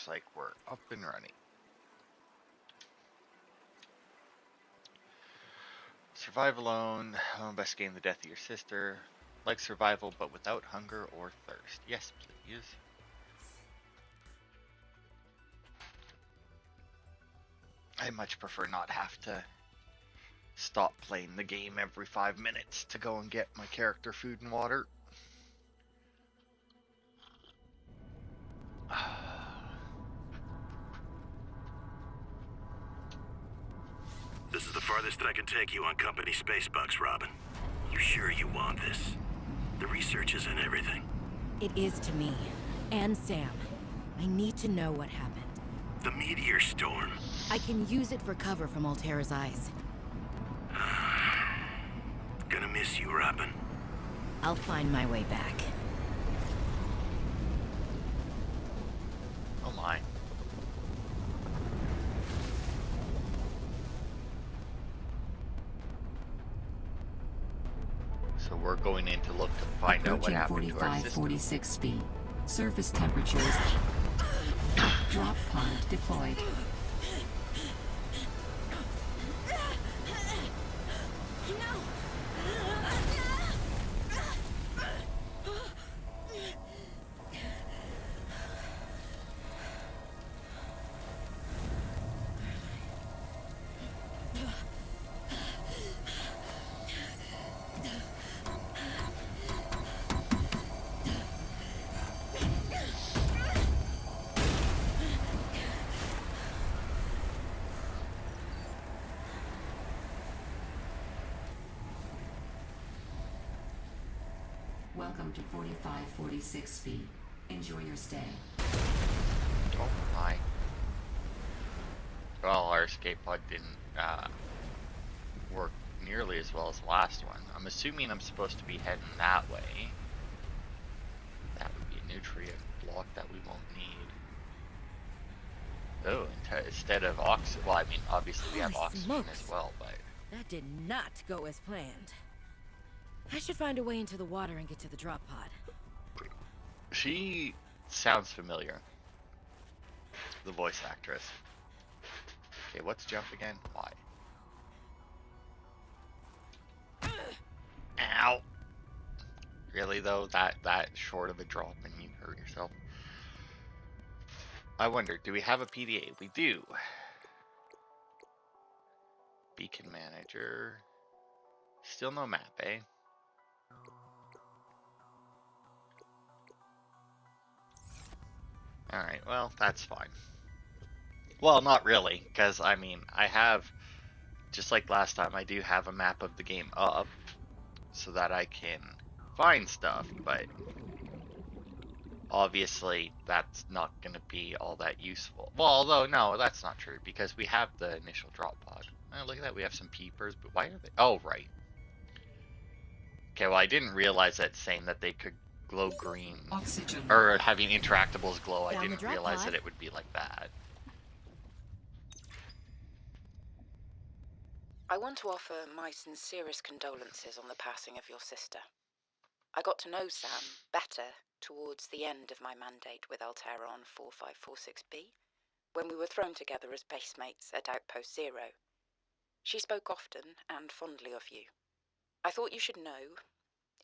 like we're up and running. Survive alone. Investigating the death of your sister. Like survival, but without hunger or thirst. Yes, please. I much prefer not have to stop playing the game every 5 minutes to go and get my character food and water. This is the farthest I can take you on company space bucks, Robin. You sure you want this? The research isn't everything. It is to me. And Sam. I need to know what happened. The meteor storm. I can use it for cover from Altera's eyes. Gonna miss you, Robin. I'll find my way back. Oh my. So we're going in to look to find out what happened to our system. 46 speed. Surface temperatures. Drop pod deployed. Welcome to 4546 speed. Enjoy your stay. Oh my. Well, our escape pod didn't work nearly as well as the last one. I'm assuming I'm supposed to be heading that way. That would be a nutrient block that we won't need. Oh, instead of oxygen. Well, I mean, obviously we have Holy oxygen smokes. as well, but... That did not go as planned. I should find a way into the water and get to the drop pod. She sounds familiar. The voice actress. Okay, what's jump again? Why? Ow! Really though, that short of a drop and you hurt yourself. I wonder, do we have a PDA? We do. Beacon manager. Still no map, eh? Alright, well, that's fine. Well, not really, because, I mean, I have, just like last time, I do have a map of the game up, so that I can find stuff, but obviously that's not going to be all that useful. Well, although, no, that's not true, because we have the initial drop pod. Oh, look at that, we have some peepers, but why are they? Oh, right. Okay, well, I didn't realize that saying that they could glow green. Oxygen. Or having interactables glow, I Down the didn't drop realize pod. that it would be like that. I want to offer my sincerest condolences on the passing of your sister. I got to know Sam better towards the end of my mandate with Altera on 4546B, when we were thrown together as basemates at Outpost Zero. She spoke often and fondly of you. I thought you should know,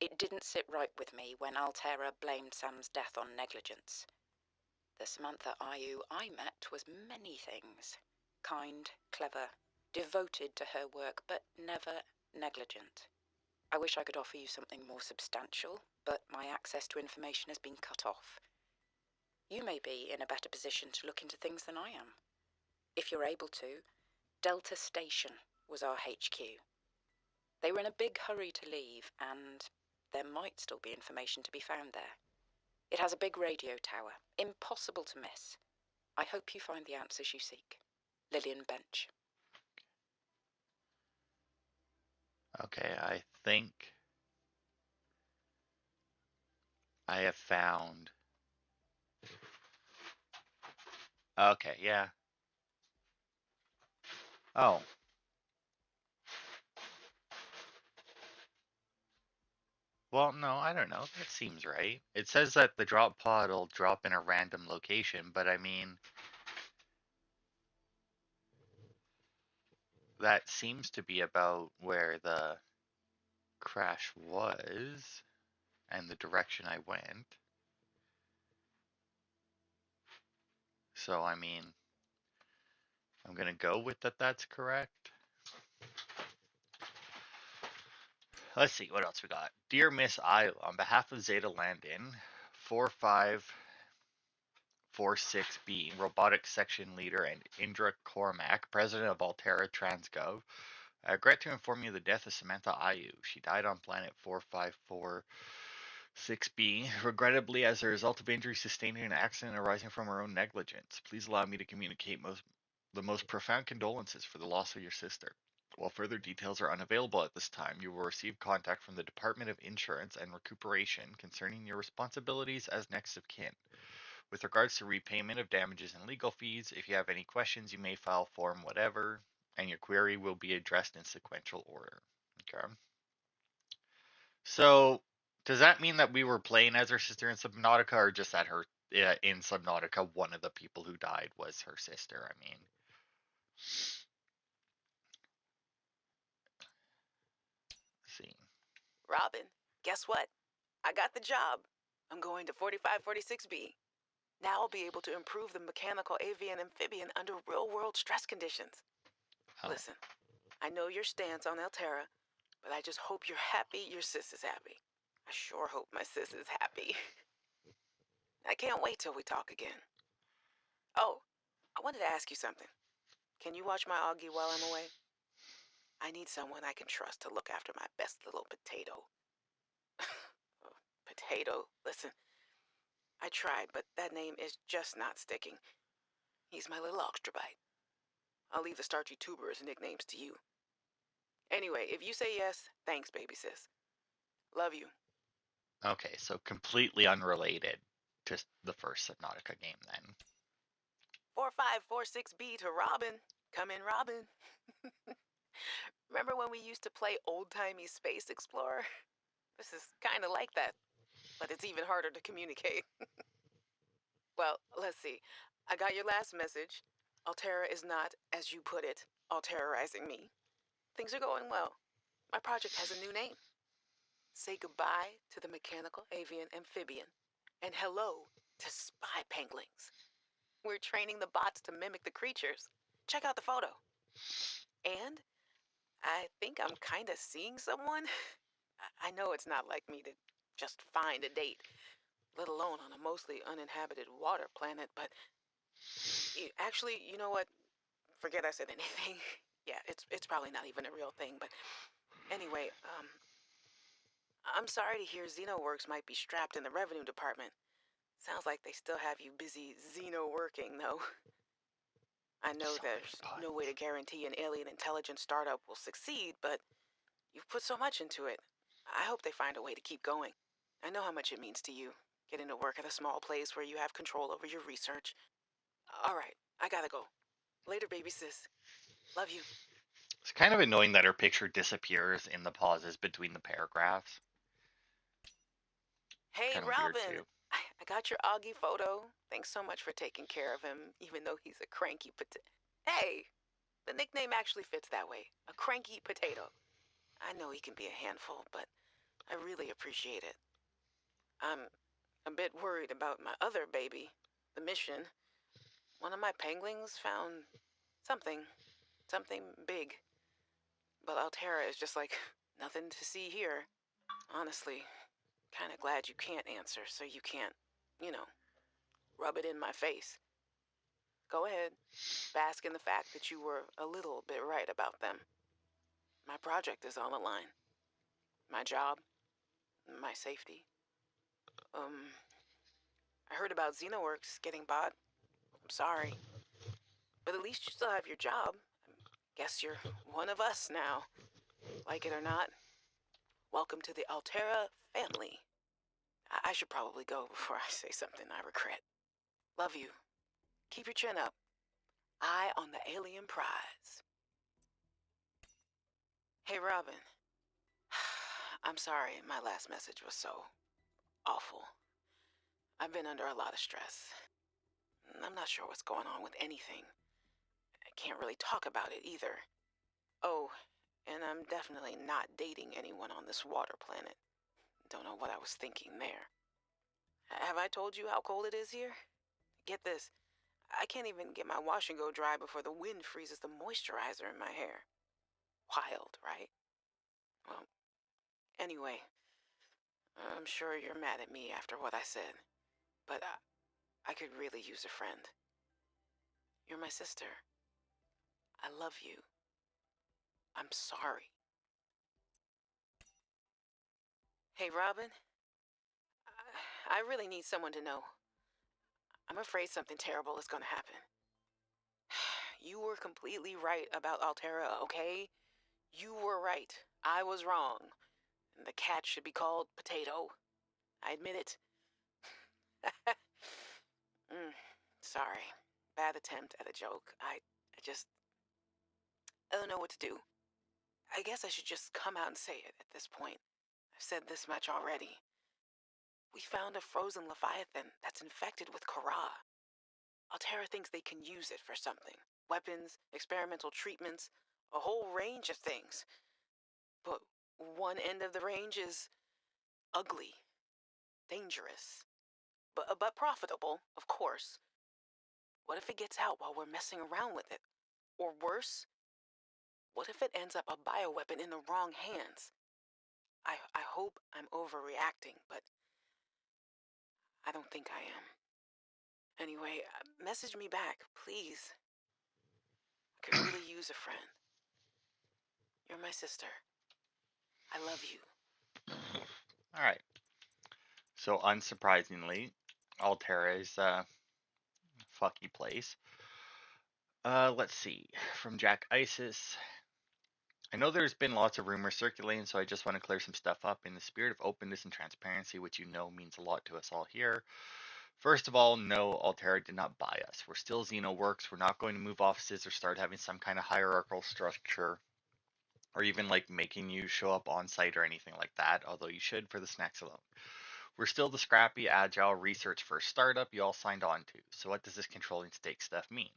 it didn't sit right with me when Altera blamed Sam's death on negligence. The Samantha Ayu I met was many things. Kind, clever, devoted to her work, but never negligent. I wish I could offer you something more substantial, but my access to information has been cut off. You may be in a better position to look into things than I am. If you're able to, Delta Station was our HQ. They were in a big hurry to leave, and there might still be information to be found there. It has a big radio tower, impossible to miss. I hope you find the answers you seek. Lillian Bench. Okay, I think I have found... Okay, yeah. Oh. Well, no, I don't know. That seems right. It says that the drop pod will drop in a random location, but I mean, that seems to be about where the crash was and the direction I went. So, I mean, I'm going to go with that's correct. Let's see, what else we got? Dear Miss I, on behalf of Zeta Landon, 4546B, Robotics Section Leader, and Indra Cormack, President of Altera Transgov, I regret to inform you of the death of Samantha Ayu. She died on planet 4546B, regrettably as a result of injuries sustained in an accident arising from her own negligence. Please allow me to communicate the most profound condolences for the loss of your sister. While further details are unavailable at this time, you will receive contact from the Department of Insurance and Recuperation concerning your responsibilities as next of kin. With regards to repayment of damages and legal fees, if you have any questions, you may file form whatever, and your query will be addressed in sequential order. Okay. So, does that mean that we were playing as her sister in Subnautica, or just that her in Subnautica, one of the people who died was her sister? I mean, let's see. Robin, guess what? I got the job. I'm going to 4546B. Now I'll be able to improve the mechanical avian amphibian under real-world stress conditions. Oh. Listen, I know your stance on Altera, but I just hope you're happy your sis is happy. I sure hope my sis is happy. I can't wait till we talk again. Oh, I wanted to ask you something. Can you watch my Augie while I'm away? I need someone I can trust to look after my best little potato. Potato, listen. I tried, but that name is just not sticking. He's my little extrabite. I'll leave the starchy tubers nicknames to you. Anyway, if you say yes, thanks, baby sis. Love you. Okay, so completely unrelated to the first Subnautica game then. 4546B to Robin. Come in, Robin. Remember when we used to play old-timey Space Explorer? This is kind of like that, but it's even harder to communicate. Well, let's see. I got your last message. Altera is not, as you put it, alterrorizing me. Things are going well. My project has a new name. Say goodbye to the mechanical avian amphibian, and hello to spy penguins. We're training the bots to mimic the creatures. Check out the photo. And I think I'm kind of seeing someone. I know it's not like me to just find a date, let alone on a mostly uninhabited water planet, but actually, you know what? Forget I said anything. Yeah, it's probably not even a real thing, but anyway, I'm sorry to hear XenoWorks might be strapped in the revenue department. Sounds like they still have you busy Xeno working, though. I know there's no way to guarantee an alien intelligence startup will succeed, but you've put so much into it. I hope they find a way to keep going. I know how much it means to you, getting to work at a small place where you have control over your research. All right, I gotta go. Later, baby sis. Love you. It's kind of annoying that her picture disappears in the pauses between the paragraphs. Hey, Kind of weird Robin. too. I got your Augie photo. Thanks so much for taking care of him, even though he's a cranky Hey, the nickname actually fits that way. A cranky potato. I know he can be a handful, but I really appreciate it. I'm a bit worried about my other baby, the mission. One of my penguins found something big. But Altera is just like, nothing to see here. Honestly, kinda glad you can't answer, so you can't, you know, rub it in my face. Go ahead, bask in the fact that you were a little bit right about them. My project is on the line. My job, my safety. I heard about XenoWorks getting bought. I'm sorry. But at least you still have your job. Guess you're one of us now. Like it or not. Welcome to the Altera family. I should probably go before I say something I regret. Love you. Keep your chin up. Eye on the alien prize. Hey, Robin. I'm sorry my last message was so awful. I've been under a lot of stress. I'm not sure what's going on with anything. I can't really talk about it either. Oh, and I'm definitely not dating anyone on this water planet. Don't know what I was thinking there. Have I told you how cold it is here? Get this. I can't even get my wash and go dry before the wind freezes the moisturizer in my hair. Wild, right? Well, anyway, I'm sure you're mad at me after what I said, but I could really use a friend. You're my sister. I love you. I'm sorry. Hey, Robin, I really need someone to know. I'm afraid something terrible is gonna happen. You were completely right about Altera, okay? You were right. I was wrong. And the cat should be called Potato. I admit it. Sorry. Bad attempt at a joke. I just... I don't know what to do. I guess I should just come out and say it at this point. I've said this much already. We found a frozen Leviathan that's infected with Kara. Altera thinks they can use it for something. Weapons, experimental treatments, a whole range of things. But one end of the range is ugly, dangerous, but profitable, of course. What if it gets out while we're messing around with it? Or worse, what if it ends up a bioweapon in the wrong hands? I hope I'm overreacting, but I don't think I am. Anyway, message me back, please. I could really use a friend. You're my sister. I love you. Alright. So, unsurprisingly, Altera is a fucky place. Let's see. From Jack Isis. I know there's been lots of rumors circulating, so I just want to clear some stuff up in the spirit of openness and transparency, which you know means a lot to us all here. First of all, no, Altera did not buy us. We're still XenoWorks. We're not going to move offices or start having some kind of hierarchical structure, or even like making you show up on site or anything like that, although you should for the snacks alone. We're still the scrappy, agile, research first startup you all signed on to. So what does this controlling stake stuff mean?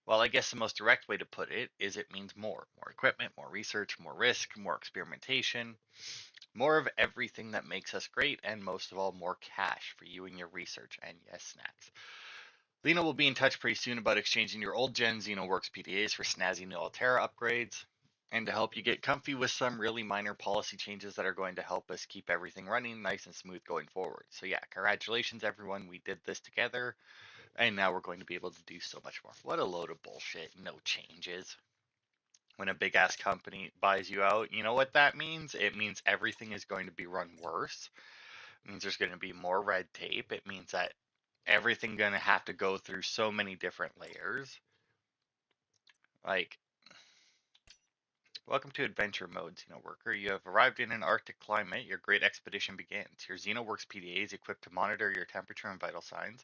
Well, I guess the most direct way to put it is it means more. More equipment, more research, more risk, more experimentation, more of everything that makes us great, and most of all, more cash for you and your research, and yes, snacks. Lena will be in touch pretty soon about exchanging your old gen XenoWorks PDAs for snazzy new Altera upgrades, and to help you get comfy with some really minor policy changes that are going to help us keep everything running nice and smooth going forward. So yeah, congratulations everyone, we did this together, and now we're going to be able to do so much more. What a load of bullshit, no changes. When a big ass company buys you out, you know what that means? It means everything is going to be run worse. It means there's going to be more red tape. It means that everything going to have to go through so many different layers. Like, welcome to adventure mode, Xenoworker. You have arrived in an Arctic climate. Your great expedition begins. Your XenoWorks PDA is equipped to monitor your temperature and vital signs.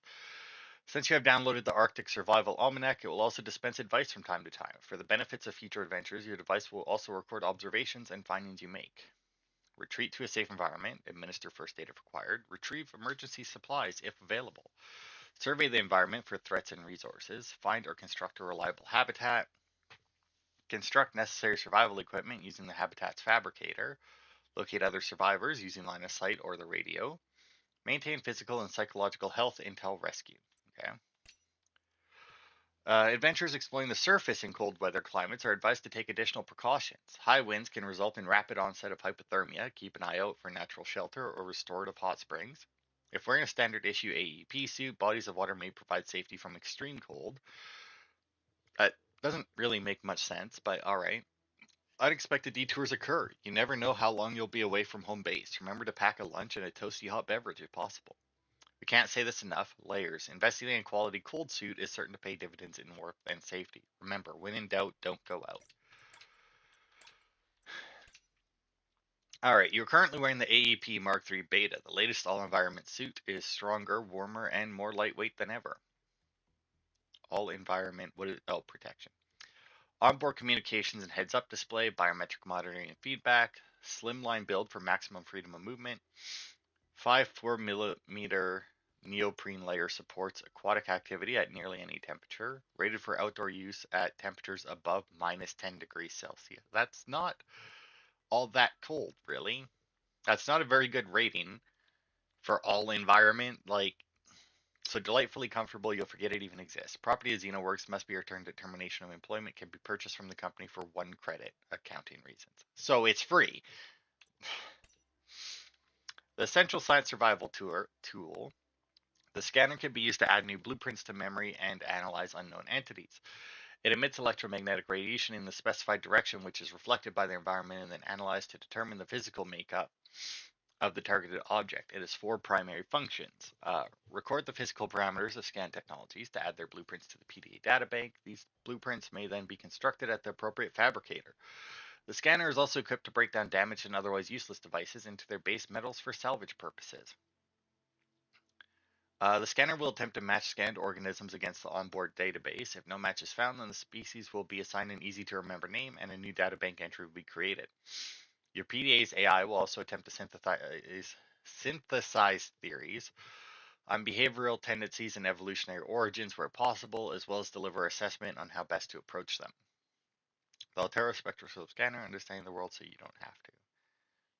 Since you have downloaded the Arctic Survival Almanac, it will also dispense advice from time to time. For the benefits of future adventures, your device will also record observations and findings you make. Retreat to a safe environment, administer first aid if required, retrieve emergency supplies if available, survey the environment for threats and resources, find or construct a reliable habitat, construct necessary survival equipment using the habitat's fabricator, locate other survivors using line of sight or the radio, maintain physical and psychological health until rescue. Okay. Adventurers exploring the surface in cold weather climates are advised to take additional precautions. High winds can result in rapid onset of hypothermia. Keep an eye out for natural shelter or restorative hot springs. If wearing a standard issue AEP suit, bodies of water may provide safety from extreme cold. That doesn't really make much sense, but alright. Unexpected detours occur. You never know how long you'll be away from home base. Remember to pack a lunch and a toasty hot beverage if possible. We can't say this enough. Layers. Investing in a quality cold suit is certain to pay dividends in warmth and safety. Remember, when in doubt, don't go out. Alright, you're currently wearing the AEP Mark III Beta. The latest all-environment suit is stronger, warmer, and more lightweight than ever. All-environment, protection. Onboard communications and heads-up display, biometric monitoring and feedback, slimline build for maximum freedom of movement, 5 4mm neoprene layer supports aquatic activity at nearly any temperature, rated for outdoor use at temperatures above minus 10 degrees Celsius. That's not all that cold, really. That's not a very good rating for all environment. Like, so delightfully comfortable you'll forget it even exists. Property of Xenoworks must be returned at termination of employment, can be purchased from the company for 1 credit, accounting reasons. So it's free. The Essential Science Survival tool. The scanner can be used to add new blueprints to memory and analyze unknown entities. It emits electromagnetic radiation in the specified direction, which is reflected by the environment and then analyzed to determine the physical makeup of the targeted object. It has 4 primary functions. Record the physical parameters of scan technologies to add their blueprints to the PDA databank. These blueprints may then be constructed at the appropriate fabricator. The scanner is also equipped to break down damaged and otherwise useless devices into their base metals for salvage purposes. The scanner will attempt to match scanned organisms against the onboard database. If no match is found, then the species will be assigned an easy-to-remember name and a new databank entry will be created. Your PDA's AI will also attempt to synthesize theories on behavioral tendencies and evolutionary origins where possible, as well as deliver assessment on how best to approach them. The Altera spectroscope scanner, understanding the world so you don't have to.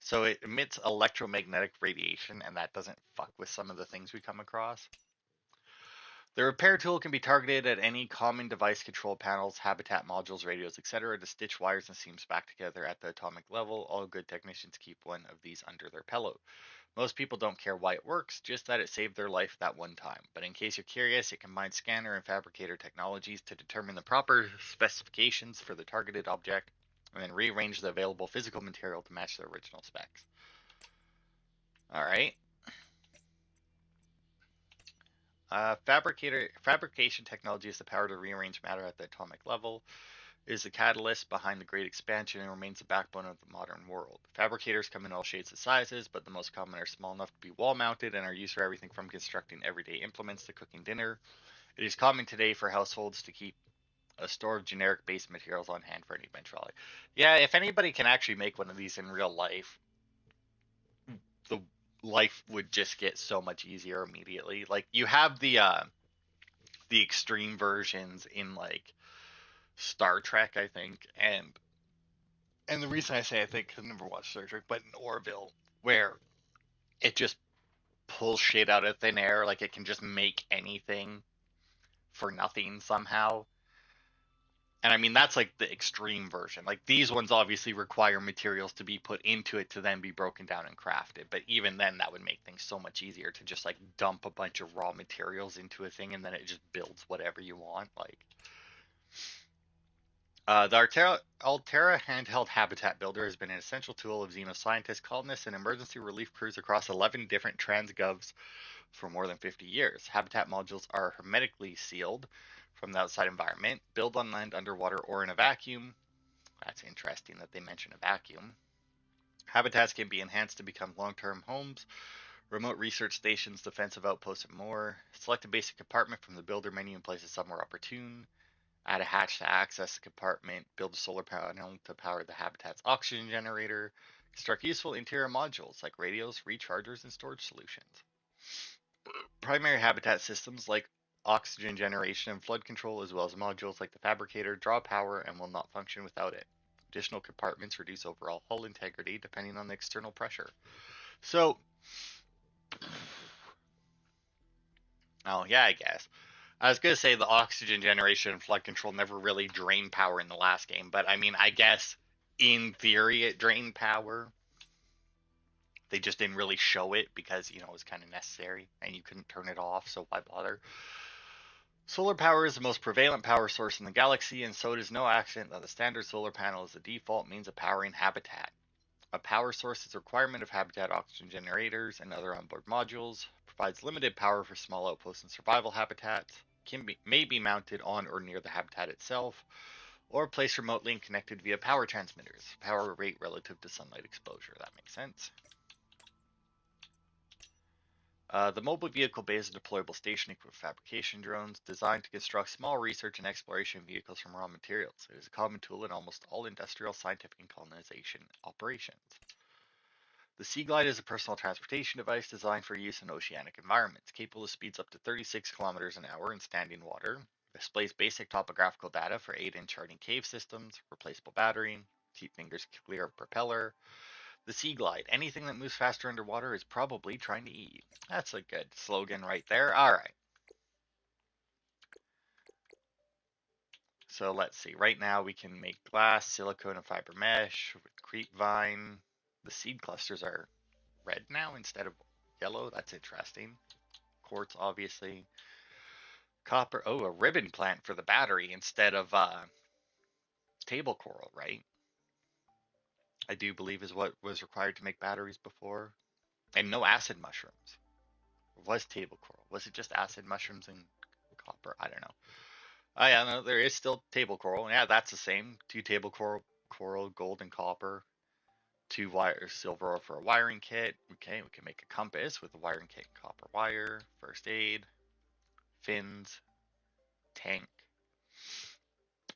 So it emits electromagnetic radiation, and that doesn't fuck with some of the things we come across. The repair tool can be targeted at any common device control panels, habitat modules, radios, etc. to stitch wires and seams back together at the atomic level. All good technicians keep one of these under their pillow. Most people don't care why it works, just that it saved their life that one time. But in case you're curious, it combines scanner and fabricator technologies to determine the proper specifications for the targeted object and then rearrange the available physical material to match the original specs. Alright. Fabrication technology is the power to rearrange matter at the atomic level. It is the catalyst behind the great expansion and remains the backbone of the modern world. Fabricators come in all shades of sizes, but the most common are small enough to be wall-mounted and are used for everything from constructing everyday implements to cooking dinner. It is common today for households to keep a store of generic base materials on hand for any eventuality. Yeah, if anybody can actually make one of these in real life, the life would just get so much easier immediately. Like, you have the extreme versions in like Star Trek, I think, and the reason I say I think, because I've never watched Star Trek, but in Orville, where it just pulls shit out of thin air, like it can just make anything for nothing somehow. And I mean, that's like the extreme version. Like, these ones obviously require materials to be put into it to then be broken down and crafted. But even then, that would make things so much easier to just like dump a bunch of raw materials into a thing and then it just builds whatever you want. Like, the Altera handheld habitat builder has been an essential tool of xenoscientists, colonists, and emergency relief crews across 11 different transgovs for more than 50 years. Habitat modules are hermetically sealed from the outside environment, build on land, underwater, or in a vacuum. That's interesting that they mention a vacuum. Habitats can be enhanced to become long-term homes, remote research stations, defensive outposts, and more. Select a basic compartment from the builder menu and place it somewhere opportune. Add a hatch to access the compartment. Build a solar panel to power the habitat's oxygen generator. Construct useful interior modules like radios, rechargers, and storage solutions. Primary habitat systems like oxygen generation and flood control, as well as modules like the fabricator, draw power and will not function without it. Additional compartments reduce overall hull integrity depending on the external pressure. So, oh yeah, I guess. I was going to say the oxygen generation and flood control never really drained power in the last game, but I mean, I guess in theory it drained power. They just didn't really show it because, it was kind of necessary and you couldn't turn it off, so why bother? Solar power is the most prevalent power source in the galaxy, and so it is no accident that the standard solar panel is the default means of powering habitat. A power source is a requirement of habitat oxygen generators and other onboard modules, provides limited power for small outposts and survival habitats, may be mounted on or near the habitat itself, or placed remotely and connected via power transmitters. Power rate relative to sunlight exposure, that makes sense. The mobile vehicle bay is a deployable station equipped with fabrication drones designed to construct small research and exploration vehicles from raw materials. It is a common tool in almost all industrial, scientific, and colonization operations. The Sea Glide is a personal transportation device designed for use in oceanic environments, capable of speeds up to 36 kilometers an hour in standing water. Displays basic topographical data for aid in charting cave systems, replaceable battery, keep fingers clear of propeller. The Sea Glide, anything that moves faster underwater is probably trying to eat. That's a good slogan right there. All right. So let's see. Right now we can make glass, silicone, and fiber mesh with creep vine. The seed clusters are red now instead of yellow. That's interesting. Quartz, obviously. Copper. Oh, a ribbon plant for the battery instead of table coral, right? I do believe is what was required to make batteries before. And no acid mushrooms. It was table coral. Was it just acid mushrooms and copper? I don't know. Oh yeah, no, there is still table coral. Yeah, that's the same. 2 table coral, gold and copper. 2 wires, silver for a wiring kit. Okay, we can make a compass with a wiring kit, copper wire, first aid, fins, tank.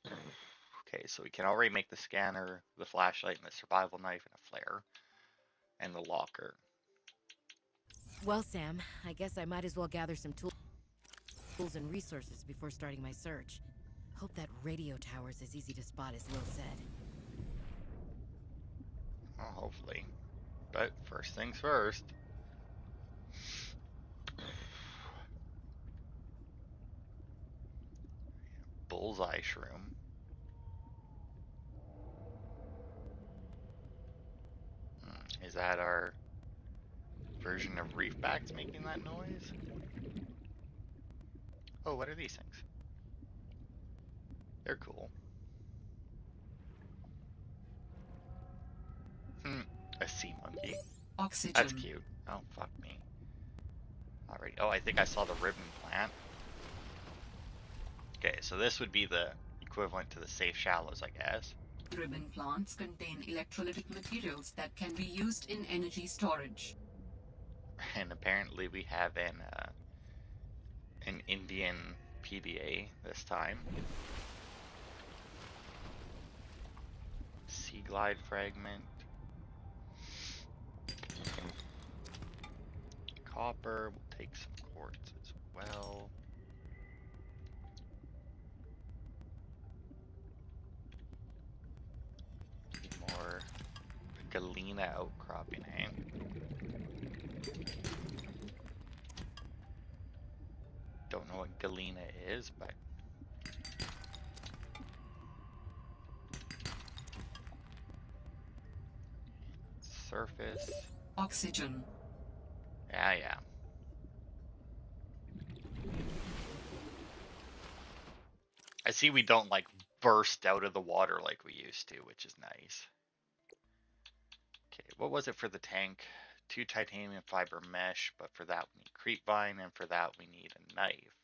Okay, so we can already make the scanner, the flashlight, and the survival knife, and a flare, and the locker. Well, Sam, I guess I might as well gather some tools and resources before starting my search. Hope that radio tower's as easy to spot as Lil said. Well, hopefully. But first things first. Bullseye shroom. Is that our version of reefbacks making that noise? Oh, what are these things? They're cool. A sea monkey. Oxygen. That's cute. Oh, fuck me. Alrighty. Oh, I think I saw the ribbon plant. Okay, so this would be the equivalent to the safe shallows, I guess. Ribbon plants contain electrolytic materials that can be used in energy storage. And apparently we have an Indian PDA this time. Sea glide fragment. Copper. We'll take some quartz as well. More galena outcropping, eh? Don't know what galena is, but surface. Oxygen. Yeah. I see we don't like burst out of the water like we used to, which is nice. Okay, what was it for the tank? 2 titanium fiber mesh, but for that we need creep vine, and for that we need a knife.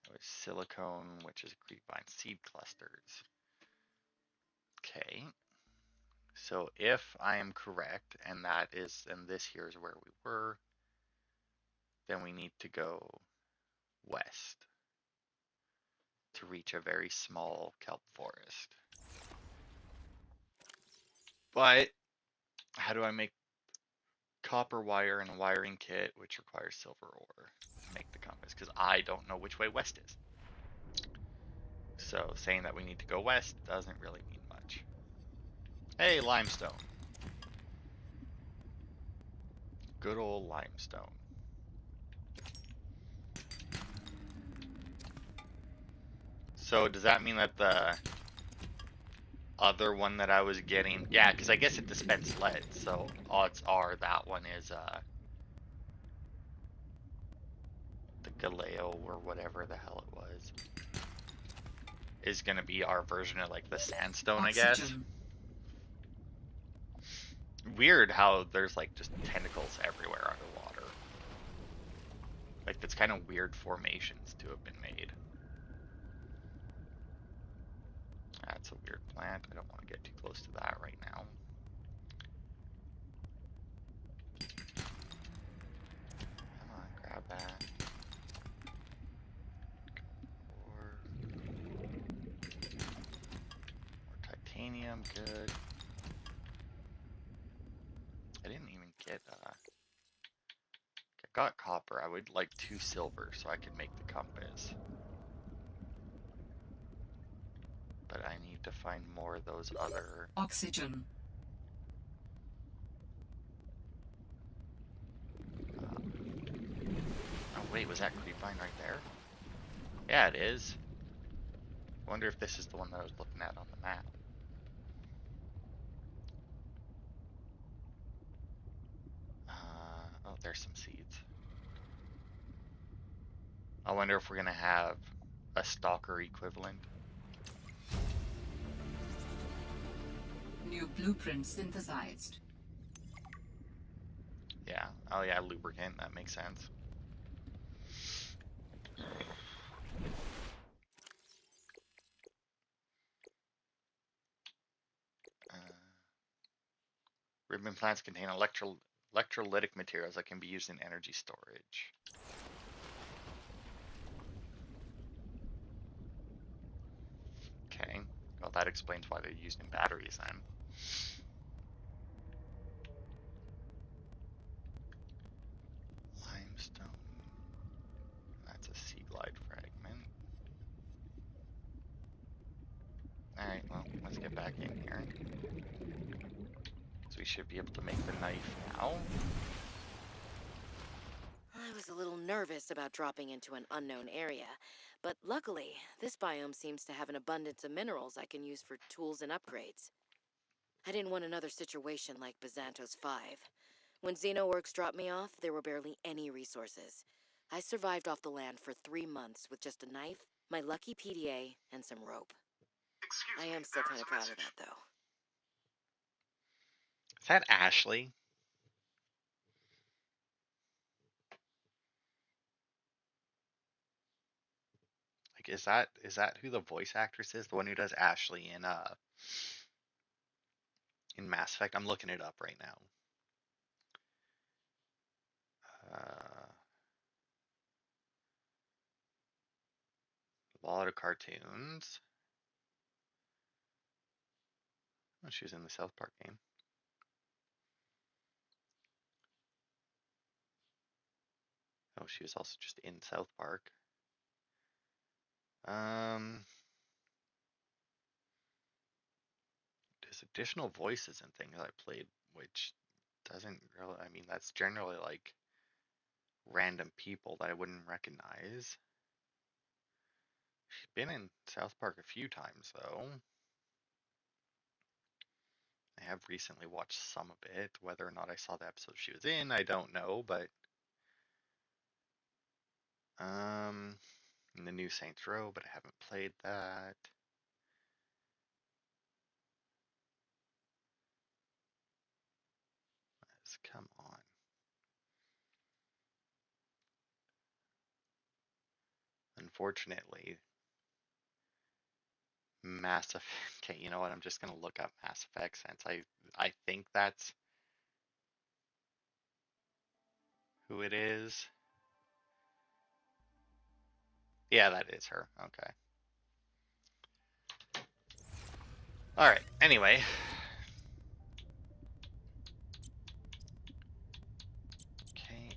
It was silicone, which is creep vine seed clusters. Okay. So if I am correct, and this here is where we were, then we need to go west to reach a very small kelp forest. But how do I make copper wire and a wiring kit, which requires silver ore to make the compass? Because I don't know which way west is. So saying that we need to go west doesn't really mean much. Hey, limestone. Good old limestone. So does that mean that the other one that I was getting, yeah, because I guess it dispensed lead, so odds are that one is the Galeo or whatever the hell it was, is gonna be our version of like the sandstone, I guess. Weird how there's like just tentacles everywhere underwater. Like that's kind of weird formations to have been made. That's a weird plant. I don't want to get too close to that right now. Come on, grab that. More titanium, good. I didn't even get, I got copper. I would like 2 silver so I could make the compass. But I need to find more of those other... Oxygen. Oh wait, was that creepvine right there? Yeah, it is. I wonder if this is the one that I was looking at on the map. Oh, there's some seeds. I wonder if we're gonna have a stalker equivalent. New blueprint synthesized. Yeah. Oh yeah, lubricant. That makes sense. Ribbon plants contain electrolytic materials that can be used in energy storage. Okay. Well, that explains why they're used in batteries then. Limestone. That's a sea glide fragment. Alright, well, let's get back in here. So we should be able to make the knife now. I was a little nervous about dropping into an unknown area, but luckily, this biome seems to have an abundance of minerals I can use for tools and upgrades. I didn't want another situation like Bazantos 5. When Xenoworks dropped me off, there were barely any resources. I survived off the land for 3 months with just a knife, my lucky PDA, and some rope. I am still kind of proud of that, though. Is that Ashley? Like, is that who the voice actress is? The one who does Ashley in Mass Effect? I'm looking it up right now. A lot of cartoons. Oh, she was in the South Park game. Oh, she was also just in South Park. There's additional voices and things I played, which doesn't really, I mean, that's generally like random people that I wouldn't recognize. She's been in South Park a few times, though. I have recently watched some of it. Whether or not I saw the episode she was in, I don't know, but in the new Saints Row, but I haven't played that. Come on. Unfortunately, Mass Effect. Okay, you know what? I'm just gonna look up Mass Effect since I think that's who it is. Yeah, that is her. Okay. All right. Anyway. Okay.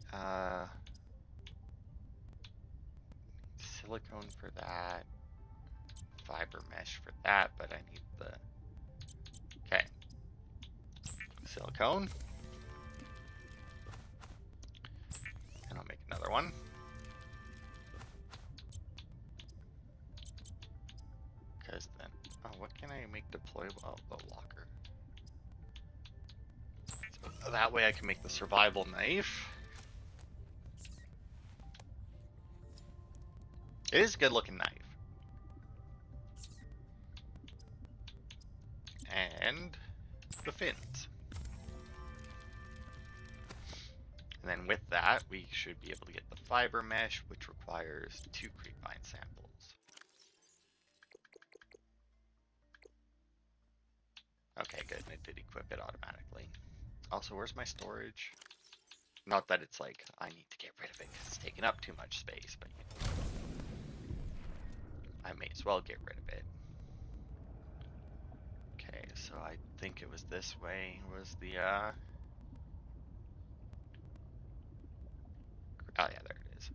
Silicone for that. Fiber mesh for that, but I need the. Okay. Silicone. And I'll make another one. Because then, oh, what can I make deployable? Oh, the locker. So that way I can make the survival knife. It is a good looking knife. And the fins. And then with that, we should be able to get the fiber mesh, which requires 2 creepvine samples. Okay, good, and it did equip it automatically. Also, where's my storage? Not that it's like, I need to get rid of it because it's taking up too much space, but you know, I may as well get rid of it. Okay, so I think it was this way was the Oh yeah, there it is.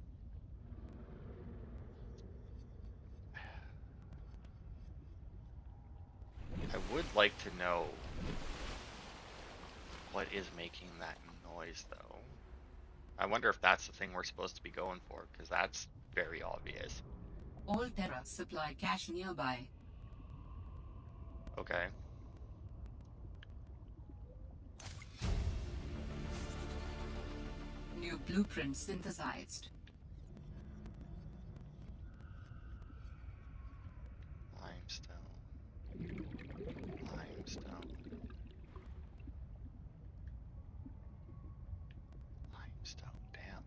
I would like to know what is making that noise, though. I wonder if that's the thing we're supposed to be going for, because that's very obvious. All Terra supply cache nearby. Okay. New blueprint synthesized. Limestone. Limestone. Limestone. Damn.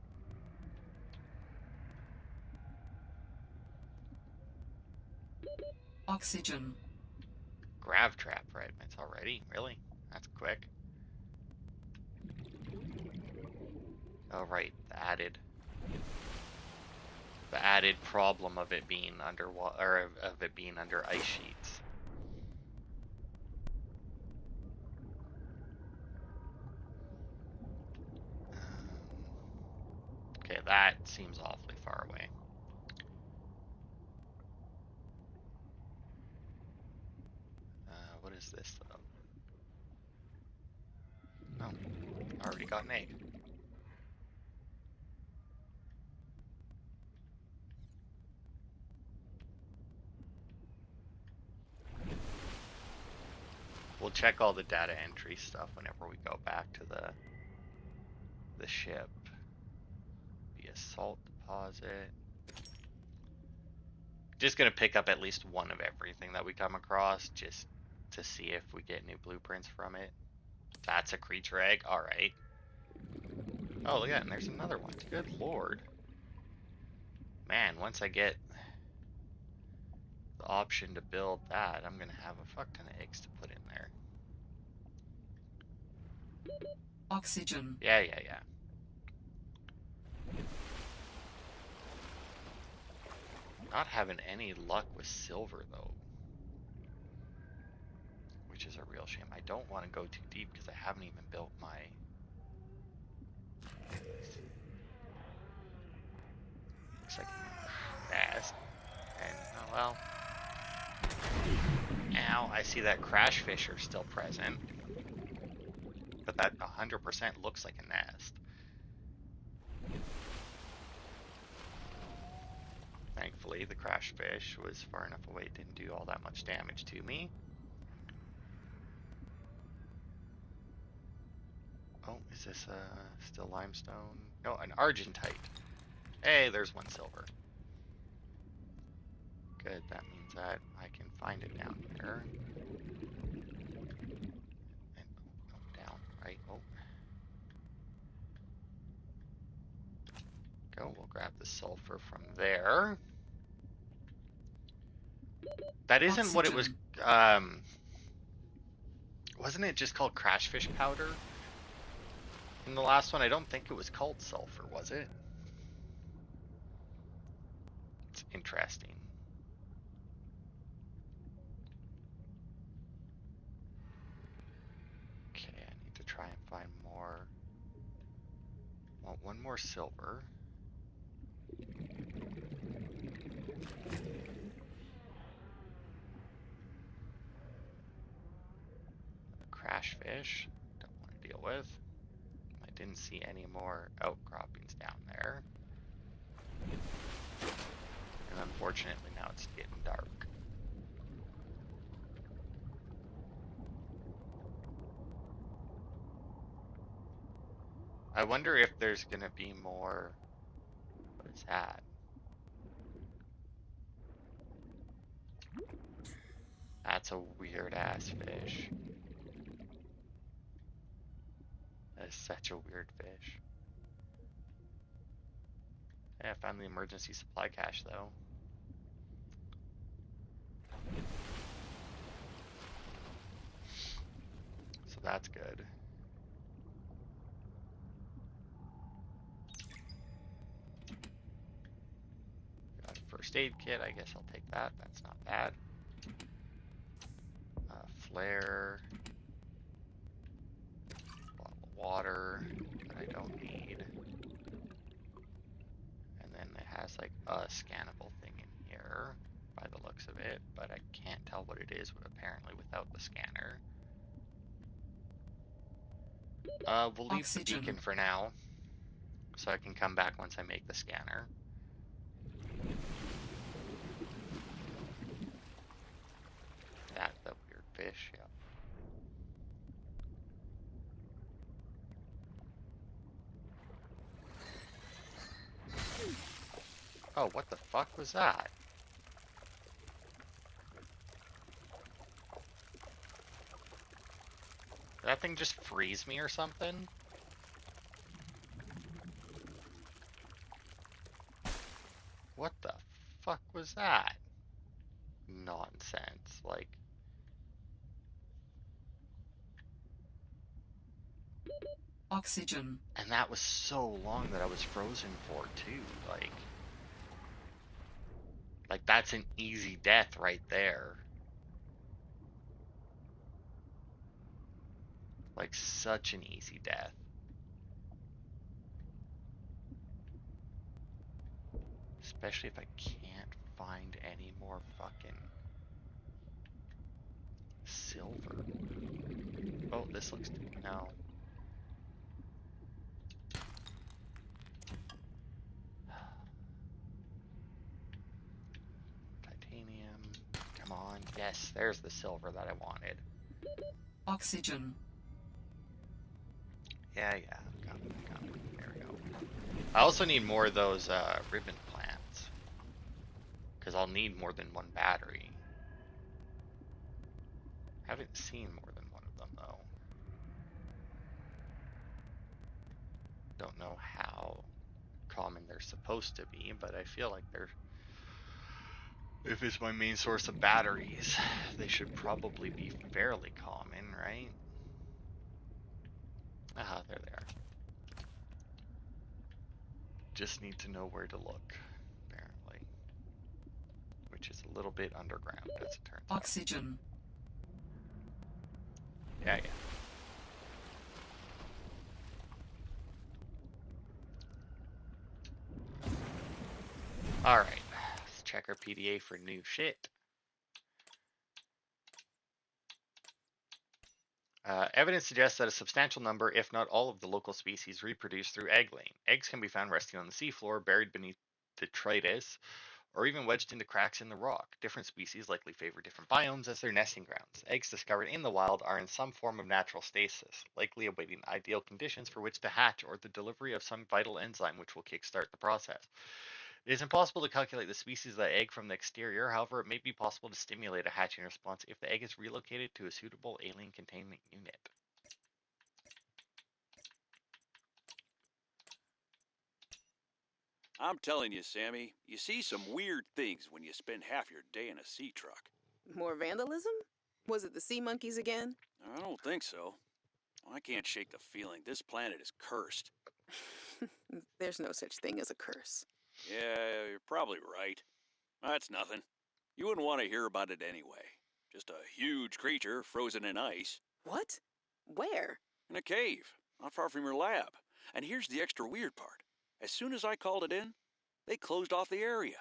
Oxygen. Grav trap fragments already? Really? That's quick. Oh right, the added problem of it being underwater, or of it being under ice sheets. Okay, that seems awfully far away. What is this though? Oh, already got an egg. We'll check all the data entry stuff whenever we go back to the ship. The assault deposit. Just gonna pick up at least one of everything that we come across, just to see if we get new blueprints from it. That's a creature egg. All right. Oh, look at that, and there's another one. Good lord. Man, once I get the option to build that, I'm gonna have a fuck ton of eggs to put in there. Oxygen. Yeah. Not having any luck with silver, though. Which is a real shame. I don't want to go too deep because I haven't even built my... Looks like nest. And, oh well. Now, I see that crash fish are still present. But that 100% looks like a nest. Thankfully, the crash fish was far enough away, it didn't do all that much damage to me. Oh, is this still limestone? No, an argentite. Hey, there's one silver. Good, that means that I can find it down here. And, oh, down, right, oh. Go, we'll grab the sulfur from there. That isn't what it was, wasn't it just called crashfish powder? In the last one, I don't think it was called sulfur, was it? It's interesting. Okay, I need to try and find more. Want one more silver. Crashfish, don't want to deal with. I didn't see any more outcroppings down there. And unfortunately now it's getting dark. I wonder if there's gonna be more. What is that? That's a weird ass fish. That is such a weird fish. Yeah, I found the emergency supply cache though. So that's good. Got a first aid kit, I guess I'll take that. That's not bad. Flare. Bottle of water that I don't need. scannable thing in here by the looks of it, but I can't tell what it is apparently without the scanner. We'll leave the beacon for now, so I can come back once I make the scanner. That, the weird fish, yeah. Oh, what the fuck was that? Did that thing just freeze me or something? What the fuck was that? Nonsense. Like, Oxygen. and that was so long that I was frozen for too. Like that's an easy death right there. Like such an easy death. Especially if I can't find any more fucking silver. Oh, this looks... no. Titanium. Come on. Yes, there's the silver that I wanted. Oxygen. Yeah. Got it. There we go. I also need more of those ribbon plants. Because I'll need more than one battery. Haven't seen more than one of them, though. Don't know how common they're supposed to be, but I feel like they're... if it's my main source of batteries, they should probably be fairly common, right? Aha, there they are. Just need to know where to look, apparently. Which is a little bit underground, as it turns out. Oxygen. Yeah. Alright, let's check our PDA for new shit. Evidence suggests that a substantial number, if not all, of the local species reproduce through egg laying. Eggs can be found resting on the seafloor, buried beneath detritus, or even wedged into cracks in the rock. Different species likely favor different biomes as their nesting grounds. Eggs discovered in the wild are in some form of natural stasis, likely awaiting ideal conditions for which to hatch or the delivery of some vital enzyme which will kickstart the process. It is impossible to calculate the species of the egg from the exterior, however, it may be possible to stimulate a hatching response if the egg is relocated to a suitable alien containment unit. I'm telling you, Sammy, you see some weird things when you spend half your day in a sea truck. More vandalism? Was it the sea monkeys again? I don't think so. I can't shake the feeling this planet is cursed. There's no such thing as a curse. Yeah, you're probably right. That's nothing. You wouldn't want to hear about it anyway. Just a huge creature frozen in ice. What? Where? In a cave, not far from your lab. And here's the extra weird part. As soon as I called it in, they closed off the area.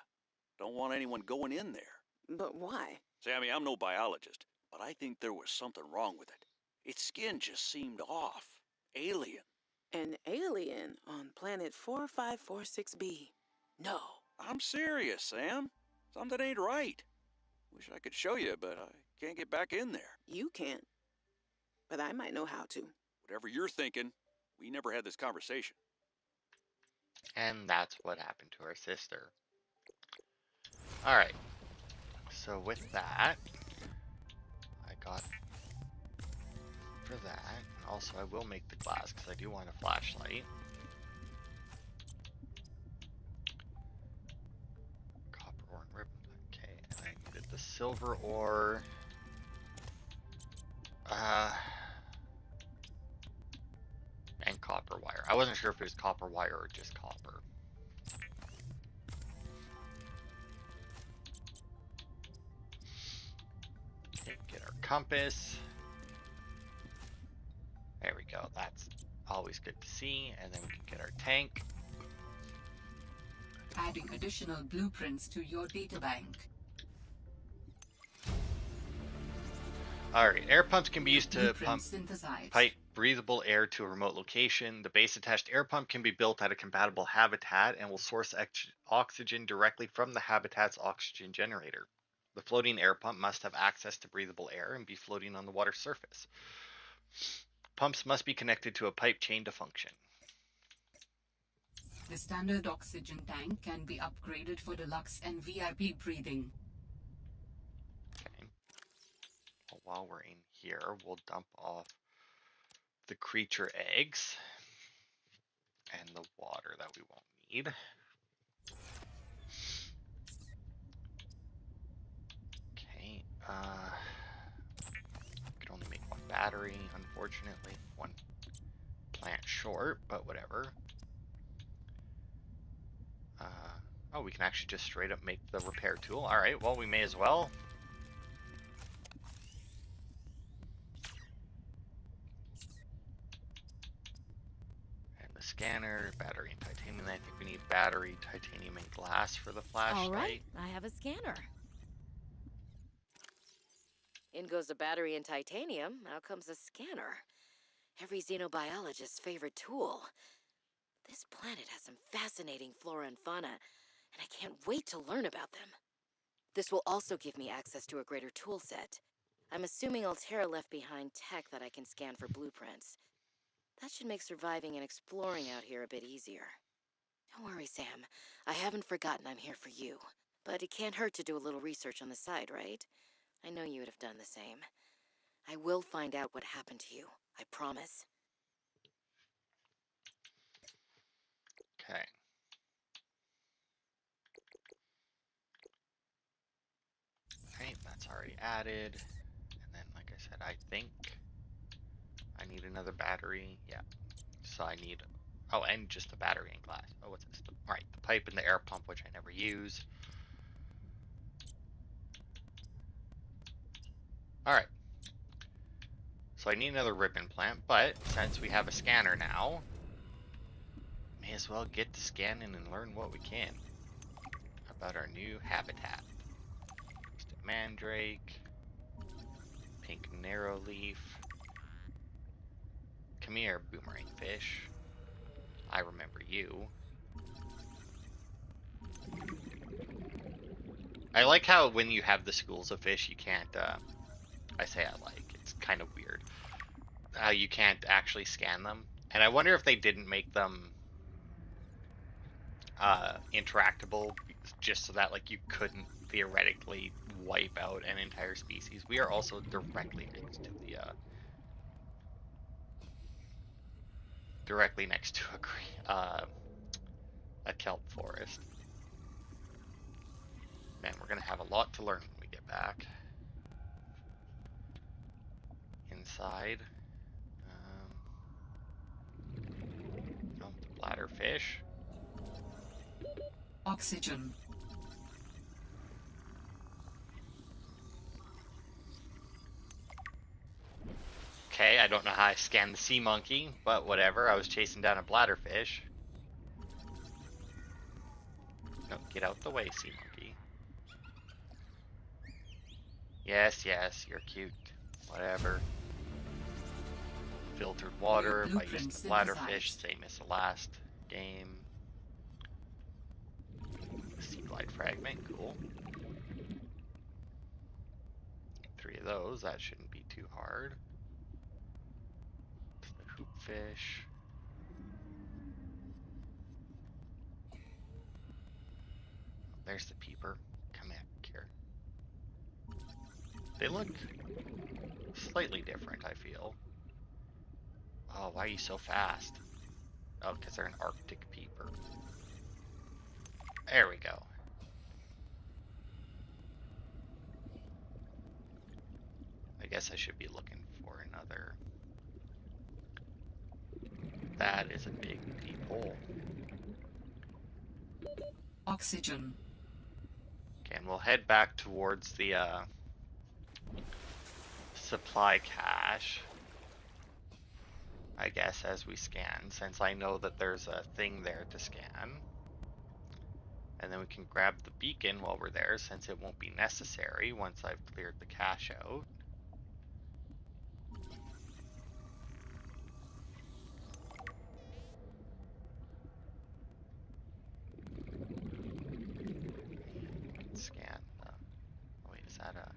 Don't want anyone going in there. But why? Sammy, I'm no biologist, but I think there was something wrong with it. Its skin just seemed off. Alien. An alien on planet 4546b. No. I'm serious, Sam. Something ain't right. Wish I could show you, but I can't get back in there. You can't. But I might know how to. Whatever you're thinking, we never had this conversation. And that's what happened to our sister. Alright. So with that, I got for that. And also I will make the glass because I do want a flashlight. Copper ore and ribbon. Okay, and I needed the silver ore. And copper wire. I wasn't sure if it was copper wire or just copper. Okay, get our compass. There we go. That's always good to see. And then we can get our tank. adding additional blueprints to your databank. Alright, air pumps can be New used to blueprint pump synthesized. pipe breathable air to a remote location. The base attached air pump can be built at a compatible habitat and will source oxygen directly from the habitat's oxygen generator. The floating air pump must have access to breathable air and be floating on the water surface. Pumps must be connected to a pipe chain to function. The standard oxygen tank can be upgraded for deluxe and VIP breathing. Okay. Well, while we're in here, we'll dump off the creature eggs and the water that we won't need. Okay. Could only make one battery, unfortunately. One plant short, but whatever. Oh, we can actually just straight up make the repair tool. Alright, well, we may as well. And the scanner, battery and titanium. I think we need battery, titanium, and glass for the flashlight. All right, I have a scanner. In goes the battery and titanium, out comes a scanner. Every xenobiologist's favorite tool. This planet has some fascinating flora and fauna, and I can't wait to learn about them. This will also give me access to a greater tool set. I'm assuming Altera left behind tech that I can scan for blueprints. That should make surviving and exploring out here a bit easier. Don't worry, Sam. I haven't forgotten I'm here for you. But it can't hurt to do a little research on the side, right? I know you would have done the same. I will find out what happened to you. I promise. Okay. Okay, that's already added. And then, like I said, I think I need another battery. Yeah. So I need... Oh, and just the battery and glass. Oh, what's this? Alright, the pipe and the air pump, which I never use. Alright. So I need another ribbon plant, but since we have a scanner now, may as well get to scanning and learn what we can about our new habitat. Just a mandrake, pink narrow leaf. Come here, boomerang fish. I remember you. I like how when you have the schools of fish, you can't, I say I like, it's kind of weird. How you can't actually scan them. And I wonder if they didn't make them interactable just so that like you couldn't theoretically wipe out an entire species. We are also directly next to the a kelp forest. Man, we're gonna have a lot to learn when we get back. Inside. Oh, the bladderfish. Oxygen. Okay, I don't know how I scanned the sea monkey, but whatever. I was chasing down a bladderfish. No, get out the way, sea monkey. Yes, yes, you're cute. Whatever. Filtered water by using the bladderfish, same as the last game. Sea glide fragment, cool. 3 of those, that shouldn't be too hard. The hoopfish. There's the peeper. Come back here. They look slightly different, I feel. Oh, why are you so fast? Oh, because they're an Arctic peeper. There we go. I guess I should be looking for another. That is a big deep hole. Oxygen. Okay, and we'll head back towards the supply cache, I guess, as we scan, since I know that there's a thing there to scan. And then we can grab the beacon while we're there, since it won't be necessary once I've cleared the cache out. Scan. Oh wait, is that a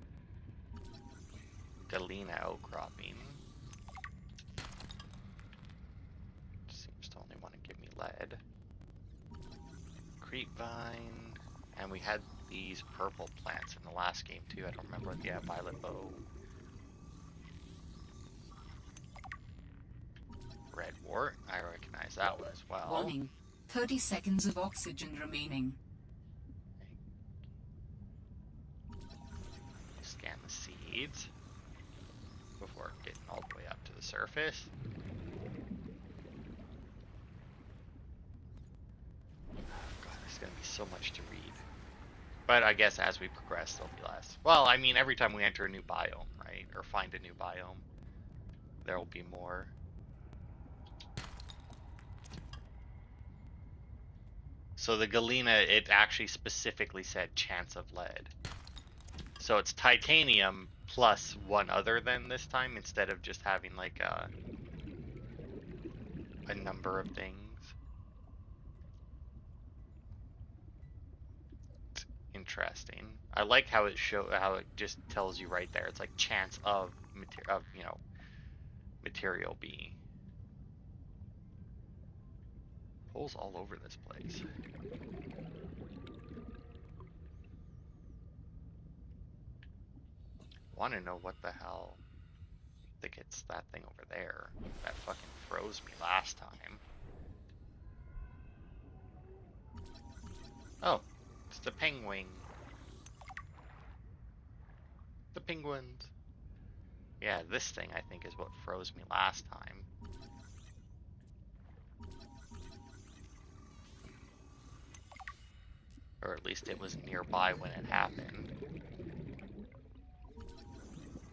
Galena outcropping? Seems to only want to give me lead. Creepvine. And we had these purple plants in the last game too. I don't remember what. Yeah, violet bow. Red wart. I recognize that one as well. Warning. 30 seconds of oxygen remaining. Scan the seeds before getting all the way up to the surface. God, there's gonna be so much to read. But I guess as we progress, there'll be less. Well, I mean, every time we enter a new biome, right? Or find a new biome, there will be more. So the Galena, it actually specifically said chance of lead. So it's titanium plus one other than this time, instead of just having like a number of things. It's interesting. I like how it how it just tells you right there. It's like chance of material B. Holes all over this place. Want to know what the hell? I think it's that thing over there that fucking froze me last time. Oh, it's the penguin. The penguins. Yeah, this thing I think is what froze me last time. Or at least it was nearby when it happened.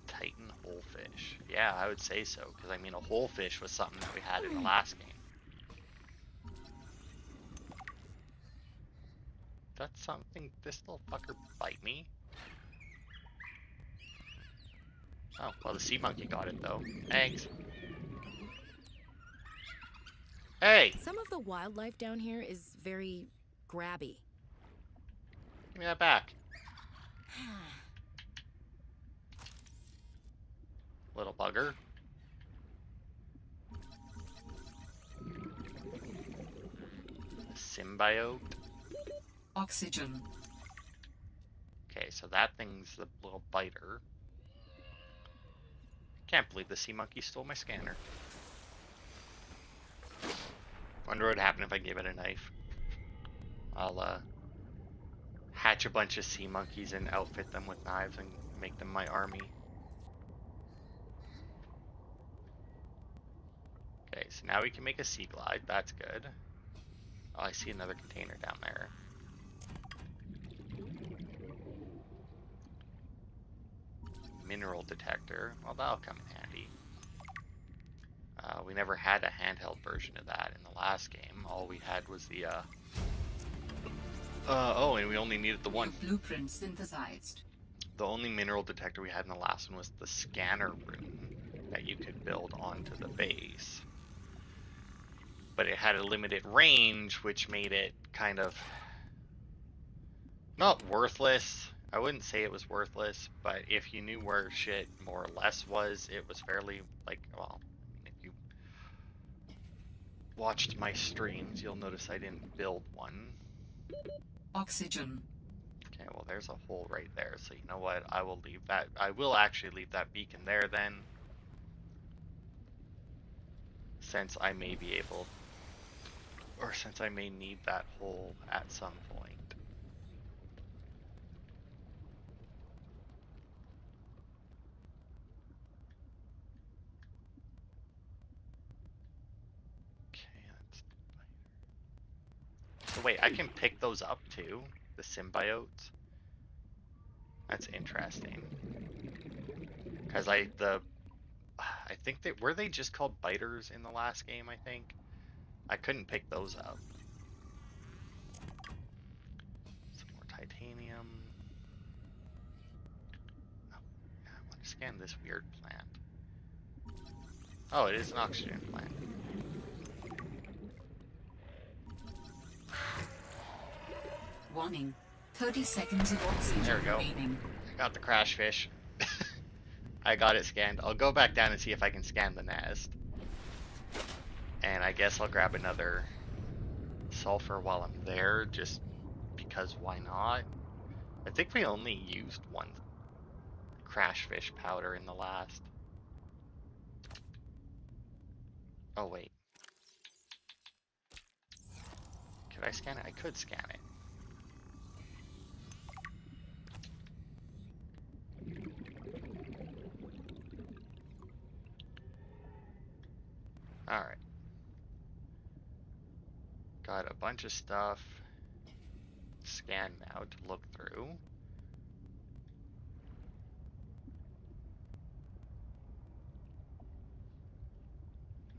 Titan holefish. Yeah, I would say so, because I mean a holefish was something that we had in the last game. That's something. This little fucker bite me. Oh, well the sea monkey got it though. Thanks. Hey! Some of the wildlife down here is very grabby. Give me that back. Little bugger. Symbiote. Oxygen. Okay, so that thing's the little biter. Can't believe the sea monkey stole my scanner. Wonder what would happen if I gave it a knife. I'll hatch a bunch of sea monkeys and outfit them with knives and make them my army. Okay, so now we can make a sea glide. That's good. Oh, I see another container down there. Mineral detector. Well, that'll come in handy. We never had a handheld version of that in the last game. All we had was the oh, and we only needed the one. New blueprint synthesized. The only mineral detector we had in the last one was the scanner room that you could build onto the base. But it had a limited range, which made it kind of not worthless. I wouldn't say it was worthless, but if you knew where shit more or less was, it was fairly, like, well, if you watched my streams, you'll notice I didn't build one. Oxygen. Okay, well there's a hole right there, so you know what, I will leave that, I will actually leave that beacon there then, since I may be able, or since I may need that hole at some point. So wait, I can pick those up too? The symbiotes? That's interesting. Because I think that, were they just called biters in the last game, I think? I couldn't pick those up. scan this weird plant? Oh, it is an oxygen plant. Warning. 30 seconds of oxygen There we go. remaining. I got the crash fish. I got it scanned. I'll go back down and see if I can scan the nest. And I guess I'll grab another sulfur while I'm there, just because why not? I think we only used one crash fish powder in the last. Oh wait. Could I scan it? I could scan it. Alright. Got a bunch of stuff scanned now to look through.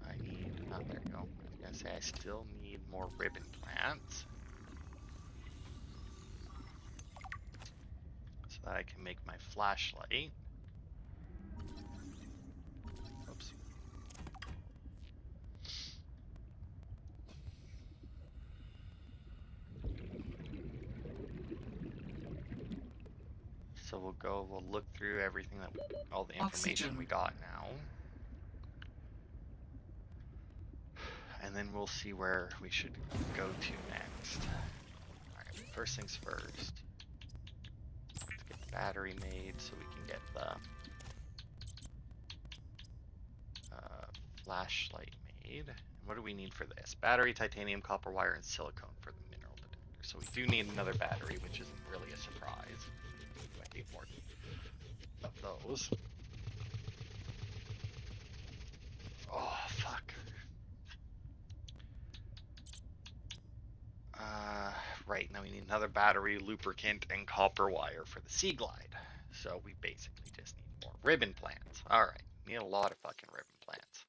I need, oh there we go. I was gonna say I still need more ribbon plants. So that I can make my flashlight. Oops. So we'll look through everything that, all the information we got now. And then we'll see where we should go to next. Alright, first things first. Let's get the battery made so we can get the flashlight made. And what do we need for this? Battery, titanium, copper wire, and silicone for the mineral detector. So we do need another battery, which isn't really a surprise. I need more of those. Oh, fuck. Right, now we need another battery, lubricant, and copper wire for the Sea Glide. So we basically just need more ribbon plants. Alright, need a lot of fucking ribbon plants.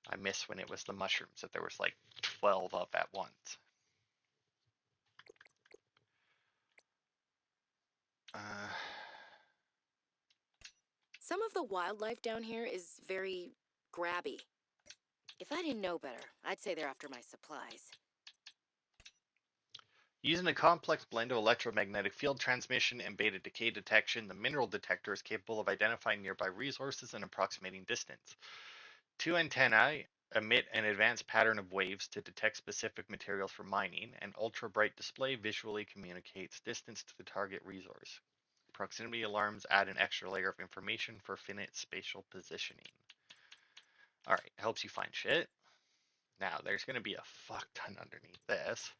I miss when it was the mushrooms that there was like 12 of at once. Some of the wildlife down here is very grabby. If I didn't know better, I'd say they're after my supplies. Using a complex blend of electromagnetic field transmission and beta decay detection, the mineral detector is capable of identifying nearby resources and approximating distance. Two antennae emit an advanced pattern of waves to detect specific materials for mining. An ultra-bright display visually communicates distance to the target resource. Proximity alarms add an extra layer of information for finite spatial positioning. Alright, helps you find shit. Now, there's going to be a fuck ton underneath this.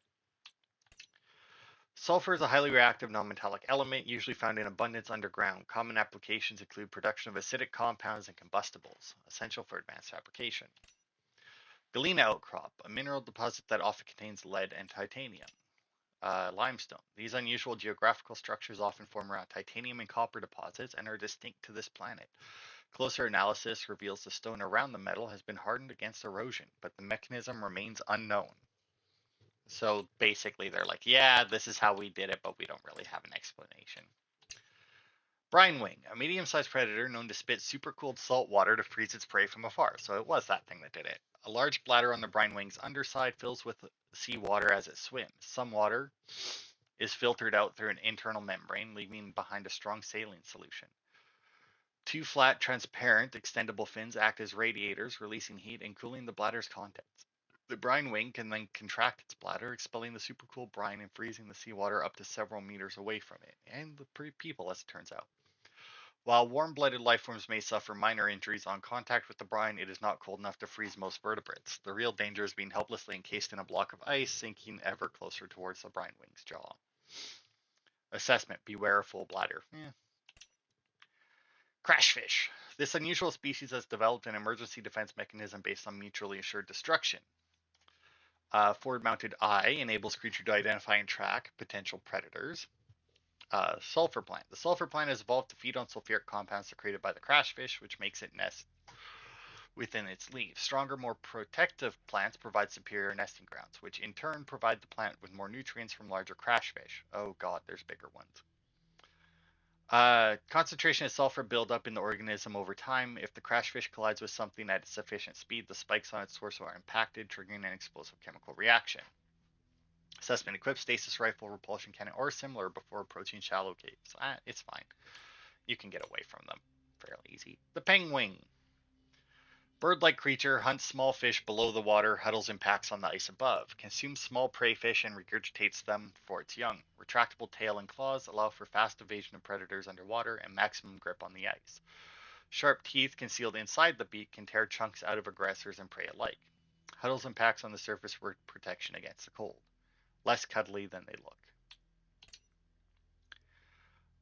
Sulfur is a highly reactive non-metallic element, usually found in abundance underground. Common applications include production of acidic compounds and combustibles, essential for advanced fabrication. Galena outcrop, a mineral deposit that often contains lead and titanium. Limestone. These unusual geographical structures often form around titanium and copper deposits and are distinct to this planet. Closer analysis reveals the stone around the metal has been hardened against erosion, but the mechanism remains unknown. So basically they're like, yeah, this is how we did it, but we don't really have an explanation. Brine wing, a medium-sized predator known to spit supercooled salt water to freeze its prey from afar. So it was that thing that did it. A large bladder on the brine wing's underside fills with seawater as it swims. Some water is filtered out through an internal membrane, leaving behind a strong saline solution. Two flat, transparent, extendable fins act as radiators, releasing heat and cooling the bladder's contents. The brine wing can then contract its bladder, expelling the supercooled brine and freezing the seawater up to several meters away from it, and the people, as it turns out. While warm-blooded lifeforms may suffer minor injuries on contact with the brine, it is not cold enough to freeze most vertebrates. The real danger is being helplessly encased in a block of ice, sinking ever closer towards the brine wing's jaw. Assessment: beware of full bladder. Crashfish. This unusual species has developed an emergency defense mechanism based on mutually assured destruction. Forward-mounted eye enables creature to identify and track potential predators. Sulfur plant. The sulfur plant has evolved to feed on sulfuric compounds secreted by the crashfish, which makes it nest within its leaves. Stronger, more protective plants provide superior nesting grounds, which in turn provide the plant with more nutrients from larger crashfish. Oh god, there's bigger ones. Concentration of sulfur build up in the organism over time. If the crash fish collides with something at sufficient speed, the spikes on its torso are impacted, triggering an explosive chemical reaction. Assessment: equip stasis rifle, repulsion cannon, or similar before approaching shallow caves. It's fine. You can get away from them fairly easy. The penguin. Bird-like creature, hunts small fish below the water, huddles and packs on the ice above. Consumes small prey fish and regurgitates them for its young. Retractable tail and claws allow for fast evasion of predators underwater and maximum grip on the ice. Sharp teeth concealed inside the beak can tear chunks out of aggressors and prey alike. Huddles and packs on the surface for protection against the cold. Less cuddly than they look.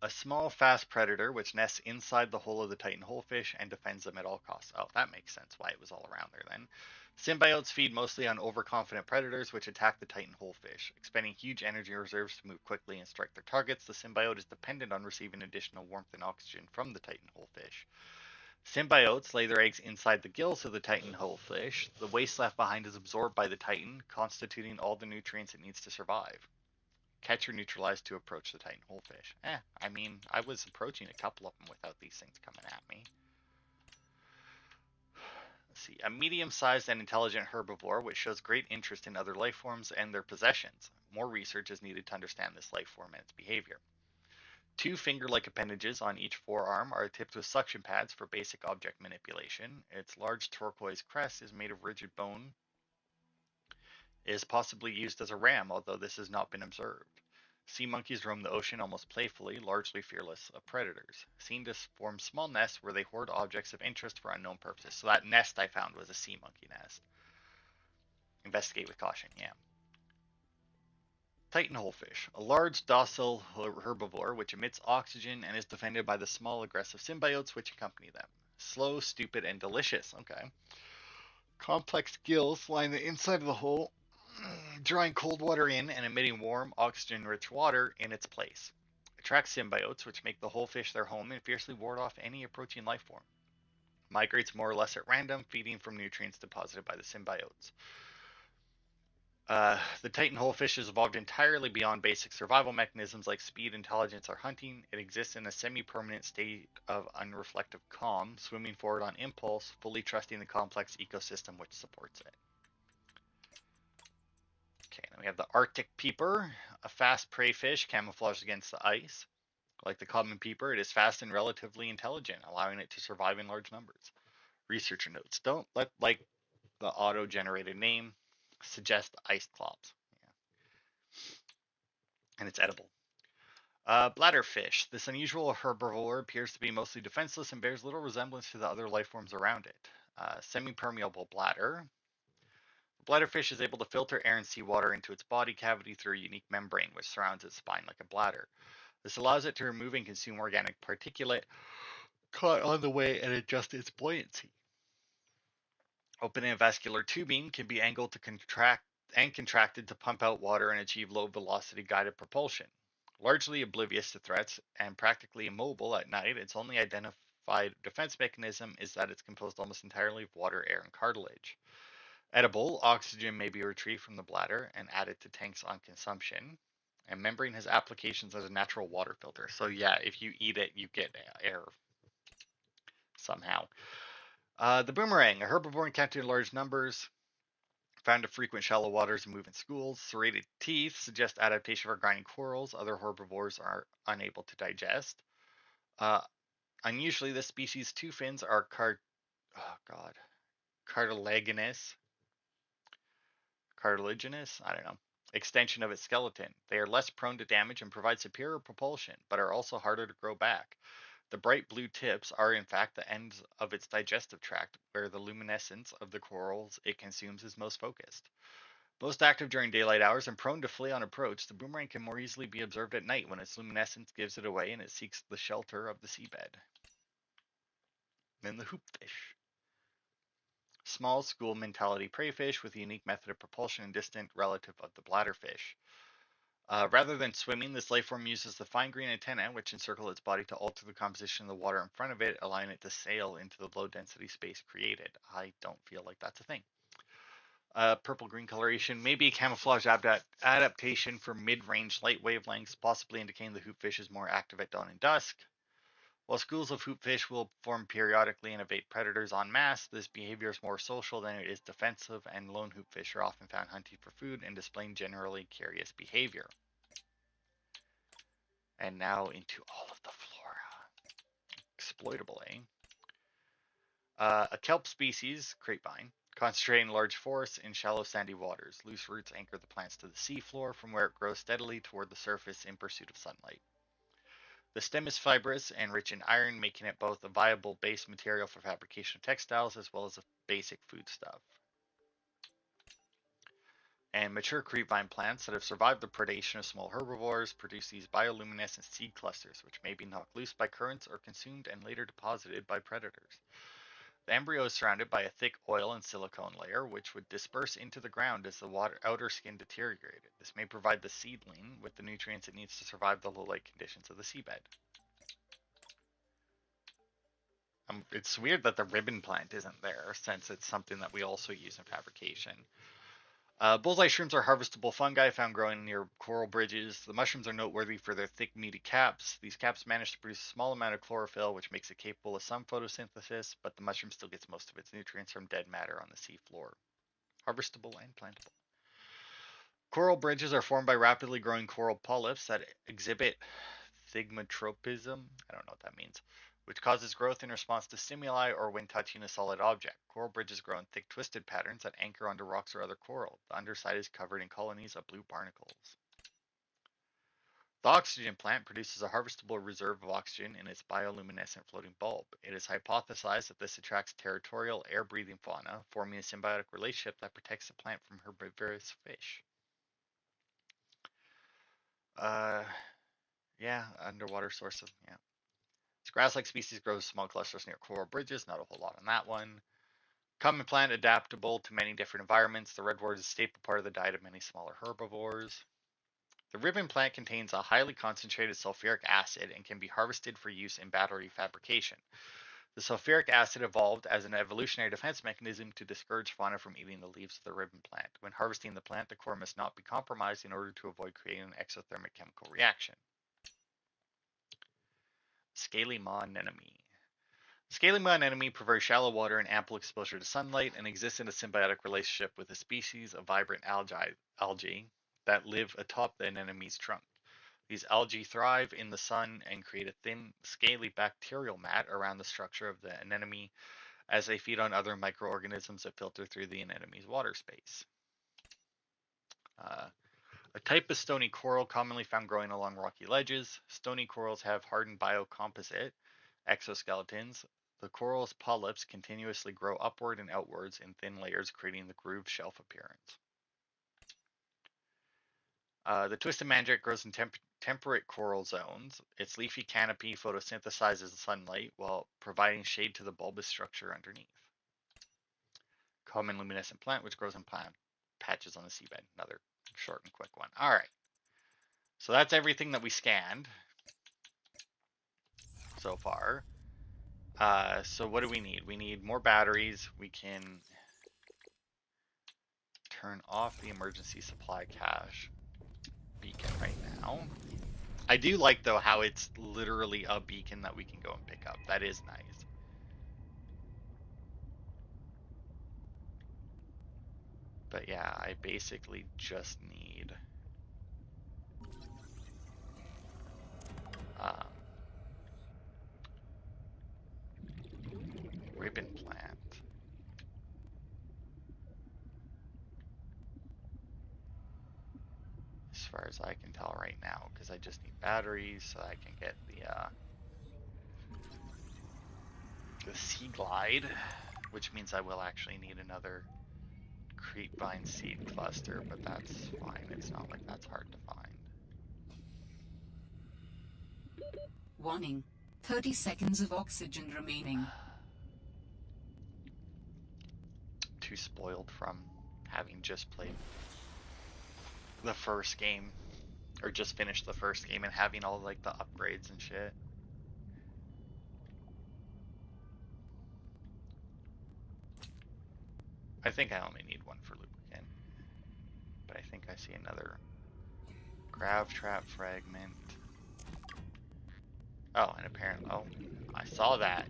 A small, fast predator which nests inside the hull of the Titan holefish and defends them at all costs. Oh, that makes sense why it was all around there then. Symbiotes feed mostly on overconfident predators which attack the Titan holefish. Expending huge energy reserves to move quickly and strike their targets, the symbiote is dependent on receiving additional warmth and oxygen from the Titan holefish. Symbiotes lay their eggs inside the gills of the Titan holefish. The waste left behind is absorbed by the Titan, constituting all the nutrients it needs to survive. Catch or neutralize to approach the Titan holefish. I mean, I was approaching a couple of them without these things coming at me. Let's see. A medium-sized and intelligent herbivore which shows great interest in other life forms and their possessions. More research is needed to understand this life form and its behavior. Two finger-like appendages on each forearm are tipped with suction pads for basic object manipulation. Its large turquoise crest is made of rigid bone. It is possibly used as a ram, although this has not been observed. Sea monkeys roam the ocean almost playfully, largely fearless of predators. Seen to form small nests where they hoard objects of interest for unknown purposes. So that nest I found was a sea monkey nest. Investigate with caution, yeah. Titan holefish, a large, docile herbivore which emits oxygen and is defended by the small, aggressive symbiotes which accompany them. Slow, stupid, and delicious. Okay. Complex gills line the inside of the hole, drawing cold water in and emitting warm, oxygen-rich water in its place. Attracts symbiotes, which make the holefish their home and fiercely ward off any approaching life form. Migrates more or less at random, feeding from nutrients deposited by the symbiotes. The Titan holefish has evolved entirely beyond basic survival mechanisms like speed, intelligence, or hunting. It exists in a semi-permanent state of unreflective calm, swimming forward on impulse, fully trusting the complex ecosystem which supports it. Okay, then we have the Arctic peeper, a fast prey fish camouflaged against the ice. Like the common peeper, it is fast and relatively intelligent, allowing it to survive in large numbers. Researcher notes: don't let the auto-generated name suggest ice clops. Yeah. And it's edible. Bladderfish. This unusual herbivore appears to be mostly defenseless and bears little resemblance to the other life forms around it. Semi-permeable bladder. The bladderfish is able to filter air and seawater into its body cavity through a unique membrane which surrounds its spine like a bladder. This allows it to remove and consume organic particulate caught on the way and adjust its buoyancy. Open and vascular tubing can be angled to contract and contracted to pump out water and achieve low velocity guided propulsion. Largely oblivious to threats and practically immobile at night, its only identified defense mechanism is that it's composed almost entirely of water, air, and cartilage. Edible, oxygen may be retrieved from the bladder and added to tanks on consumption. And membrane has applications as a natural water filter. So yeah, if you eat it, you get air somehow. The boomerang, a herbivore encountered in large numbers, found in frequent shallow waters and moving schools. Serrated teeth suggest adaptation for grinding corals other herbivores are unable to digest. Unusually, this species' two fins are cartilaginous. I don't know. Extension of its skeleton. They are less prone to damage and provide superior propulsion, but are also harder to grow back. The bright blue tips are in fact the ends of its digestive tract, where the luminescence of the corals it consumes is most focused. Most active during daylight hours and prone to flee on approach, the boomerang can more easily be observed at night when its luminescence gives it away and it seeks the shelter of the seabed. Then the hoopfish. Small school mentality prey fish with a unique method of propulsion and distant relative of the bladderfish. Rather than swimming, this life form uses the fine green antennae, which encircle its body to alter the composition of the water in front of it, allowing it to sail into the low-density space created. I don't feel like that's a thing. Purple-green coloration may be a camouflage adaptation for mid-range light wavelengths, possibly indicating the hoopfish is more active at dawn and dusk. While schools of hoopfish will form periodically and evade predators en masse, this behavior is more social than it is defensive, and lone hoopfish are often found hunting for food and displaying generally curious behavior. And now into all of the flora. Exploitable, eh? A kelp species, crepevine, concentrated in large forests in shallow sandy waters. Loose roots anchor the plants to the seafloor, from where it grows steadily toward the surface in pursuit of sunlight. The stem is fibrous and rich in iron, making it both a viable base material for fabrication of textiles as well as a basic foodstuff. And mature crepevine plants that have survived the predation of small herbivores produce these bioluminescent seed clusters, which may be knocked loose by currents or consumed and later deposited by predators. The embryo is surrounded by a thick oil and silicone layer, which would disperse into the ground as the outer skin deteriorated. This may provide the seedling with the nutrients it needs to survive the low-light conditions of the seabed. It's weird that the ribbon plant isn't there, since it's something that we also use in fabrication. Bullseye shrooms are harvestable fungi found growing near coral bridges. The mushrooms are noteworthy for their thick, meaty caps. These caps manage to produce a small amount of chlorophyll, which makes it capable of some photosynthesis, but the mushroom still gets most of its nutrients from dead matter on the seafloor. Harvestable and plantable. Coral bridges are formed by rapidly growing coral polyps that exhibit thigmotropism. I don't know what that means, which causes growth in response to stimuli or when touching a solid object. Coral bridges grow in thick twisted patterns that anchor onto rocks or other coral. The underside is covered in colonies of blue barnacles. The oxygen plant produces a harvestable reserve of oxygen in its bioluminescent floating bulb. It is hypothesized that this attracts territorial air-breathing fauna, forming a symbiotic relationship that protects the plant from herbivorous fish. Yeah, underwater source of, yeah. This grass-like species grows small clusters near coral bridges, not a whole lot on that one. Common plant adaptable to many different environments. The redwood is a staple part of the diet of many smaller herbivores. The ribbon plant contains a highly concentrated sulfuric acid and can be harvested for use in battery fabrication. The sulfuric acid evolved as an evolutionary defense mechanism to discourage fauna from eating the leaves of the ribbon plant. When harvesting the plant, the core must not be compromised in order to avoid creating an exothermic chemical reaction. Scaly maw anemone. Scaly maw anemone prefers shallow water and ample exposure to sunlight and exists in a symbiotic relationship with a species of vibrant algae that live atop the anemone's trunk. These algae thrive in the sun and create a thin, scaly bacterial mat around the structure of the anemone as they feed on other microorganisms that filter through the anemone's water space. A type of stony coral commonly found growing along rocky ledges. Stony corals have hardened biocomposite exoskeletons. The coral's polyps continuously grow upward and outwards in thin layers, creating the grooved shelf appearance. The twisted mandrake grows in temperate coral zones. Its leafy canopy photosynthesizes sunlight while providing shade to the bulbous structure underneath. Common luminescent plant, which grows in plant patches on the seabed. Another short and quick one. All right. So that's everything that we scanned so far. So what do we need? We need more batteries. We can turn off the emergency supply cache beacon right now. I do like, though, how it's literally a beacon that we can go and pick up. That is nice. But yeah, I basically just need ribbon plant. As far as I can tell right now, because I just need batteries so I can get the Sea Glide, which means I will actually need another Crepevine seed cluster, but that's fine. It's not like that's hard to find. Warning. 30 seconds of oxygen remaining. Too spoiled from having just played the first game, or just finished the first game and having all like the upgrades and shit. I think I only need one for lubricant, but I think I see another grav trap fragment. Oh, and apparently, oh, I saw that.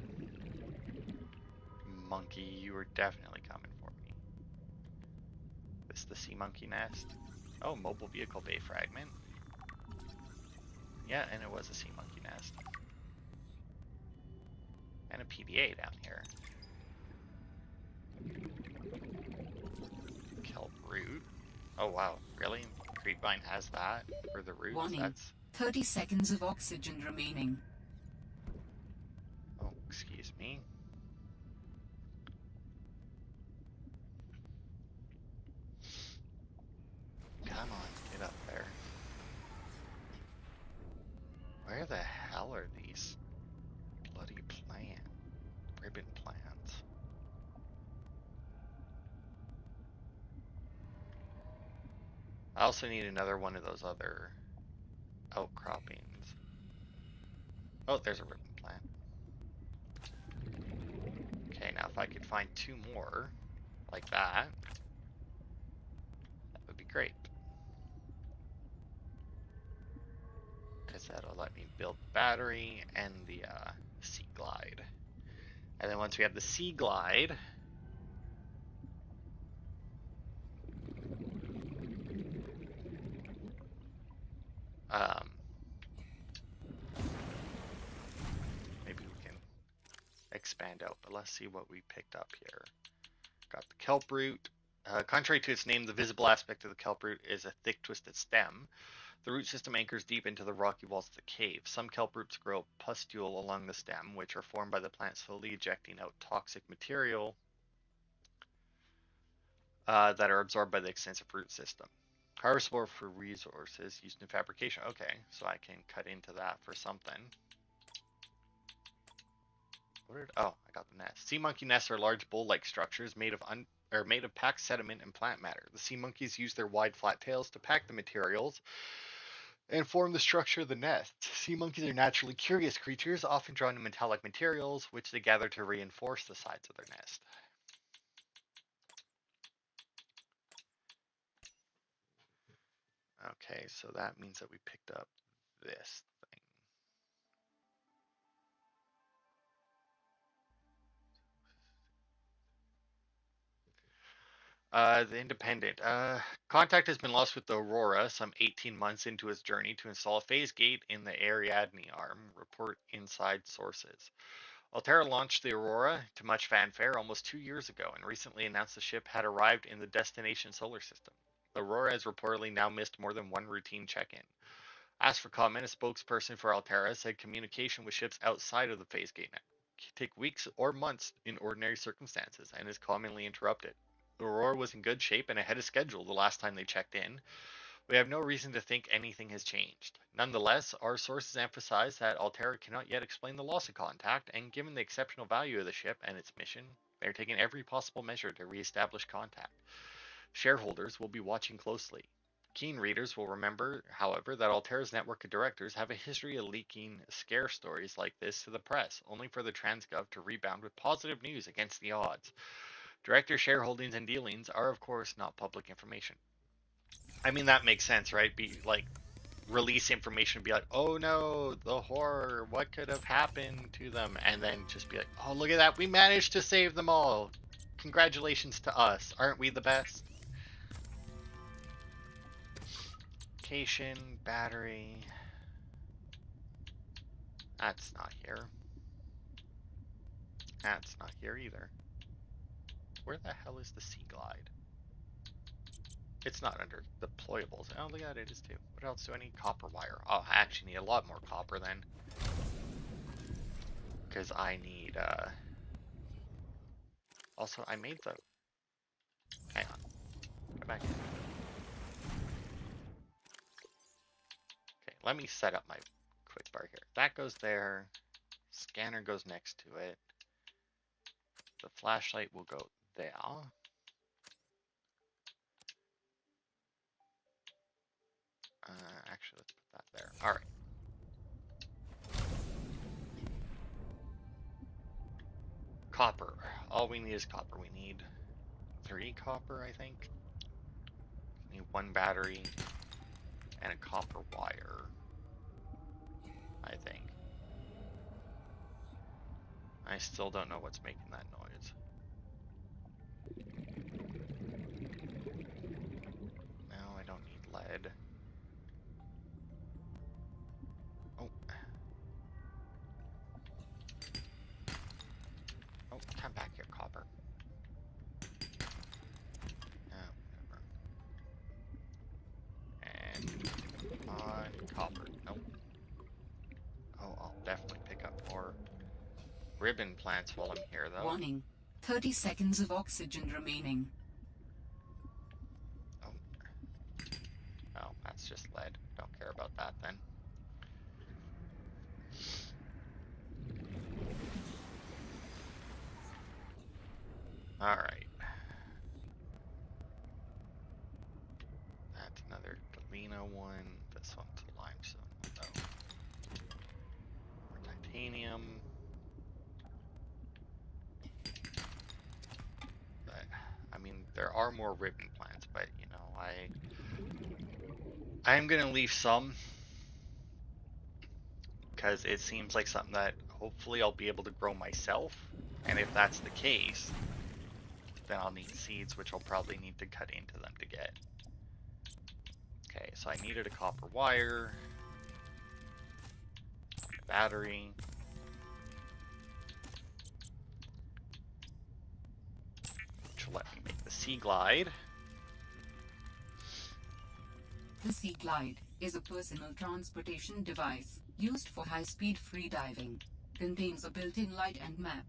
Monkey, you were definitely coming for me. This the sea monkey nest? Oh, mobile vehicle bay fragment. Yeah, and it was a sea monkey nest. And a PDA down here. Kelp root. Oh wow, really? Creepvine has that for the roots? Warning. That's... 30 seconds of oxygen remaining. Oh, excuse me. Come on, get up there. Where the hell are these bloody ribbon plants? I also need another one of those other outcroppings. Oh, there's a ribbon plant. Okay, now if I could find 2 more like that, that would be great. Because that'll let me build the battery and the Sea Glide. And then once we have the Sea Glide, maybe we can expand out. But let's see what we picked up here. Got the kelp root. Contrary to its name, the visible aspect of the kelp root is a thick, twisted stem. The root system anchors deep into the rocky walls of the cave. Some kelp roots grow pustule along the stem, which are formed by the plant slowly ejecting out toxic material that are absorbed by the extensive root system. Harvestable for resources used in fabrication. Okay, so I can cut into that for something. Oh, I got the nest. Sea monkey nests are large bowl-like structures made of packed sediment and plant matter. The sea monkeys use their wide, flat tails to pack the materials and form the structure of the nest. Sea monkeys are naturally curious creatures, often drawn to metallic materials, which they gather to reinforce the sides of their nest. Okay, so that means that we picked up this thing. The Independent. Contact has been lost with the Aurora some 18 months into its journey to install a phase gate in the Ariadne arm. Report inside sources. Altera launched the Aurora to much fanfare almost 2 years ago and recently announced the ship had arrived in the destination solar system. The Aurora has reportedly now missed more than one routine check-in. Asked for comment, a spokesperson for Altera said communication with ships outside of the phase gate can take weeks or months in ordinary circumstances and is commonly interrupted. The Aurora was in good shape and ahead of schedule the last time they checked in. We have no reason to think anything has changed. Nonetheless, our sources emphasize that Altera cannot yet explain the loss of contact, and given the exceptional value of the ship and its mission, they are taking every possible measure to re-establish contact. Shareholders will be watching closely. Keen readers will remember, however, that Altera's network of directors have a history of leaking scare stories like this to the press, only for the Transgov to rebound with positive news against the odds. Director shareholdings and dealings are, of course, not public information. I mean, that makes sense, right? Release information, be like, oh no, the horror, what could have happened to them? And then just be like, oh, look at that, we managed to save them all. Congratulations to us. Aren't we the best? Location, battery. That's not here. That's not here either. Where the hell is the Sea Glide? It's not under deployables. Oh, look at it, it is too. What else do I need? Copper wire. Oh, I actually need a lot more copper then. Because I need, Also, I made the... Hang on. Go back in. Okay, let me set up my quick bar here. That goes there. Scanner goes next to it. The flashlight will go there. Actually, let's put that there. All right. Copper. All we need is copper. We need 3 copper, I think. We need 1 battery and a copper wire, I think. I still don't know what's making that noise. No, I don't need lead. Oh. Oh, come back here, copper. Whatever. And on copper. Nope. Oh, I'll definitely pick up more ribbon plants while I'm here, though. Warning. 30 seconds of oxygen remaining. Oh. Oh, that's just lead. Don't care about that then. Alright. That's another galena one. This one's a limestone, though. More titanium. But, I mean, there are more ribbon plants, but, you know, I'm gonna leave some because it seems like something that hopefully I'll be able to grow myself. And if that's the case, then I'll need seeds, which I'll probably need to cut into them to get. Okay, so I needed a copper wire, battery, which will let me make the Sea Glide. The Sea Glide is a personal transportation device used for high-speed freediving. Contains a built-in light and map.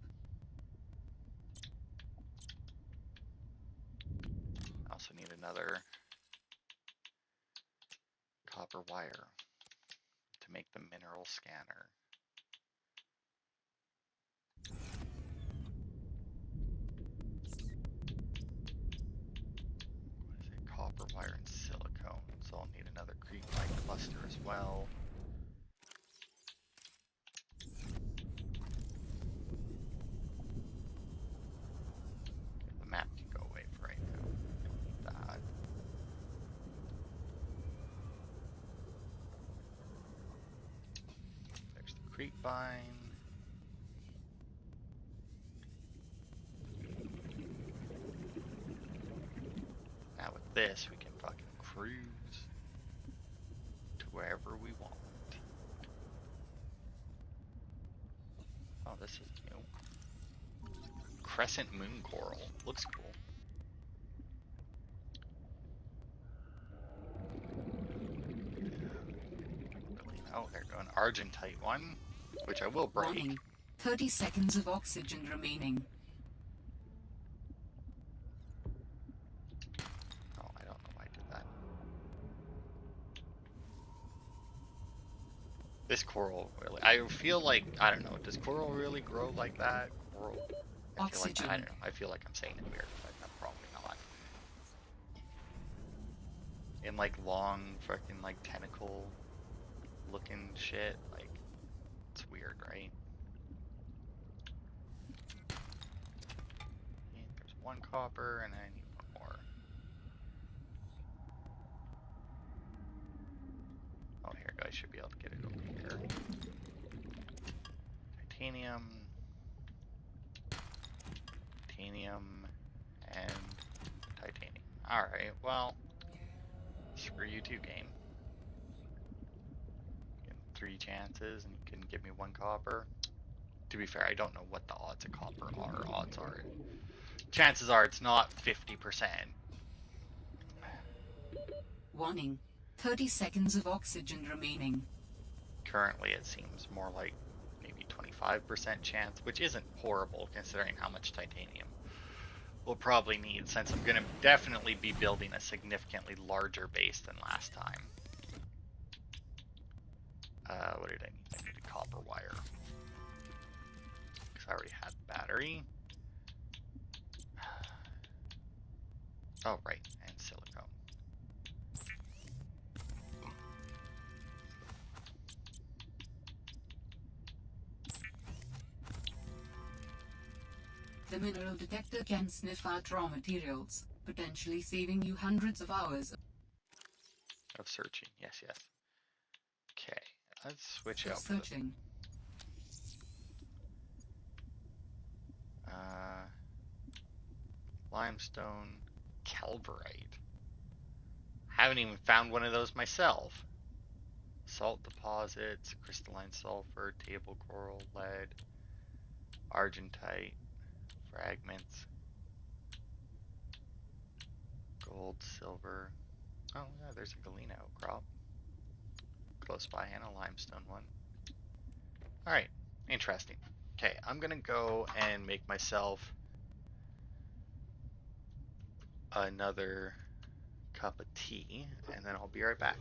I also need another copper wire to make the mineral scanner. What is it? Copper wire and silicone. So I'll need another creep light cluster as well. The map can go away for right now. Don't need that. There's the creep vine. Now with this, we can fucking cruise to wherever we want. Oh, this is new. Crescent moon coral. Looks cool. Oh, there we go. An argentite one, which I will break. Warning. 30 seconds of oxygen remaining. Oh, I don't know why I did that. This coral really, I feel like, I don't know, does coral really grow like that? Coral, I feel like, I don't know, I feel like I'm saying it weird, but I'm probably not. In like long fucking like tentacle looking shit, like, it's weird, right? And there's one copper and I need one more. Oh, here I should be able to get it over here. Titanium, titanium, and titanium. Alright, well, screw you too, game. 3 chances and you can give me 1 copper. To be fair, I don't know what the odds of copper are. Odds are, chances are it's not 50%. Warning. 30 seconds of oxygen remaining. Currently it seems more like maybe 25% chance, which isn't horrible considering how much titanium we'll probably need, since I'm going to definitely be building a significantly larger base than last time. What did I need? I needed copper wire. Because I already had the battery. Oh, right, and silicone. The mineral detector can sniff out raw materials, potentially saving you hundreds of hours Of searching, yes, yes. Okay, let's switch of out. searching. Limestone, calverite. Haven't even found one of those myself. Salt deposits, crystalline sulfur, table coral, lead, argentite, fragments, gold, silver. Oh yeah, there's a galena outcrop close by and a limestone one. Alright, interesting. Okay, I'm gonna go and make myself another cup of tea, and then I'll be right back.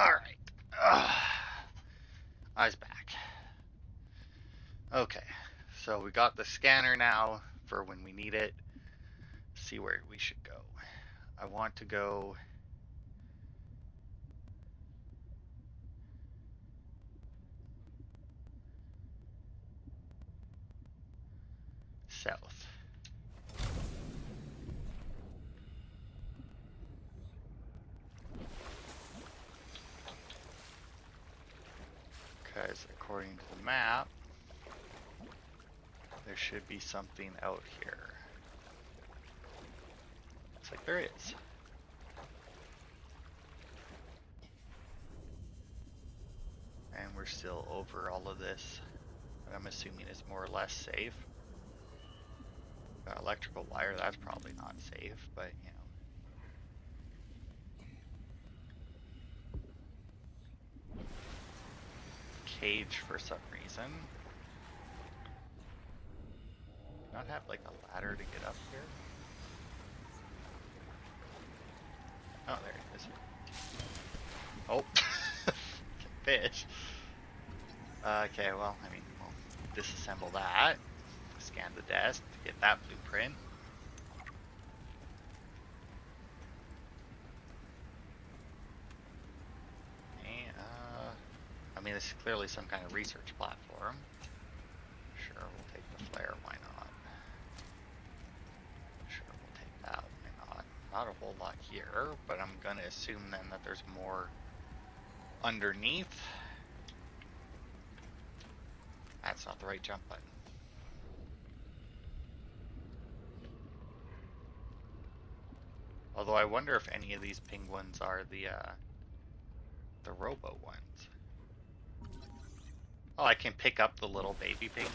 Alright. Eyes back. Okay. So we got the scanner now for when we need it. See where we should go. I want to go south. Because according to the map, there should be something out here. Looks like there is. And we're still over all of this. But I'm assuming it's more or less safe. Got electrical wire, that's probably not safe, but you know. Cage for some reason. Not have like a ladder to get up here? Oh, there it is. Oh, fish. Okay, well, I mean, we'll disassemble that. Scan the desk to get that blueprint. And, I mean, this is clearly some kind of research platform. Sure, we'll take the flare, why not? Sure, we'll take that, why not? Not a whole lot here, but I'm gonna assume then that there's more underneath. That's not the right jump button. Although I wonder if any of these penguins are the robo ones. Oh, I can pick up the little baby penguins.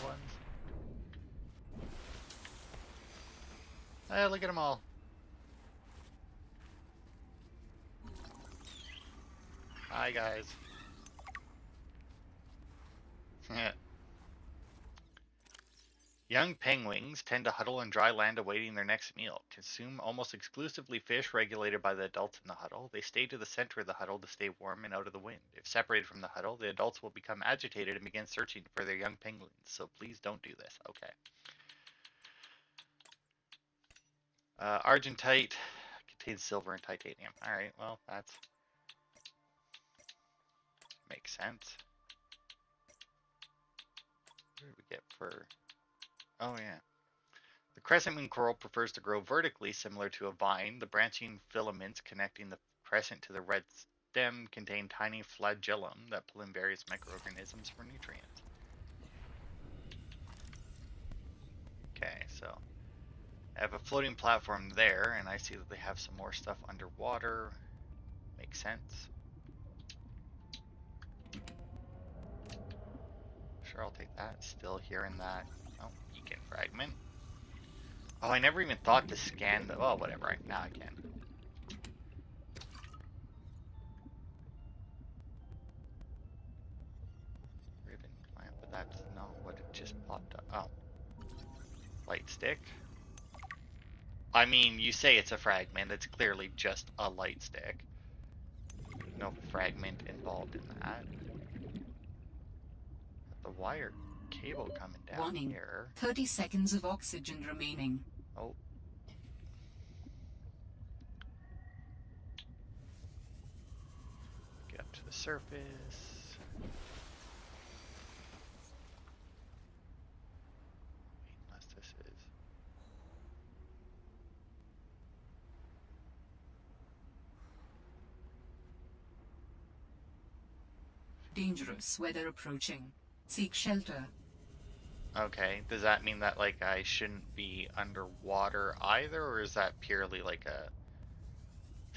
Look at them all. Hi, guys. Young penguins tend to huddle in dry land awaiting their next meal. Consume almost exclusively fish regulated by the adults in the huddle. They stay to the center of the huddle to stay warm and out of the wind. If separated from the huddle, the adults will become agitated and begin searching for their young penguins. So please don't do this. Okay. Argentite contains silver and titanium. Alright, well, that's... makes sense. What did we get for... Oh, yeah. The crescent moon coral prefers to grow vertically, similar to a vine. The branching filaments connecting the crescent to the red stem contain tiny flagellum that pull in various microorganisms for nutrients. Okay, so I have a floating platform there, and I see that they have some more stuff underwater. Makes sense. Sure, I'll take that. Still hearing that. Oh, beacon fragment. Oh, I never even thought to scan the... Oh, whatever. Now I can. Ribbon clamp, but that's not what it just popped up. Oh. Light stick. I mean, you say it's a fragment. It's clearly just a light stick. No fragment involved in that. The wire cable coming down. Warning. Here. 30 seconds of oxygen remaining. Oh. Get up to the surface. Unless this is... Dangerous weather approaching. Seek shelter. Okay, does that mean that, like, I shouldn't be underwater either, or is that purely, like, a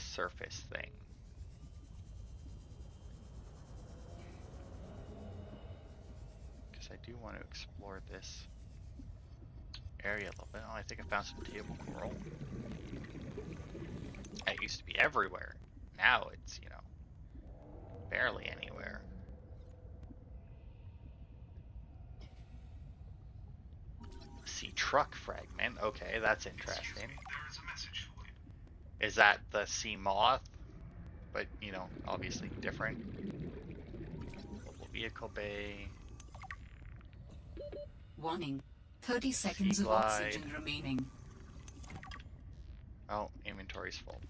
surface thing? Because I do want to explore this area a little bit. Oh, I think I found some table coral. That used to be everywhere. Now it's, you know, barely anywhere. Sea truck fragment. Okay, that's interesting. Is that the sea moth? but obviously different. Mobile vehicle bay. Warning. 30 Sea seconds of glide. oxygen remaining. Oh, inventory's full.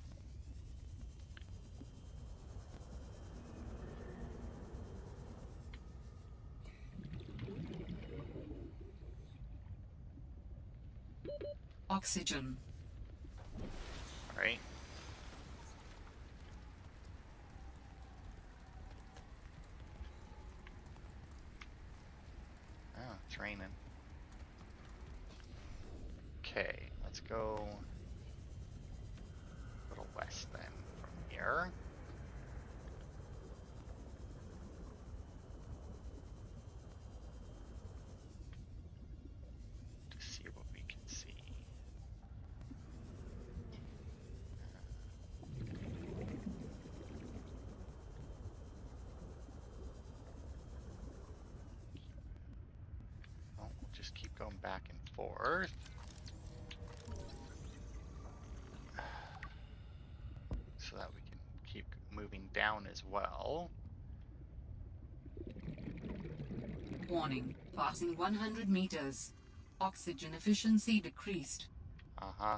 Oxygen. All right. Oh, it's raining. Okay, let's go a little west then from here. To see what we can see. Well, we'll just keep going back and forth. So that we can keep moving down as well. Warning. Passing 100 meters. Oxygen efficiency decreased. Uh-huh.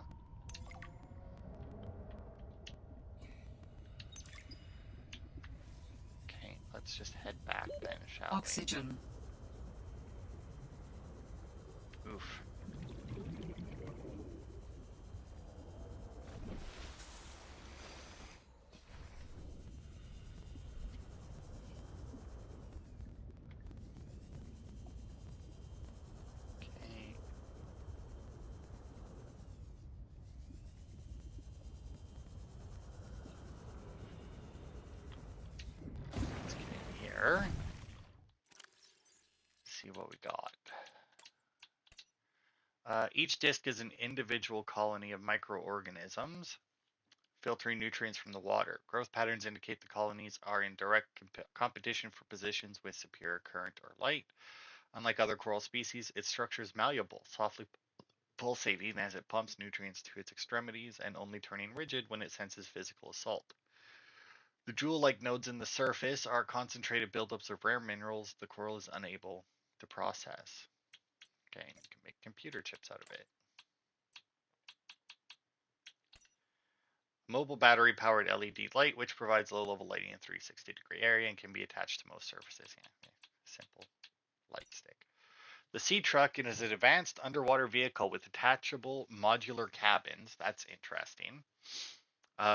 Okay, let's just head back then, shall Oxygen. we? Oof. Okay. Let's get in here. See what we got. Each disc is an individual colony of microorganisms, filtering nutrients from the water. Growth patterns indicate the colonies are in direct competition for positions with superior current or light. Unlike other coral species, its structure is malleable, softly pulsating as it pumps nutrients to its extremities and only turning rigid when it senses physical assault. The jewel-like nodes in the surface are concentrated buildups of rare minerals the coral is unable to process. Okay, you can make computer chips out of it. Mobile battery powered LED light, which provides low level lighting in 360-degree area and can be attached to most surfaces. Yeah, simple light stick. The Sea Truck is an advanced underwater vehicle with detachable modular cabins. That's interesting.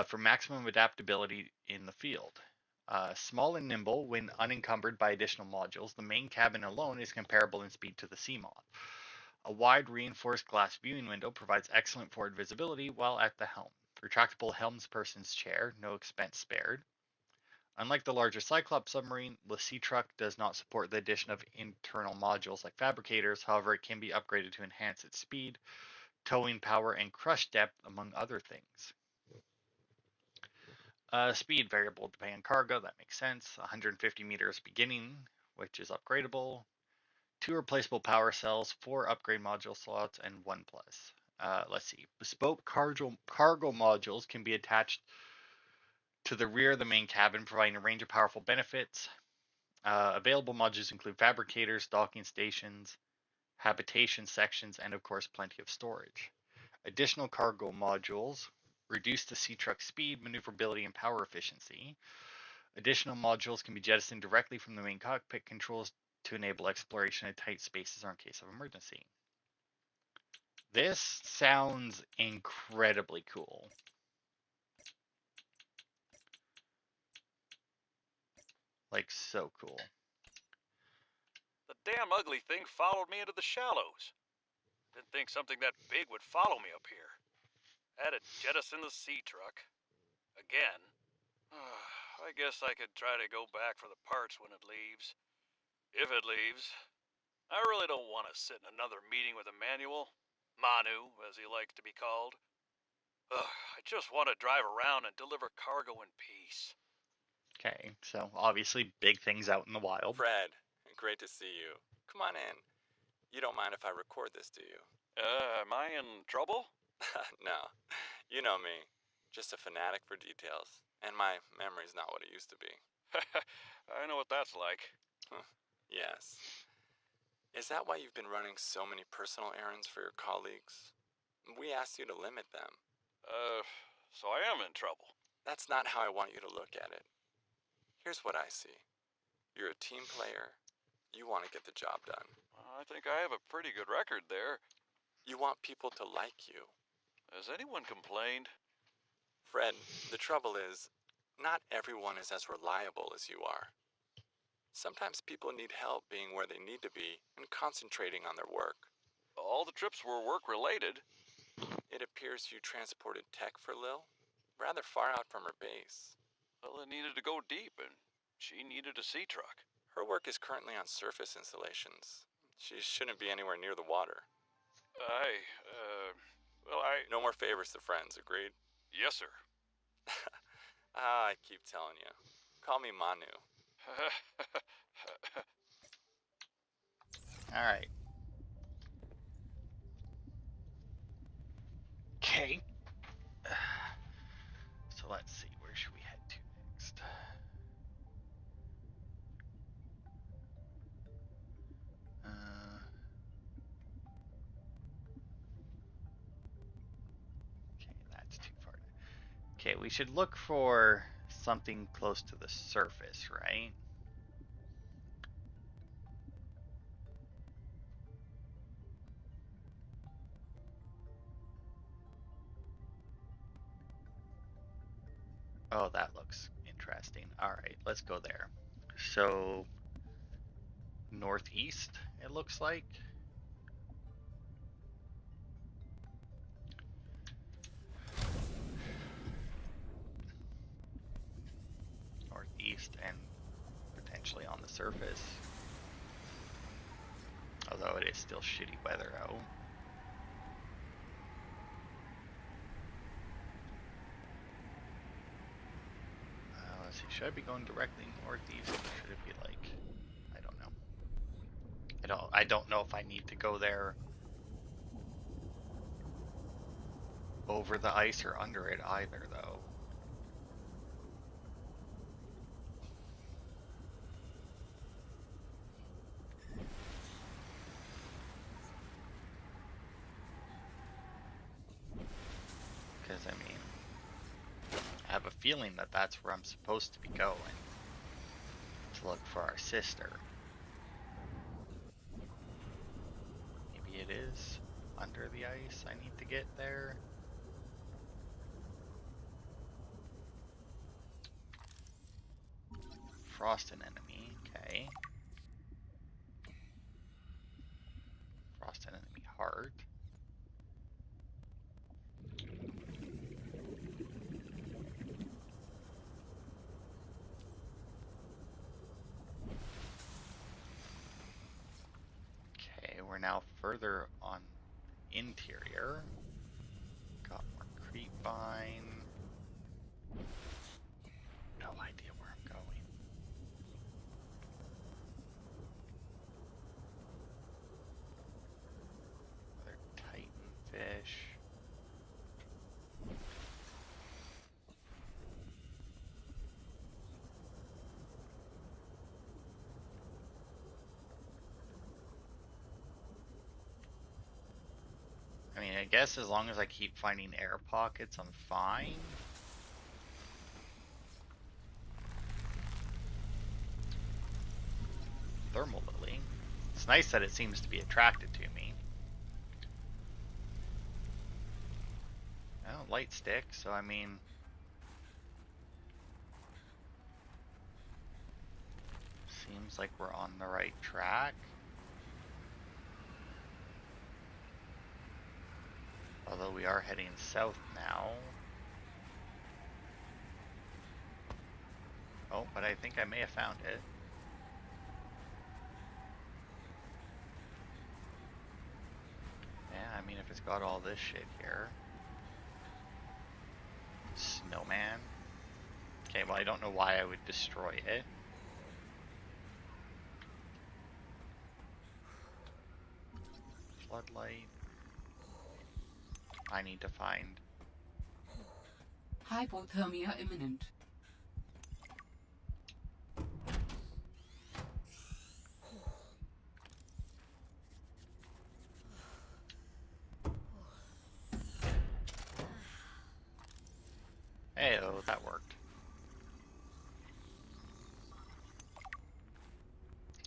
For maximum adaptability in the field. Small and nimble when unencumbered by additional modules, the main cabin alone is comparable in speed to the Seamoth. A wide reinforced glass viewing window provides excellent forward visibility while at the helm. Retractable helmsperson's chair, no expense spared. Unlike the larger Cyclops submarine, the Sea Truck does not support the addition of internal modules like fabricators. However, it can be upgraded to enhance its speed, towing power, and crush depth, among other things. Speed variable depending on cargo, that makes sense. 150 meters beginning, which is upgradable. 2 replaceable power cells, 4 upgrade module slots, and 1 plus. Let's see. Bespoke cargo modules can be attached to the rear of the main cabin, providing a range of powerful benefits. Available modules include fabricators, docking stations, habitation sections, and of course, plenty of storage. Additional cargo modules reduce the Sea Truck's speed, maneuverability, and power efficiency. Additional modules can be jettisoned directly from the main cockpit controls to enable exploration of tight spaces or in case of emergency. This sounds incredibly cool. Like, so cool. The damn ugly thing followed me into the shallows. Didn't think something that big would follow me up here. Had to jettison the Sea Truck. Again. I guess I could try to go back for the parts when it leaves. If it leaves. I really don't want to sit in another meeting with Emmanuel. Manu, as he likes to be called. I just want to drive around and deliver cargo in peace. Okay, so obviously big things out in the wild. Fred, great to see you. Come on in. You don't mind if I record this, do you? Am I in trouble? No. You know me. Just a fanatic for details. And my memory's not what it used to be. I know what that's like. Yes. Is that why you've been running so many personal errands for your colleagues? We asked you to limit them. So I am in trouble. That's not how I want you to look at it. Here's what I see. You're a team player. You want to get the job done. I think I have a pretty good record there. You want people to like you. Has anyone complained? Fred, the trouble is, not everyone is as reliable as you are. Sometimes people need help being where they need to be and concentrating on their work. All the trips were work-related. It appears you transported tech for Lil, rather far out from her base. Well, it needed to go deep, and she needed a sea truck. Her work is currently on surface installations. She shouldn't be anywhere near the water. No more favors to friends, agreed? Yes, sir. I keep telling you. Call me Manu. Alright. Okay. So let's see, where should we head to next? Okay, that's too far. Okay, we should look for something close to the surface, right? Oh, that looks interesting. Alright, let's go there. So, northeast, it looks like. Northeast and potentially on the surface. Although it is still shitty weather out. Let's see, should I be going directly northeast or should it be like, I don't know. I don't know if I need to go there over the ice or under it either though. Because I mean, I have a feeling that that's where I'm supposed to be going to look for our sister. Maybe it is under the ice I need to get there. Frost an enemy, okay. Frost an enemy heart. Okay, we're now further on interior. Got more creep vine. No idea where I'm going. Another titan fish. I mean, I guess as long as I keep finding air pockets, I'm fine. Thermal lily. It's nice that it seems to be attracted to me. Oh, light stick, so I mean... Seems like we're on the right track. Although we are heading south now. Oh, but I think I may have found it. Yeah, I mean, if it's got all this shit here. Snowman. Okay, well, I don't know why I would destroy it. Floodlight. I need to find... Hypothermia imminent. Hey, oh, that worked.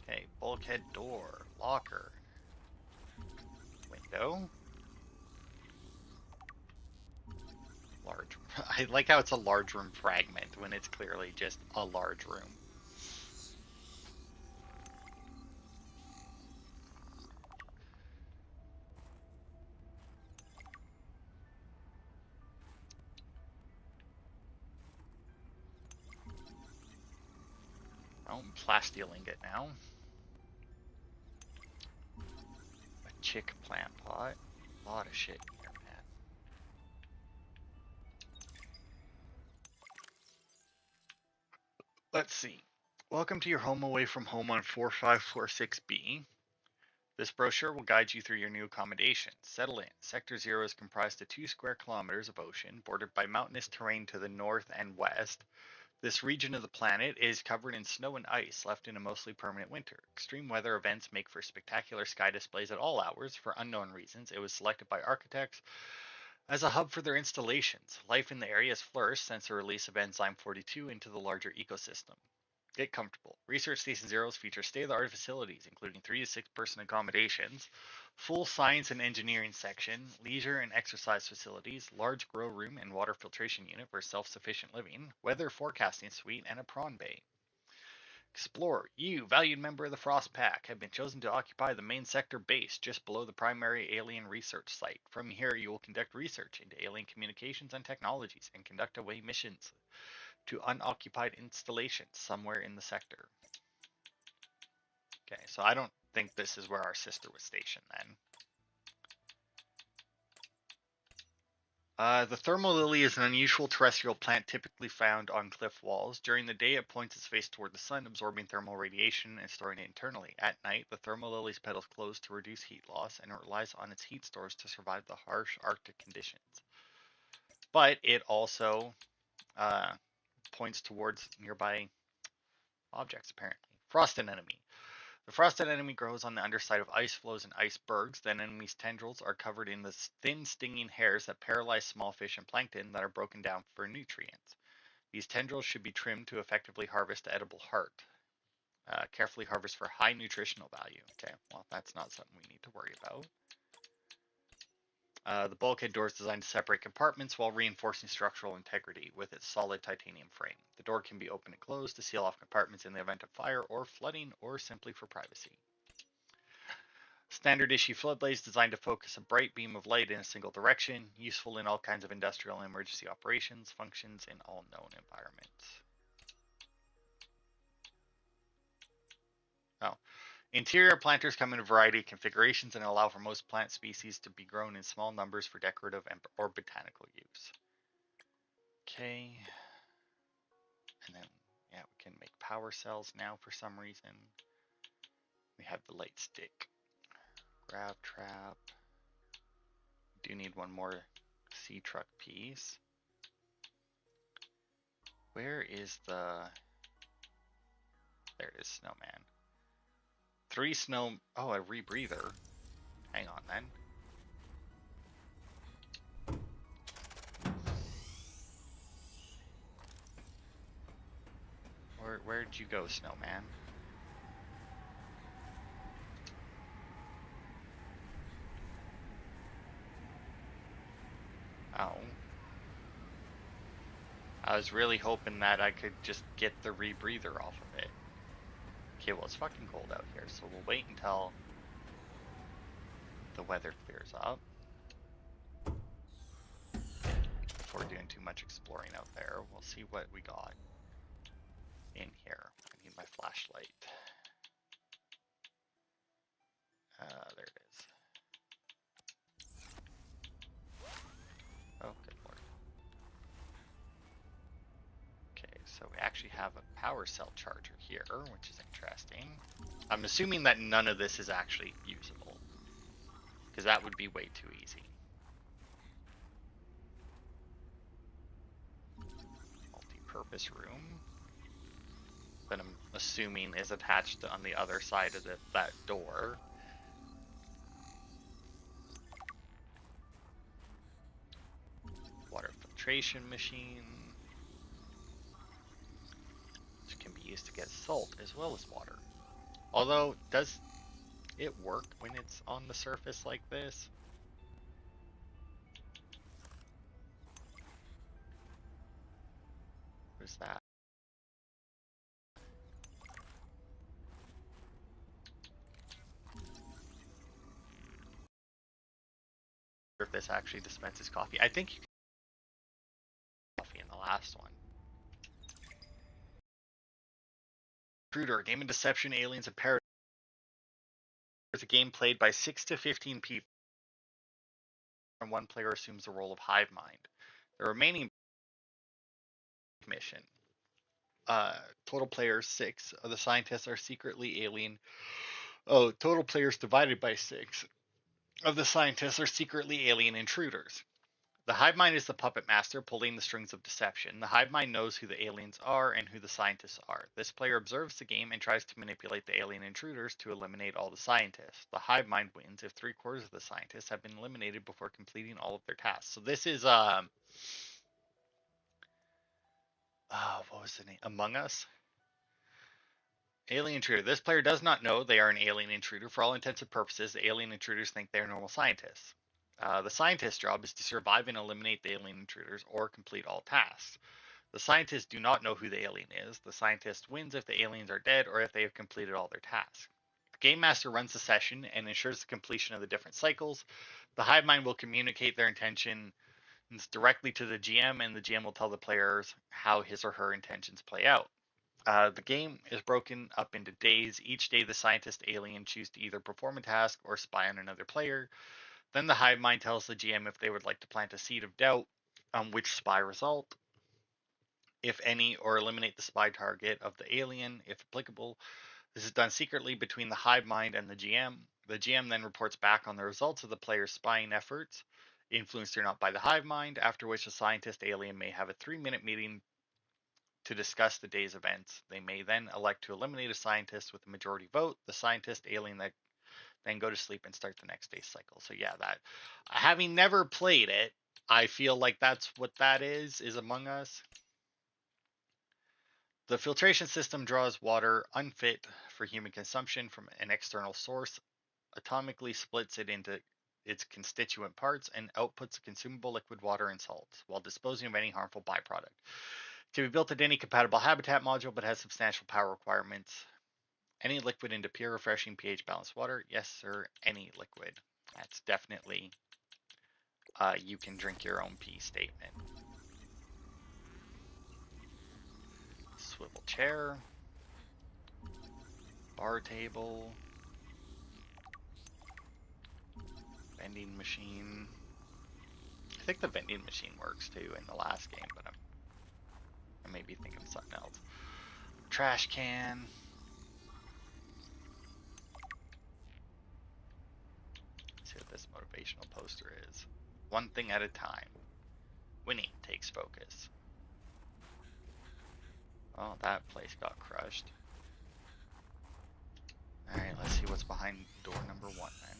Okay, bulkhead door, locker, window, large. I like how it's a large room fragment when it's clearly just a large room. Oh, plasteel ingot now. A chick plant pot. A lot of shit in here, man. Let's see. Welcome to your home away from home on 4546B. This brochure will guide you through your new accommodation. Settle in. Sector 0 is comprised of 2 square kilometers of ocean, bordered by mountainous terrain to the north and west. This region of the planet is covered in snow and ice, left in a mostly permanent winter. Extreme weather events make for spectacular sky displays at all hours. For unknown reasons, it was selected by architects as a hub for their installations. Life in the area has flourished since the release of Enzyme 42 into the larger ecosystem. Get comfortable. Research Station Zeros features state-of-the-art facilities, including 3 to 6 person accommodations, full science and engineering section, leisure and exercise facilities, large grow room and water filtration unit for self-sufficient living, weather forecasting suite, and a prawn bay. Explore. You, valued member of the Frost Pack, have been chosen to occupy the main sector base just below the primary alien research site. From here, you will conduct research into alien communications and technologies and conduct away missions to unoccupied installations somewhere in the sector. Okay, so I don't think this is where our sister was stationed then. The thermal lily is an unusual terrestrial plant typically found on cliff walls. During the day, it points its face toward the sun, absorbing thermal radiation and storing it internally. At night, the thermal lily's petals close to reduce heat loss, and it relies on its heat stores to survive the harsh Arctic conditions. But it also points towards nearby objects, apparently. Frost anemone. The frosted anemone grows on the underside of ice floes and icebergs. The anemone's tendrils are covered in the thin, stinging hairs that paralyze small fish and plankton that are broken down for nutrients. These tendrils should be trimmed to effectively harvest the edible heart. Carefully harvest for high nutritional value. Okay, well, that's not something we need to worry about. The bulkhead door is designed to separate compartments while reinforcing structural integrity with its solid titanium frame. The door can be opened and closed to seal off compartments in the event of fire or flooding, or simply for privacy. Standard issue floodlights designed to focus a bright beam of light in a single direction, useful in all kinds of industrial and emergency operations, functions in all known environments. Oh. Interior planters come in a variety of configurations and allow for most plant species to be grown in small numbers for decorative or botanical use. Okay. And then, yeah, we can make power cells now for some reason. We have the light stick. Grab trap. We do need one more sea truck piece. Where is the... There it is, snowman. 3 snow... Oh, a rebreather. Hang on, then. Where'd you go, snowman? Oh. I was really hoping that I could just get the rebreather off of it. Okay, well, it's fucking cold out here, so we'll wait until the weather clears up before doing too much exploring out there. We'll see what we got in here. I need my flashlight. There it is. Oh, good lord. Okay, so we actually have a power cell charger here, which is interesting. I'm assuming that none of this is actually usable, because that would be way too easy. Multi-purpose room. That I'm assuming is attached on the other side of that door. Water filtration machine. get salt as well as water. Although, does it work when it's on the surface like this? What is that? If this actually dispenses coffee. I think you can coffee in the last one. Intruder, game of deception, aliens, and paradox. It's a game played by 6 to 15 people, and one player assumes the role of hive mind. The remaining mission, total players 6. The scientists are secretly alien. Oh, total players divided by 6. Of the scientists are secretly alien intruders. The hive mind is the puppet master pulling the strings of deception. The hive mind knows who the aliens are and who the scientists are. This player observes the game and tries to manipulate the alien intruders to eliminate all the scientists. The hive mind wins if 3/4 of the scientists have been eliminated before completing all of their tasks. So this is what was the name? Among Us. Alien intruder. This player does not know they are an alien intruder. For all intents and purposes, the alien intruders think they are normal scientists. The scientist's job is to survive and eliminate the alien intruders or complete all tasks. The scientists do not know who the alien is. The scientist wins if the aliens are dead or if they have completed all their tasks. The game master runs the session and ensures the completion of the different cycles. The hive mind will communicate their intentions directly to the GM, and the GM will tell the players how his or her intentions play out. The game is broken up into days. Each day, the scientist alien choose to either perform a task or spy on another player. Then the hive mind tells the GM if they would like to plant a seed of doubt on which spy result, if any, or eliminate the spy target of the alien, if applicable. This is done secretly between the hive mind and the GM. The GM then reports back on the results of the player's spying efforts, influenced or not by the hive mind, after which the scientist alien may have a 3-minute meeting to discuss the day's events. They may then elect to eliminate a scientist with a majority vote. The scientist alien that then go to sleep and start the next day's cycle. So yeah, that, having never played it, I feel like that's what that is Among Us. The filtration system draws water unfit for human consumption from an external source, atomically splits it into its constituent parts, and outputs consumable liquid water and salts, while disposing of any harmful byproduct. It can be built at any compatible habitat module, but has substantial power requirements. Any liquid into pure, refreshing, pH balanced water? Yes, sir. Any liquid. That's definitely you can drink your own pee statement. Swivel chair. Bar table. Vending machine. I think the vending machine works too in the last game, but I may be thinking of something else. Trash can. Let's see what this motivational poster is. One thing at a time. Winning takes focus. Oh, that place got crushed. Alright, let's see what's behind door number 1 then.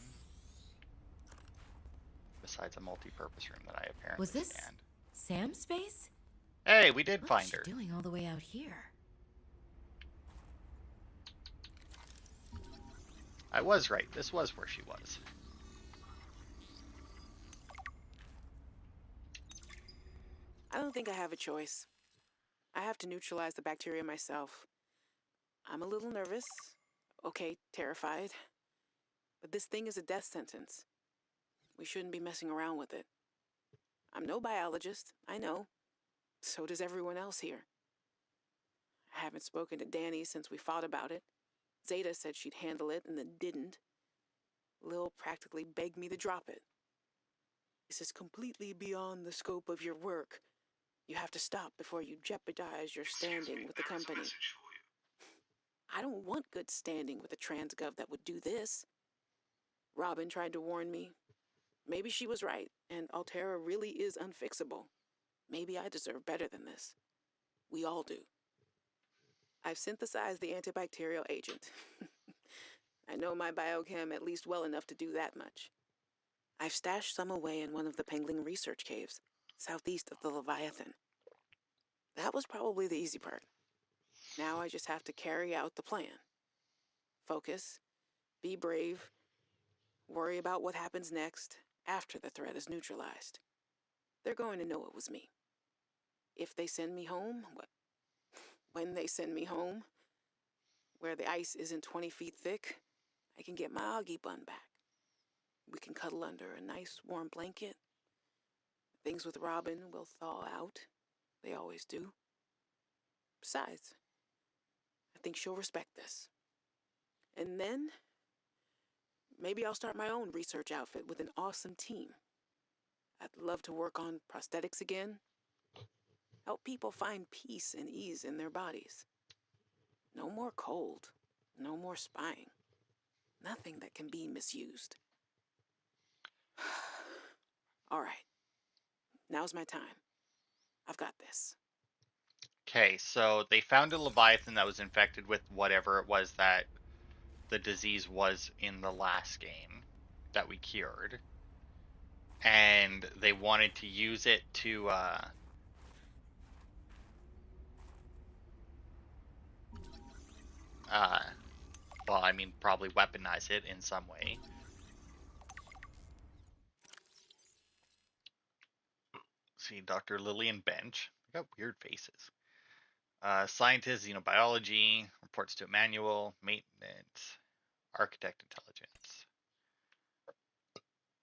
Besides a multi-purpose room that I apparently Was this scanned. Sam's space? Hey, we did What find is she her. doing all the way out here? I was right. This was where she was. I don't think I have a choice. I have to neutralize the bacteria myself. I'm a little nervous. Okay, terrified. But this thing is a death sentence. We shouldn't be messing around with it. I'm no biologist, I know. So does everyone else here. I haven't spoken to Danny since we fought about it. Zeta said she'd handle it and then didn't. Lil practically begged me to drop it. This is completely beyond the scope of your work. You have to stop before you jeopardize your standing with the company. I don't want good standing with a transgov that would do this. Robin tried to warn me. Maybe she was right, and Altera really is unfixable. Maybe I deserve better than this. We all do. I've synthesized the antibacterial agent. I know my biochem at least well enough to do that much. I've stashed some away in one of the Pengling research caves, southeast of the Leviathan. That was probably the easy part. Now I just have to carry out the plan. Focus, be brave, worry about what happens next after the threat is neutralized. They're going to know it was me. If they send me home, when they send me home, where the ice isn't 20 feet thick, I can get my Augie bun back. We can cuddle under a nice warm blanket. Things with Robin will thaw out. They always do. Besides, I think she'll respect this. And then, maybe I'll start my own research outfit with an awesome team. I'd love to work on prosthetics again. Help people find peace and ease in their bodies. No more cold. No more spying. Nothing that can be misused. All right. Now's my time. I've got this. Okay, so they found a Leviathan that was infected with whatever it was that the disease was in the last game that we cured. And they wanted to use it to, well, I mean, probably weaponize it in some way. See, Dr. Lillian Bench. They got weird faces. Scientist, xenobiology, reports to a manual, maintenance, architect intelligence.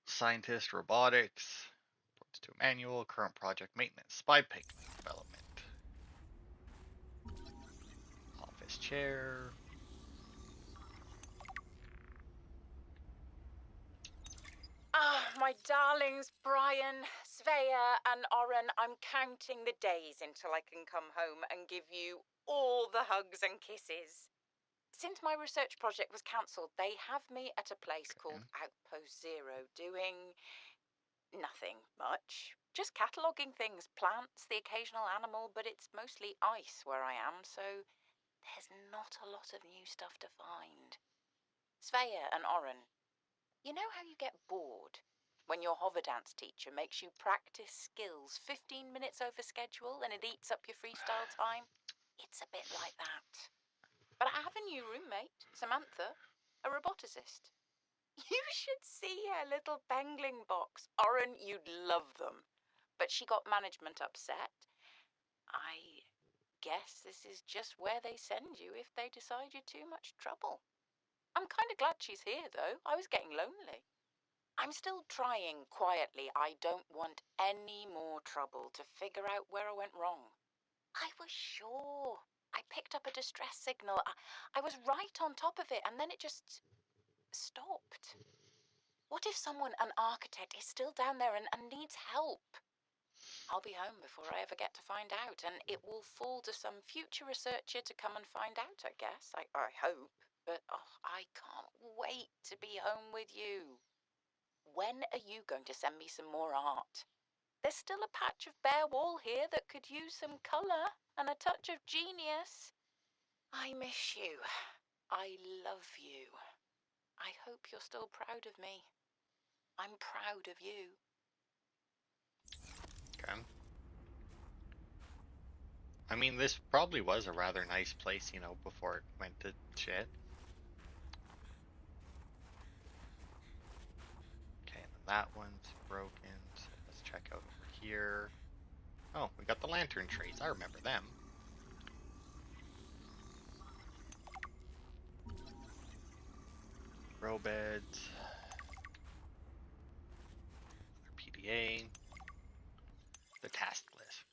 Scientist, robotics, reports to a manual, current project maintenance, spy pigment development. Office chair. Ah, my darlings, Brian, Svea, and Oren, I'm counting the days until I can come home and give you all the hugs and kisses. Since my research project was cancelled, they have me at a place called Outpost Zero doing nothing much. Just cataloguing things, plants, the occasional animal, but it's mostly ice where I am, so there's not a lot of new stuff to find. Svea and Oren, you know how you get bored when your hover dance teacher makes you practice skills 15 minutes over schedule and it eats up your freestyle time? It's a bit like that. But I have a new roommate, Samantha, a roboticist. You should see her little pangling box. Oren, you'd love them. But she got management upset. I guess this is just where they send you if they decide you're too much trouble. I'm kind of glad she's here, though. I was getting lonely. I'm still trying quietly. I don't want any more trouble to figure out where I went wrong. I was sure. I picked up a distress signal. I was right on top of it, and then it just stopped. What if someone, an architect, is still down there and needs help? I'll be home before I ever get to find out, and it will fall to some future researcher to come and find out, I guess. I hope. But I can't wait to be home with you. When are you going to send me some more art? There's still a patch of bare wall here that could use some colour and a touch of genius. I miss you. I love you. I hope you're still proud of me. I'm proud of you. Okay. I mean, this probably was a rather nice place, you know, before it went to shit. Okay, and that one's broken, so let's check out over here. Oh, we got the lantern trays. I remember them. Grow beds. Another PDA. The task list.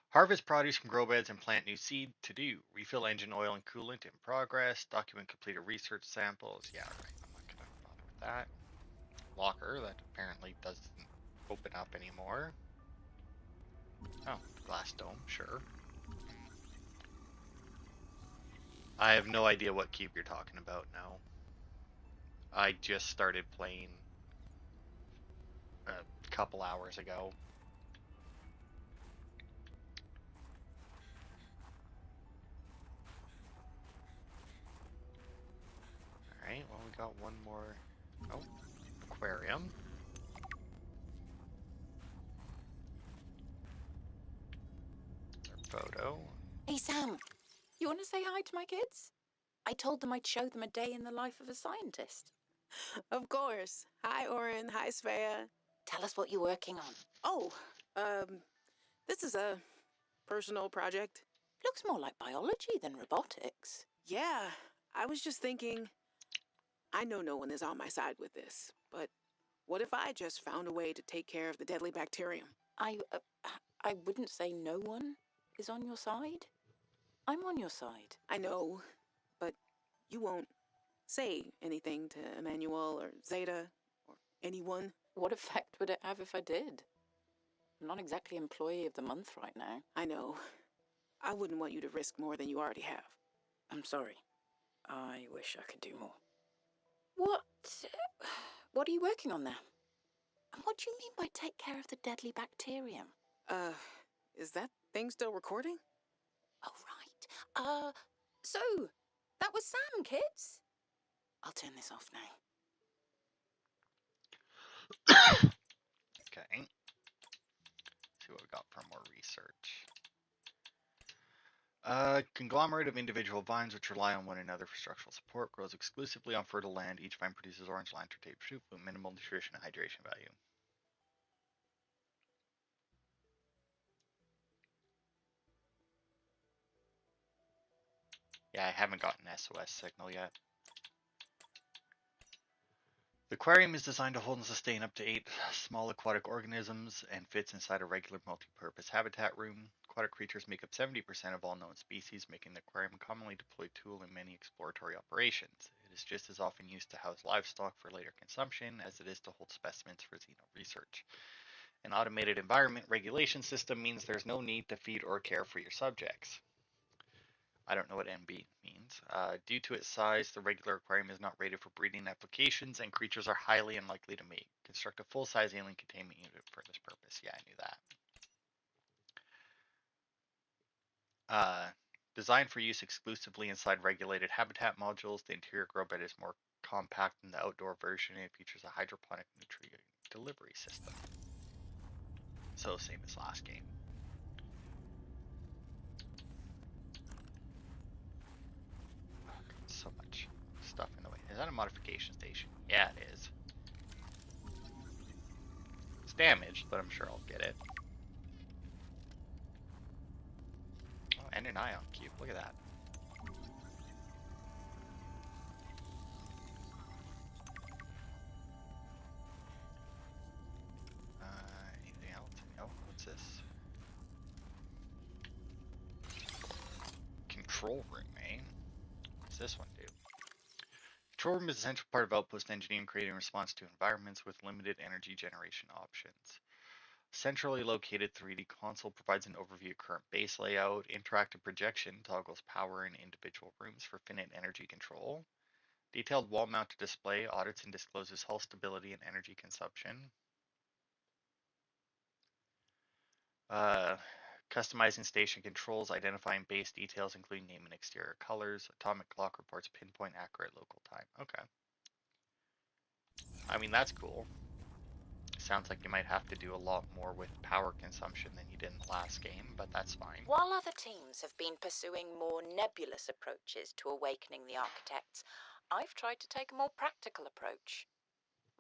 Harvest produce from grow beds and plant new seed. To do. Refill engine oil and coolant in progress. Document completed research samples. Yeah, right. I'm not gonna bother with that. Locker that apparently doesn't open up anymore. Oh, glass dome, sure. I have no idea what cube you're talking about now. I just started playing a couple hours ago. Alright, well we got one more. Oh, aquarium. Our photo. Hey, Sam. You You want to say hi to my kids? I told them I'd show them a day in the life of a scientist. Of course. Hi, Oren. Hi, Svea. Tell us what you're working on. Oh, this is a personal project. Looks more like biology than robotics. Yeah, I was just thinking, I know no one is on my side with this, but what if I just found a way to take care of the deadly bacterium? I wouldn't say no one is on your side. I'm on your side. I know, but you won't say anything to Emmanuel or Zeta or anyone. What effect would it have if I did? I'm not exactly employee of the month right now. I know. I wouldn't want you to risk more than you already have. I'm sorry. I wish I could do more. What are you working on there? And what do you mean by take care of the deadly bacterium? Is that thing still recording? Oh, right. So, that was Sam, kids. I'll turn this off now. Okay. See what we got for more research. Conglomerate of individual vines which rely on one another for structural support, grows exclusively on fertile land. Each vine produces orange lantern tape fruit with minimal nutrition and hydration value. Yeah, I haven't gotten an SOS signal yet. The aquarium is designed to hold and sustain up to 8 small aquatic organisms and fits inside a regular multi-purpose habitat room. Aquatic creatures make up 70% of all known species, making the aquarium a commonly deployed tool in many exploratory operations. It is just as often used to house livestock for later consumption as it is to hold specimens for xeno research. An automated environment regulation system means there's no need to feed or care for your subjects. I don't know what NB means. Due to its size, the regular aquarium is not rated for breeding applications, and creatures are highly unlikely to mate. Construct a full-size alien containment unit for this purpose. Yeah, I knew that. Designed for use exclusively inside regulated habitat modules, the interior grow bed is more compact than the outdoor version. It features a hydroponic nutrient delivery system. So same as last game. So much stuff in the way. Is that a modification station? Yeah, it is. It's damaged, but I'm sure I'll get it. Oh, and an ion cube. Look at that. Anything else? No. What's this? Control room, eh? What's this one do? Control room is an essential part of outpost engineering, creating response to environments with limited energy generation options. Centrally located 3D console provides an overview of current base layout. Interactive projection toggles power in individual rooms for finite energy control. Detailed wall-mounted display audits and discloses hull stability and energy consumption. Customizing station controls, identifying base details, including name and exterior colors. Atomic clock reports pinpoint accurate local time. Okay. I mean, that's cool. Sounds like you might have to do a lot more with power consumption than you did in the last game, but that's fine. While other teams have been pursuing more nebulous approaches to awakening the architects, I've tried to take a more practical approach.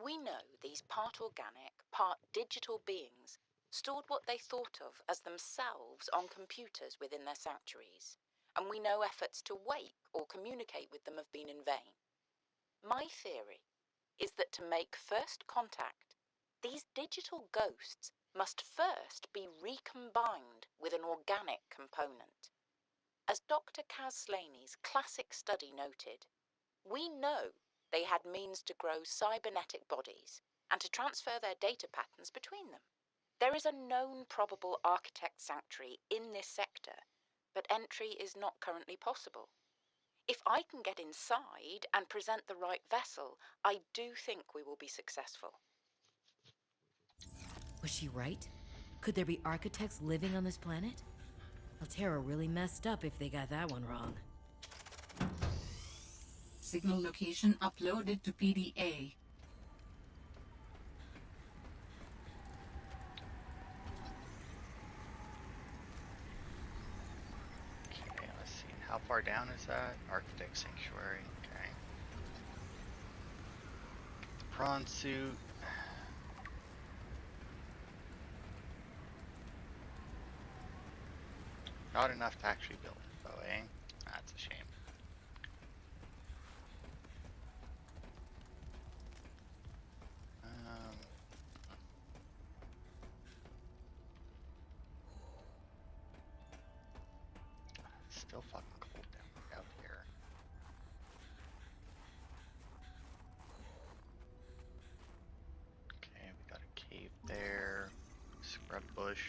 We know these part organic, part digital beings stored what they thought of as themselves on computers within their sanctuaries, and we know efforts to wake or communicate with them have been in vain. My theory is that to make first contact, these digital ghosts must first be recombined with an organic component. As Dr. Kaz Slaney's classic study noted, we know they had means to grow cybernetic bodies and to transfer their data patterns between them. There is a known probable architect sanctuary in this sector, but entry is not currently possible. If I can get inside and present the right vessel, I do think we will be successful. Was she right? Could there be architects living on this planet? Altera really messed up if they got that one wrong. Signal location uploaded to PDA. Okay, let's see. How How far down is that? Architect Sanctuary. Okay. The prawn suit. Not enough to actually build it, though, eh? That's a shame. It's still fucking cold down out here. Okay, we got a cave there. Scrub bush.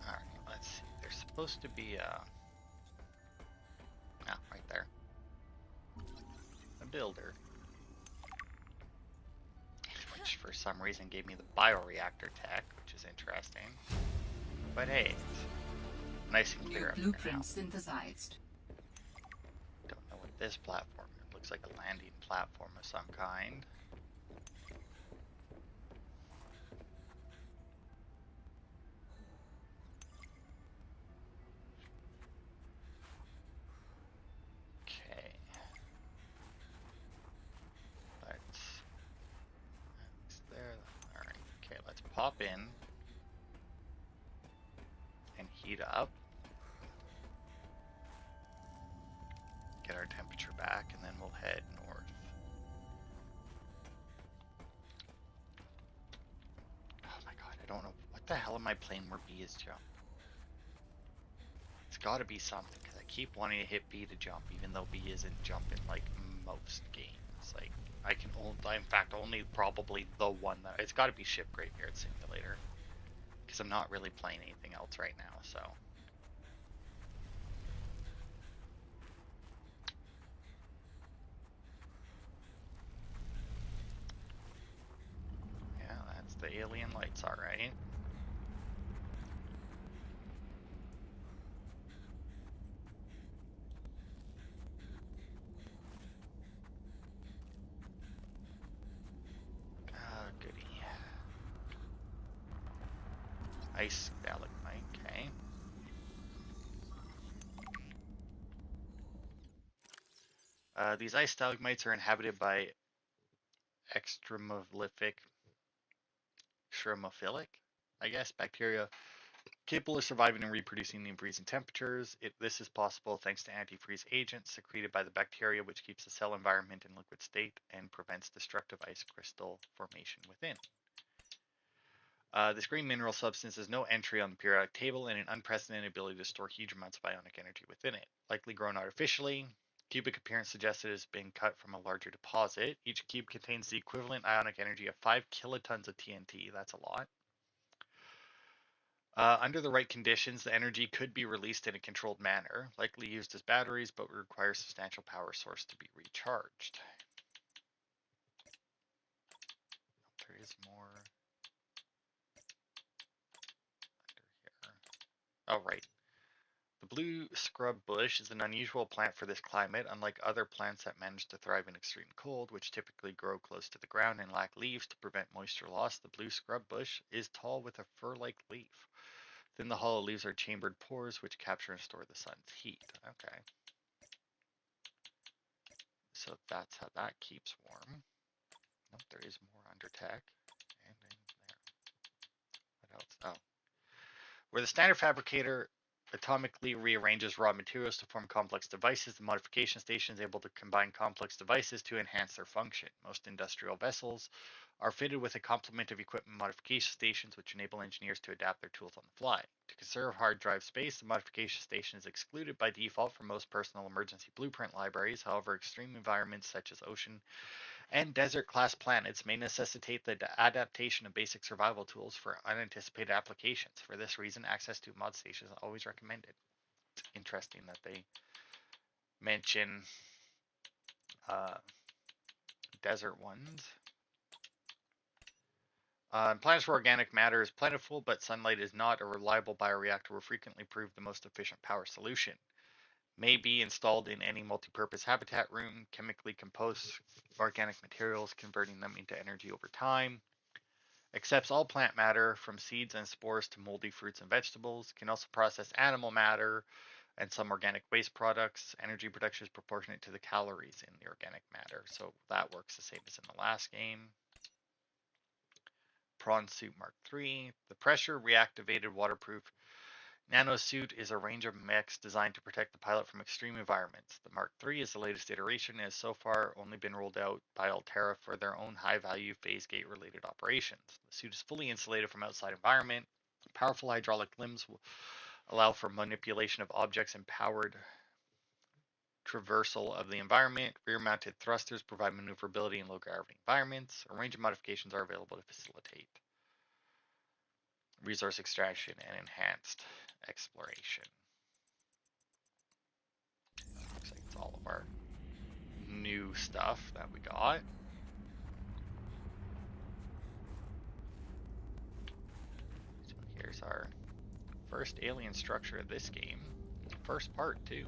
Alright, let's see. There's supposed to be a... Ah, right there. A builder. Which for some reason gave me the bioreactor tech, which is interesting. But hey, it's nice and clear up here now. Blueprint synthesized. Don't know what this platform is. It looks like a landing platform of some kind. Okay. That's there. Alright, okay, let's pop in and heat up. Get our temperature back, and then we'll head north. Oh my god, I don't know. What the hell am I playing where B is jump? It's gotta be something, because I keep wanting to hit B to jump, even though B isn't jumping like most games. Like, I can only, in fact, only probably the one that, it's gotta be Ship Graveyard Simulator. Because I'm not really playing anything else right now, so. Yeah, that's the alien lights, alright. Ah, goody. Ice stalagmite, okay. These ice stalagmites are inhabited by extremophilic, I guess, bacteria capable of surviving and reproducing in freezing temperatures. This is possible thanks to antifreeze agents secreted by the bacteria, which keeps the cell environment in liquid state and prevents destructive ice crystal formation within. This green mineral substance has no entry on the periodic table and an unprecedented ability to store huge amounts of ionic energy within it. Likely grown artificially, cubic appearance suggests it has been cut from a larger deposit. Each cube contains the equivalent ionic energy of 5 kilotons of TNT. That's a lot. Under the right conditions, the energy could be released in a controlled manner, likely used as batteries, but would require a substantial power source to be recharged. There is more under here. Oh, right. The blue scrub bush is an unusual plant for this climate. Unlike other plants that manage to thrive in extreme cold, which typically grow close to the ground and lack leaves to prevent moisture loss, the blue scrub bush is tall with a fur-like leaf. Then the hollow leaves are chambered pores which capture and store the sun's heat. Okay. So that's how that keeps warm. Nope, there is more under tech. And then there. What else? Oh. Where the standard fabricator atomically rearranges raw materials to form complex devices, the modification station is able to combine complex devices to enhance their function. Most industrial vessels are fitted with a complement of equipment modification stations which enable engineers to adapt their tools on the fly. To conserve hard drive space, the modification station is excluded by default from most personal emergency blueprint libraries. However, extreme environments such as ocean And desert-class planets may necessitate the adaptation of basic survival tools for unanticipated applications. For this reason, access to mod stations is always recommended. It's interesting that they mention desert ones. Planets where organic matter is plentiful, but sunlight is not, a reliable bioreactor will frequently prove the most efficient power solution. May be installed in any multi-purpose habitat room, chemically compose organic materials, converting them into energy over time. Accepts all plant matter, from seeds and spores to moldy fruits and vegetables. Can also process animal matter and some organic waste products. Energy production is proportionate to the calories in the organic matter, so that works the same as in the last game. Prawn Suit Mark III. The pressure reactivated waterproof nanosuit is a range of mechs designed to protect the pilot from extreme environments. The Mark III is the latest iteration and has so far only been rolled out by Altera for their own high-value phase gate-related operations. The suit is fully insulated from outside environment. Powerful hydraulic limbs will allow for manipulation of objects and powered traversal of the environment. Rear-mounted thrusters provide maneuverability in low-gravity environments. A range of modifications are available to facilitate resource extraction and enhanced exploration. Looks like it's all of our new stuff that we got. So here's our first alien structure of this game. First part, too.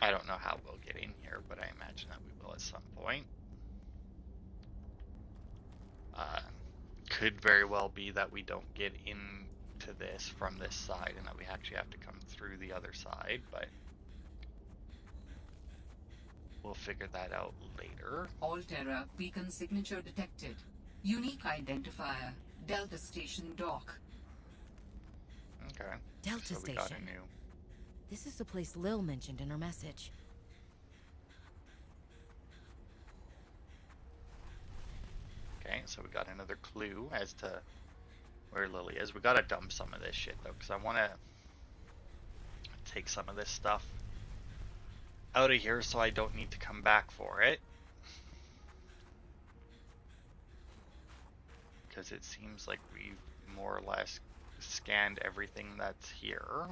I don't know how we'll get in here, but I imagine that we will at some point. Could very well be that we don't get into this from this side and that we actually have to come through the other side, but we'll figure that out later. Altera beacon signature detected. Unique identifier. Delta Station dock. Okay. Delta So we got a Station. new. This is the place Lil mentioned in her message. Okay, so we got another clue as to where Lily is. We gotta dump some of this shit though, because I want to take some of this stuff out of here so I don't need to come back for it. Because it seems like we've more or less scanned everything that's here.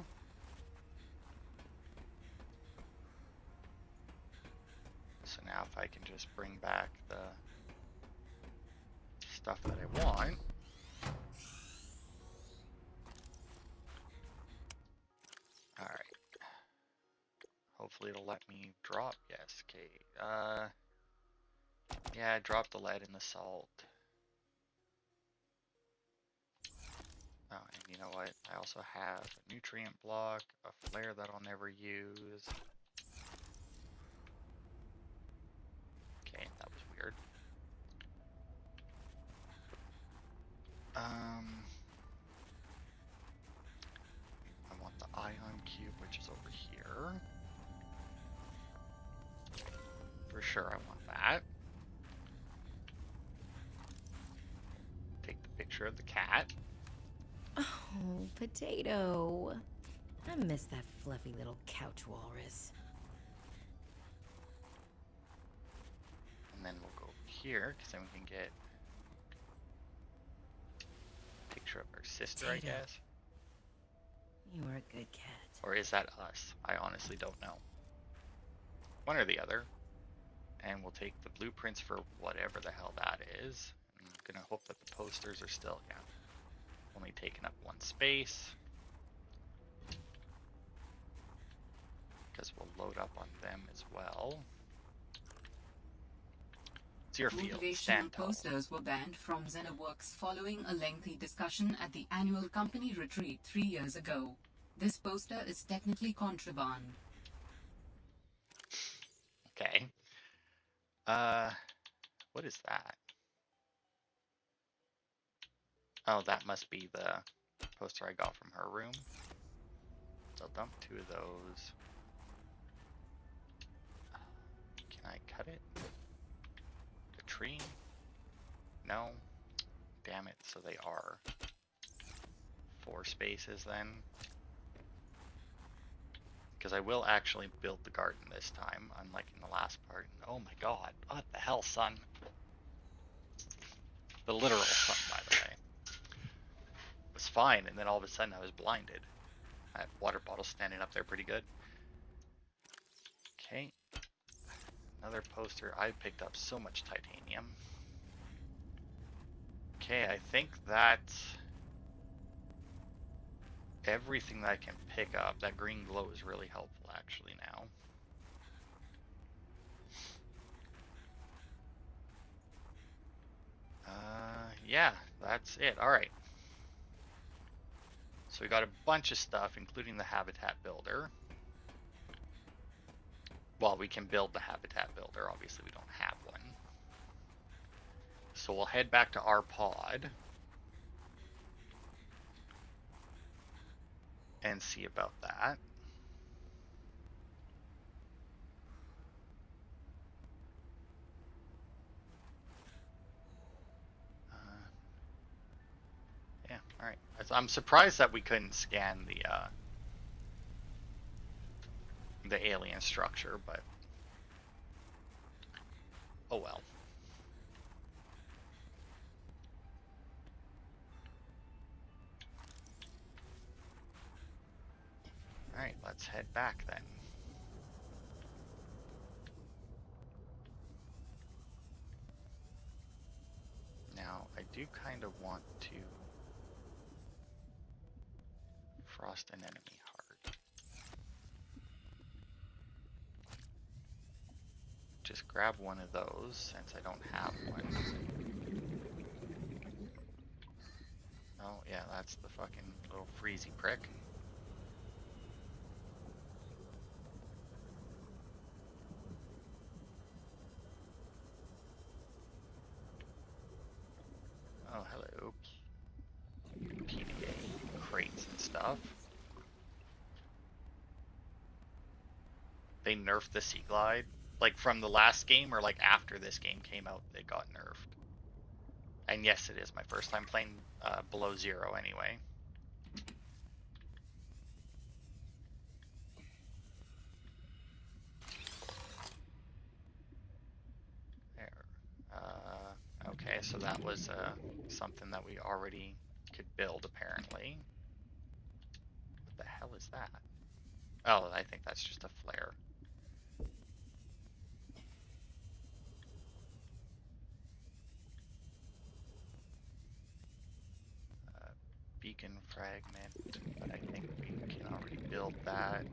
So now if I can just bring back the stuff that I want. Alright. Hopefully it'll let me drop. Yes, okay. Yeah, drop the lead and the salt. Oh, and you know what? I also have a nutrient block, a flare that I'll never use. Okay, that was weird. I want the ion cube, which is over here. For sure, I want that. Take the picture of the cat. Oh, Potato. I miss that fluffy little couch walrus. And then we'll go here, because then we can get a picture of our sister, Potato. I guess. You are a good cat. Or is that us? I honestly don't know. One or the other. And we'll take the blueprints for whatever the hell that is. I'm gonna hope that the posters are still, yeah, only taking up one space. Because we'll load up on them as well. It's your field. Motivational Stand tall. posters were banned from XenoWorks following a lengthy discussion at the annual company retreat 3 years ago. This poster is technically contraband. Okay. What is that? Oh, that must be the poster I got from her room. So I'll dump 2 of those. Can I cut it? The tree? No. Damn it, so they are 4 spaces then. Because I will actually build the garden this time, unlike in the last part. And oh my god, what the hell, son? The literal sun, by the way. It was fine, and then all of a sudden I was blinded. That water bottle's standing up there pretty good. Okay. Another poster. I picked up so much titanium. Okay, I think that's everything that I can pick up. That green glow is really helpful actually now. Yeah, that's it. Alright. So we got a bunch of stuff, including the habitat builder. Well, we can build the habitat builder. Obviously, we don't have one. So we'll head back to our pod and see about that. Yeah, all right. I'm surprised that we couldn't scan the alien structure, but oh well. All right, let's head back then. Now, I do kind of want to frost an enemy hard. Just grab one of those since I don't have one. Oh, yeah, that's the fucking little freezy prick. Oh, hello. PDA crates and stuff. They nerfed the Sea Glide? Like from the last game or like after this game came out, it got nerfed? And yes, it is my first time playing below zero anyway. Okay, so that was something that we already could build, apparently. What the hell is that? Oh, I think that's just a flare. Beacon fragment, but I think we can already build that.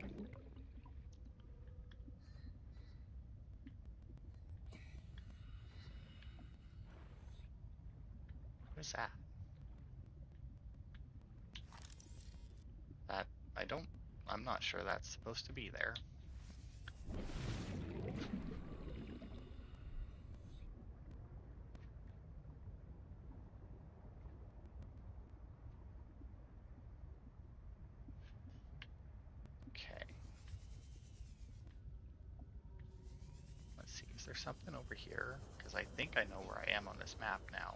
What is that? I'm not sure that's supposed to be there. Okay. Let's see, is there something over here? Because I think I know where I am on this map now.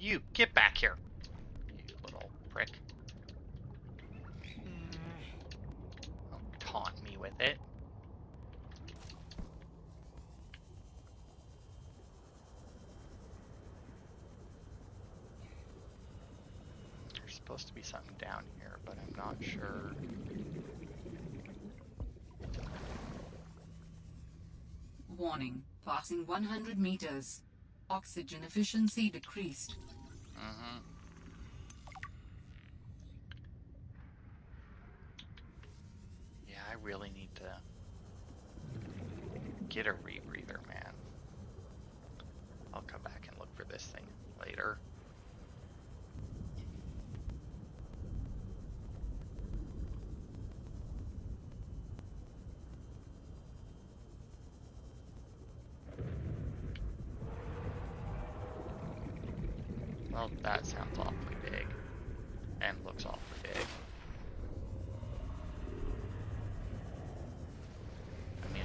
You get back here, you little prick. Don't taunt me with it. There's supposed to be something down here, but I'm not sure. Warning, passing 100 meters. Oxygen efficiency decreased. Yeah, I really need to get a rebreather, man. I'll come back and look for this thing later. Well, that sounds awfully big. And looks awfully big. I mean,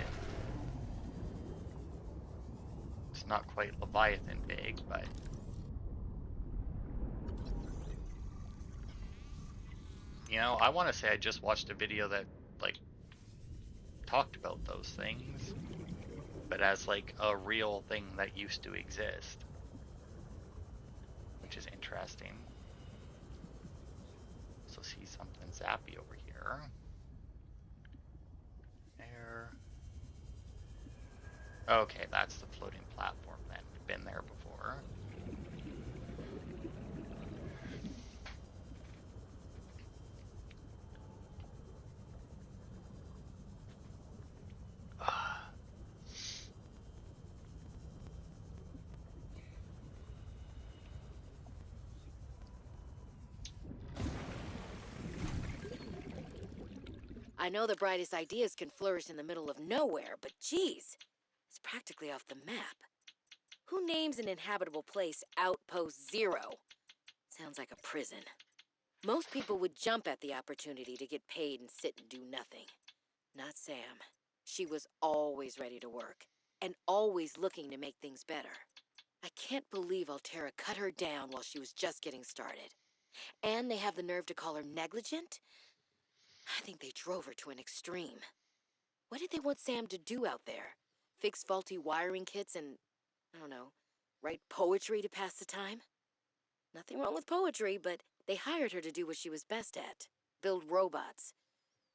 it's not quite Leviathan big, but... You know, I want to say I just watched a video that, like, talked about those things, but as, like, a real thing that used to exist. Which is interesting. So see something zappy over here. There. Okay, that's the floating platform then. Been there before. I know the brightest ideas can flourish in the middle of nowhere, but geez, it's practically off the map. Who names an inhabitable place Outpost Zero? Sounds like a prison. Most people would jump at the opportunity to get paid and sit and do nothing. Not Sam. She was always ready to work, and always looking to make things better. I can't believe Altera cut her down while she was just getting started. And they have the nerve to call her negligent? I think they drove her to an extreme. What did they want Sam to do out there? Fix faulty wiring kits and, I don't know, write poetry to pass the time? Nothing wrong with poetry, but they hired her to do what she was best at. Build robots.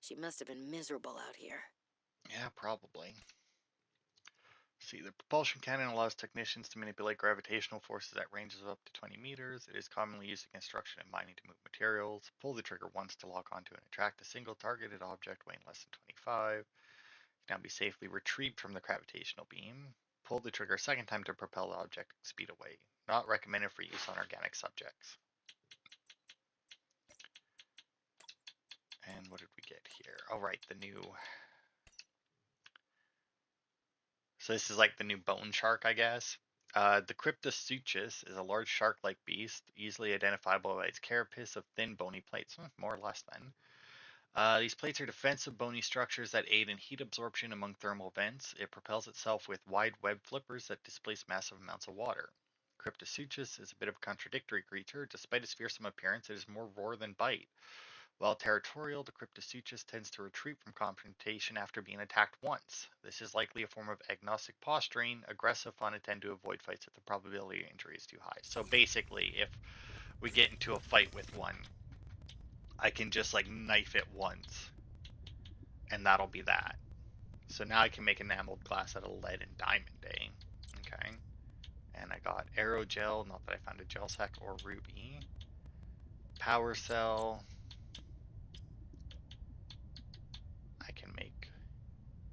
She must have been miserable out here. Yeah, probably. See, the propulsion cannon allows technicians to manipulate gravitational forces at ranges of up to 20 meters. It is commonly used in construction and mining to move materials. Pull the trigger once to lock onto and attract a single targeted object weighing less than 25. Can now be safely retrieved from the gravitational beam. Pull the trigger a second time to propel the object speed away. Not recommended for use on organic subjects. And what did we get here? Oh, right, the new... So this is like the new bone shark, I guess. The Cryptosuchus is a large shark-like beast, easily identifiable by its carapace of thin bony plates, more or less then. These plates are defensive bony structures that aid in heat absorption among thermal vents. It propels itself with wide web flippers that displace massive amounts of water. Cryptosuchus is a bit of a contradictory creature. Despite its fearsome appearance, it is more roar than bite. While territorial, the Cryptosuchus tends to retreat from confrontation after being attacked once. This is likely a form of agnostic posturing. Aggressive fauna tend to avoid fights if the probability of injury is too high. So basically, if we get into a fight with one, I can just like knife it once, and that'll be that. So now I can make enameled glass out of lead and diamond, eh? Okay. And I got aerogel, not that I found a gel sack, or ruby. Power cell. I can make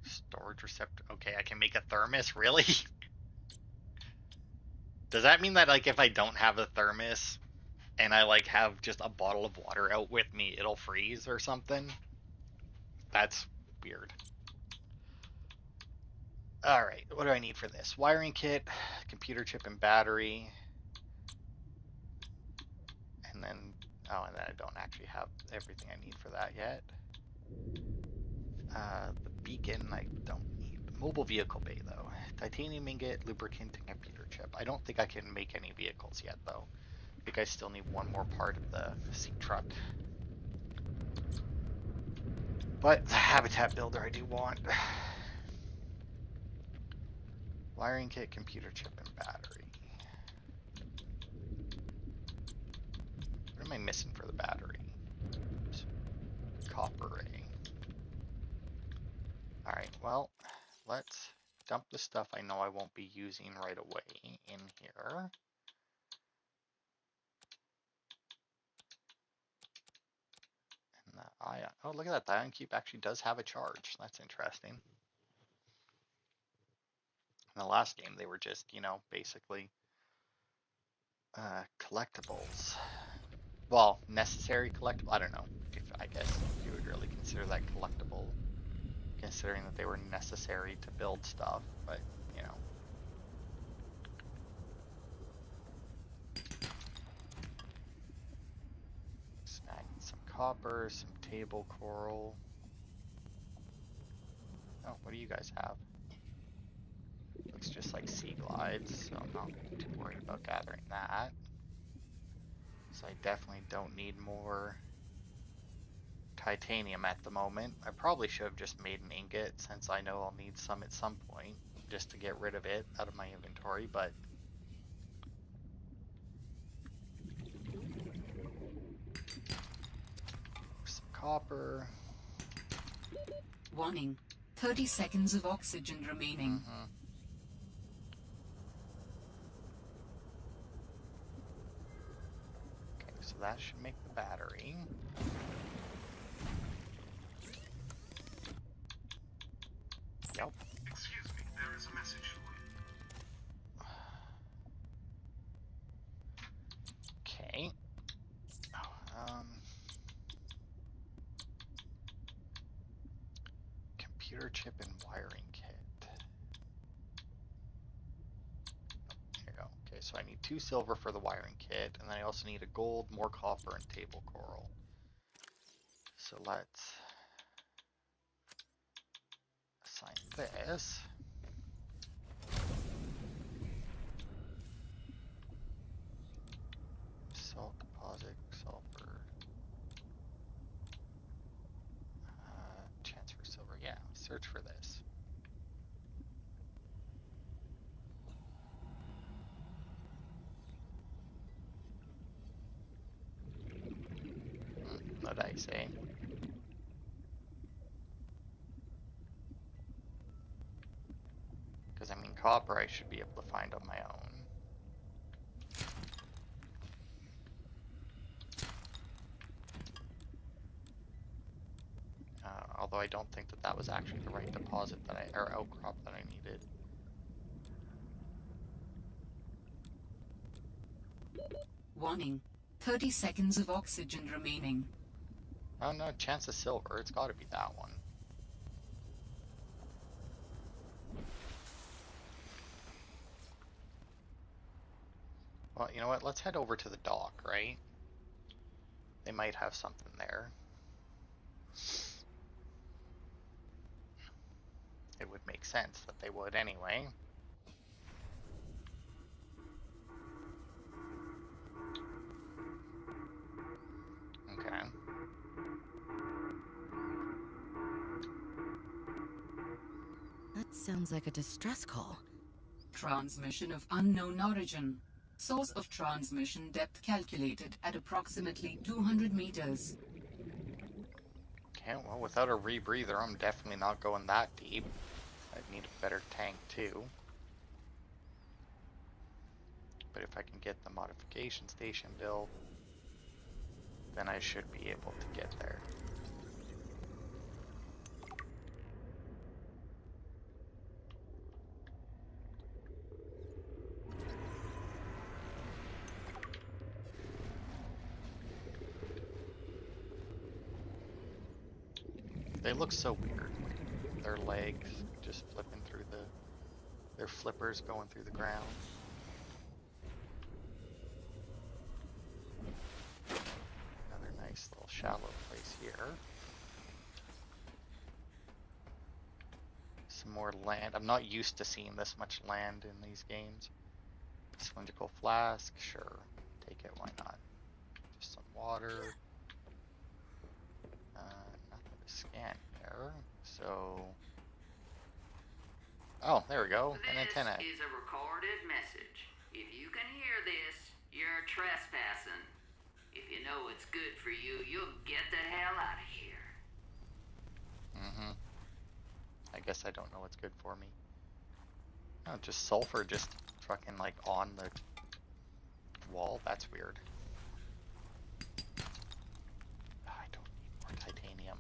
storage receptor. Okay, I can make a thermos, really? Does that mean that like if I don't have a thermos and I like have just a bottle of water out with me, it'll freeze or something? That's weird. Alright, what do I need for this? Wiring kit, computer chip and battery. And then, oh, and then I don't actually have everything I need for that yet. The beacon I don't need. Mobile vehicle bay though. Titanium ingot, lubricant, and computer chip. I don't think I can make any vehicles yet though. I think I still need one more part of the sea truck. But the habitat builder I do want. Wiring kit, computer chip, and battery. What am I missing for the battery? Copper ray. Alright, well, let's dump the stuff I know I won't be using right away in here. And the ion, oh look at that, the ion cube actually does have a charge. That's interesting. In the last game they were just, you know, basically collectibles. Well, necessary collectible, I don't know. If I guess you would really consider that collectible, considering that they were necessary to build stuff, but you know. copper, some table coral. Oh, what do you guys have? Looks just like sea glides, so I'm not too worried about gathering that. So I definitely don't need more titanium at the moment. I probably should have just made an ingot, since I know I'll need some at some point, just to get rid of it out of my inventory, but some copper. Warning. 30 seconds of oxygen remaining. Okay, so that should make the battery. Yep. Excuse me, there is a message for you. Okay. Computer chip and wiring kit. There you go. Okay, so I need 2 silver for the wiring kit, and then I also need a gold, more copper, and table coral. So let's assign this. Salt deposit, sulfur. Chance for silver. Yeah, search for this. What did I say? Because I mean, copper I should be able to find on my own. Although I don't think that that was actually the right deposit that or outcrop that I needed. Warning. 30 seconds of oxygen remaining. Oh no, chance of silver. It's got to be that one. Well, you know what? Let's head over to the dock, right? They might have something there. It would make sense that they would anyway. Okay. That sounds like a distress call. Transmission of unknown origin. Source of transmission depth calculated at approximately 200 meters. Okay, well, without a rebreather, I'm definitely not going that deep. I'd need a better tank too. But if I can get the modification station built, then I should be able to get there. They look so weird. Their legs just flipping through their flippers going through the ground. Another nice little shallow place here. Some more land. I'm not used to seeing this much land in these games. Cylindrical flask, sure. Take it, why not? Just some water. Nothing to scan here. So... Oh, there we go. An antenna. This is a recorded message. If you can hear this, you're trespassing. If you know what's good for you, you'll get the hell out of here. I guess I don't know what's good for me. Oh, just sulfur just fucking like on the wall? That's weird. I don't need more titanium.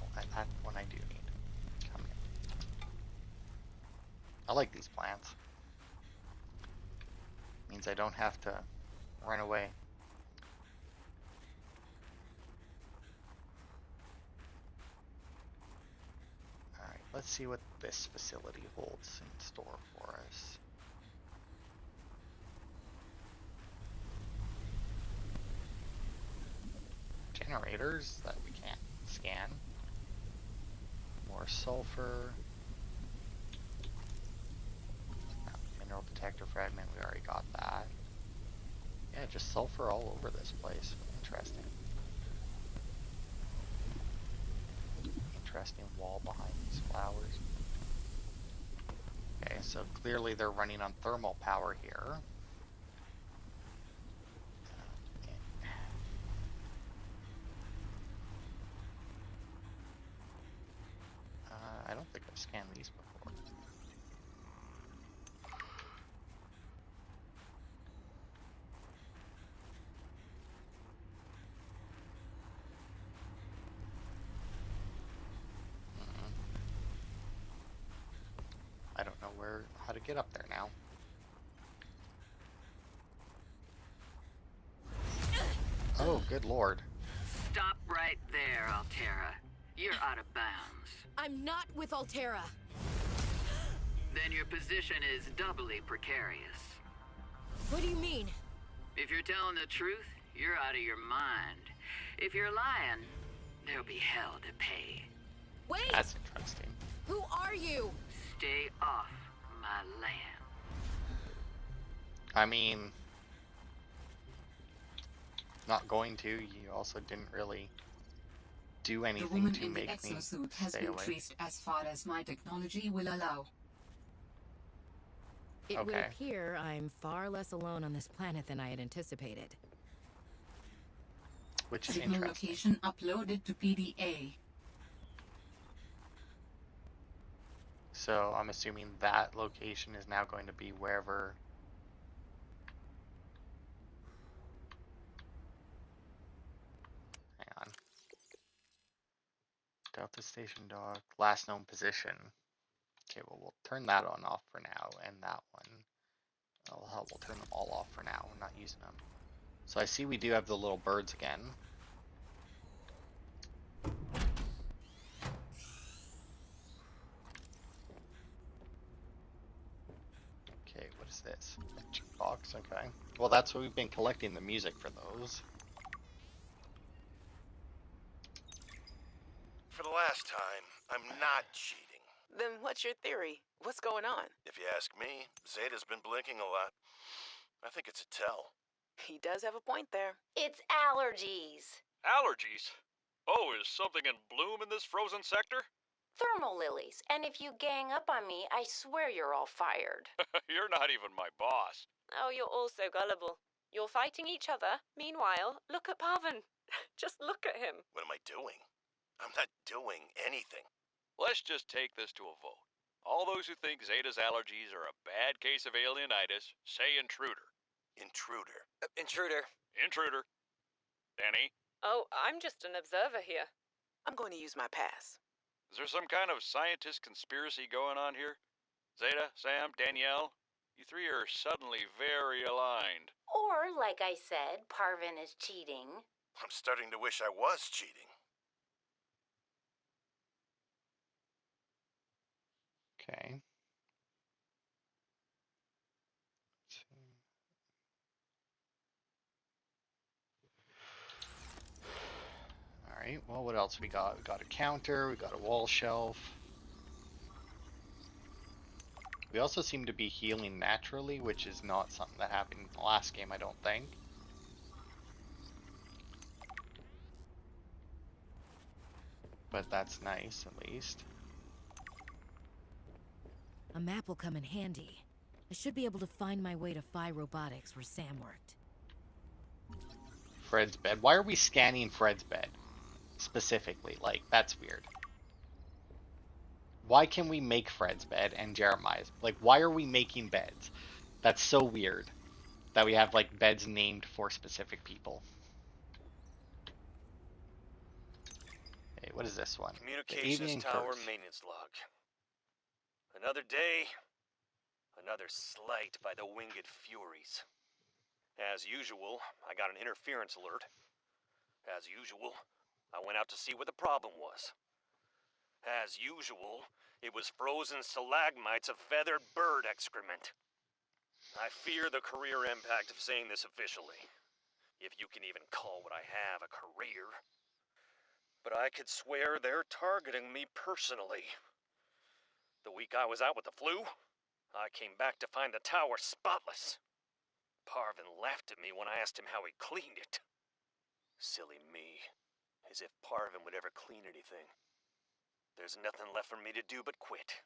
Oh, that one I do need. Come here. I like these plants. Means I don't have to run away. Alright, let's see what this facility holds in store for us. generators that we can't scan. More sulfur. Mineral detector fragment, we already got that. Yeah, just sulfur all over this place. Interesting. Interesting wall behind these flowers. Okay, so clearly they're running on thermal power here. I don't think I've scanned these before. I don't know how to get up there now. Oh, good lord. Stop right there, Altera. You're out of bounds. I'm not with Altera. Then your position is doubly precarious. What do you mean? If you're telling the truth, you're out of your mind. If you're lying, there'll be hell to pay. Wait! That's interesting. Who are you? Stay off my land. I mean, not going to. You also didn't really do The anything woman to in the make me exosuit has stay been away. traced as far as my technology will allow. It would Okay. appear I'm far less alone on this planet than I had anticipated. Which is Signal interesting. location uploaded to PDA. So I'm assuming that location is now going to be wherever. Hang on. Delta Station Dock, last known position. Okay, well, we'll turn that on off for now, and that one. Oh, hell, we'll turn them all off for now. We're not using them. So I see we do have the little birds again. Okay, what is this? Box, okay. Well, that's what we've been collecting the music for those. For the last time, I'm not cheating. Then what's your theory? What's going on? If you ask me, Zeta's been blinking a lot. I think it's a tell. He does have a point there. It's allergies. Allergies? Oh, is something in bloom in this frozen sector? Thermal lilies. And if you gang up on me, I swear you're all fired. You're not even my boss. Oh, you're all so gullible. You're fighting each other. Meanwhile, look at Parvin. Just look at him. What am I doing? I'm not doing anything. Let's just take this to a vote. All those who think Zeta's allergies are a bad case of alienitis, say intruder. Intruder. Intruder. Intruder. Danny, Oh, I'm just an observer here. I'm going to use my pass. is there some kind of scientist conspiracy going on here? Zeta, Sam, Danielle, you three are suddenly very aligned. Or, like I said, Parvin is cheating. I'm starting to wish I was cheating. Okay. Alright, well, what else we got? We got a counter, we got a wall shelf. We also seem to be healing naturally, which is not something that happened in the last game, I don't think. But that's nice, at least. A map will come in handy. I should be able to find my way to Phi Robotics where Sam worked. Fred's bed. Why are we scanning Fred's bed? Specifically, like, that's weird. Why can we make Fred's bed and Jeremiah's? Like, why are we making beds? That's so weird that we have, like, beds named for specific people. Hey, what is this one? Communications tower maintenance log. Another day, another slight by the winged furies. As usual, I got an interference alert. As usual, I went out to see what the problem was. As usual, it was frozen stalagmites of feathered bird excrement. I fear the career impact of saying this officially. If you can even call what I have a career. but I could swear they're targeting me personally. The week I was out with the flu, I came back to find the tower spotless. Parvin laughed at me when I asked him how he cleaned it. Silly me. As if Parvin would ever clean anything. There's nothing left for me to do but quit.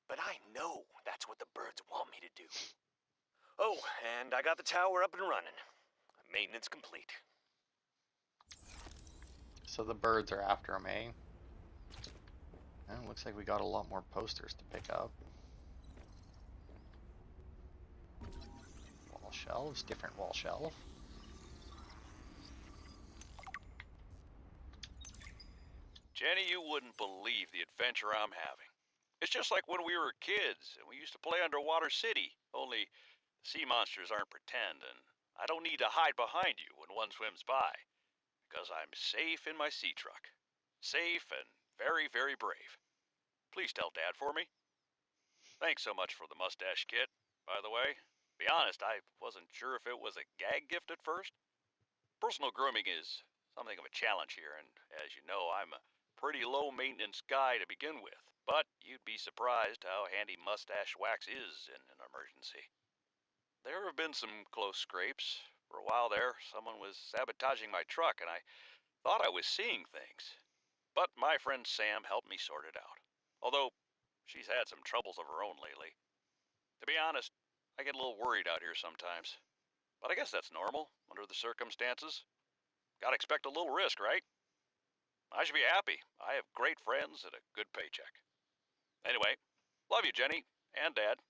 But I know that's what the birds want me to do. Oh, and I got the tower up and running. Maintenance complete. So the birds are after him, eh? Well, looks like we got a lot more posters to pick up. Wall shelves, different wall shelf. Jenny, you wouldn't believe the adventure I'm having. It's just like when we were kids and we used to play Underwater City, only the sea monsters aren't pretend, and I don't need to hide behind you when one swims by, because I'm safe in my sea truck. Safe and very, very brave. Please tell Dad for me. Thanks so much for the mustache kit, by the way. Be honest, I wasn't sure if it was a gag gift at first. Personal grooming is something of a challenge here, and as you know, I'm a pretty low-maintenance guy to begin with, but you'd be surprised how handy mustache wax is in an emergency. There have been some close scrapes. For a while there, someone was sabotaging my truck, and I thought I was seeing things. But my friend Sam helped me sort it out, although she's had some troubles of her own lately. To be honest, I get a little worried out here sometimes, but I guess that's normal under the circumstances. Gotta expect a little risk, right? I should be happy. I have great friends and a good paycheck. Anyway, love you, Jenny, and Dad.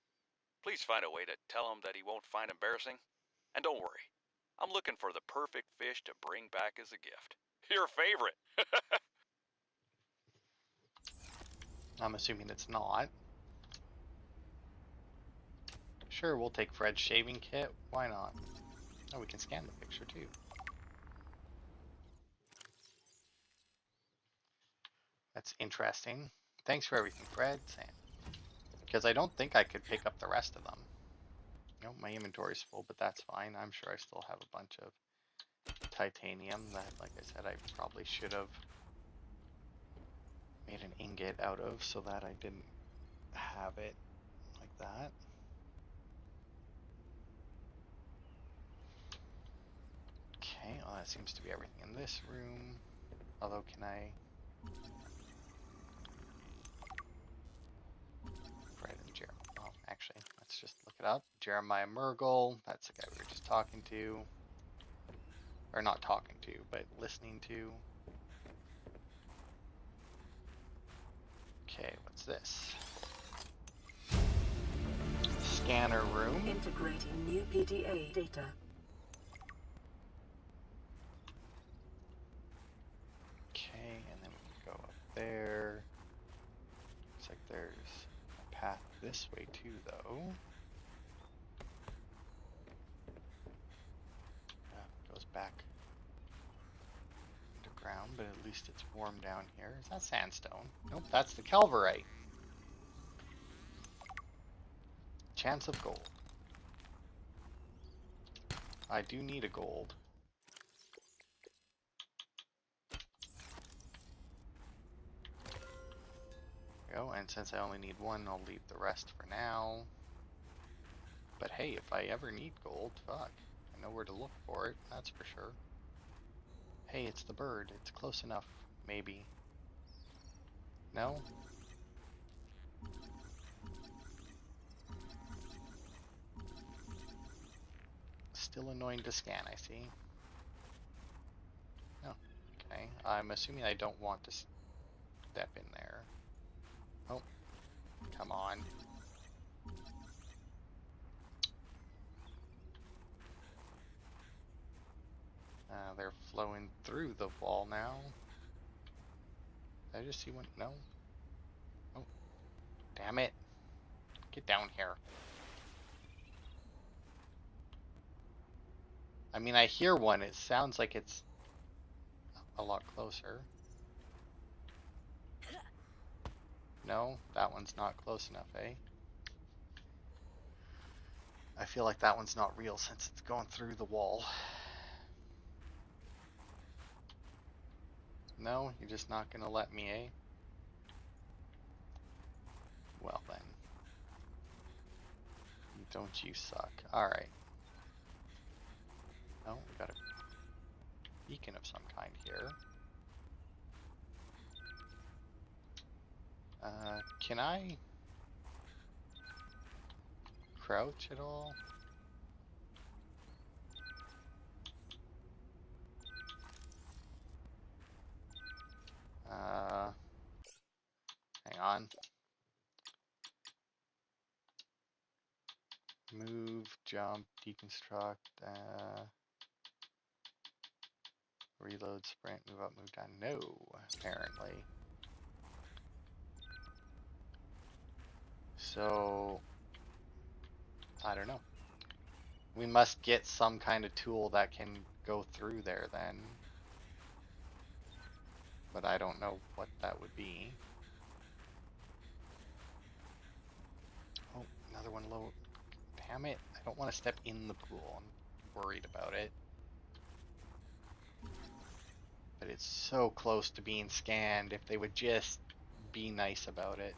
Please find a way to tell him that he won't find embarrassing. And don't worry, I'm looking for the perfect fish to bring back as a gift. Your favorite. I'm assuming it's not. Sure, we'll take Fred's shaving kit. Why not? Oh, we can scan the picture too. That's interesting. Thanks for everything, Fred. Sam. Because I don't think I could pick up the rest of them. Nope, my inventory's full, but that's fine. I'm sure I still have a bunch of titanium that, like I said, I probably should have made an ingot out of so that I didn't have it like that. Okay, well that seems to be everything in this room. Although, can I... Fred and Jeremiah. Well, actually, let's just look it up. Jeremiah Mergel, that's the guy we were just talking to. Or not talking to, but listening to. Okay, what's this? Scanner room. Integrating new PDA data. Okay, and then we can go up there. Looks like there's a path this way too, though. Goes back underground, but at least it's warm down here. Is that sandstone? Nope, that's the calverite. Chance of gold. I do need a gold. There we go, and since I only need one, I'll leave the rest for now. But hey, if I ever need gold, fuck, I know where to look for it, that's for sure. Hey, it's the bird. It's close enough, maybe. No? Still annoying to scan, I see. Oh, okay. I'm assuming I don't want to step in there. Oh, come on. They're flowing through the wall now. Did I just see one? No. Oh, damn it. Get down here. I mean, I hear one. It sounds like it's a lot closer. No, that one's not close enough, eh? I feel like that one's not real since it's going through the wall. No, you're just not gonna let me, eh? Well then. Don't you suck. Alright. Oh, we got a beacon of some kind here. Can I crouch at all? Hang on. Move, jump, deconstruct, reload, sprint, move up, move down. No, apparently. So, I don't know. We must get some kind of tool that can go through there then. But I don't know what that would be. Oh, another one low. Damn it. I don't want to step in the pool. I'm worried about it. But it's so close to being scanned. If they would just be nice about it.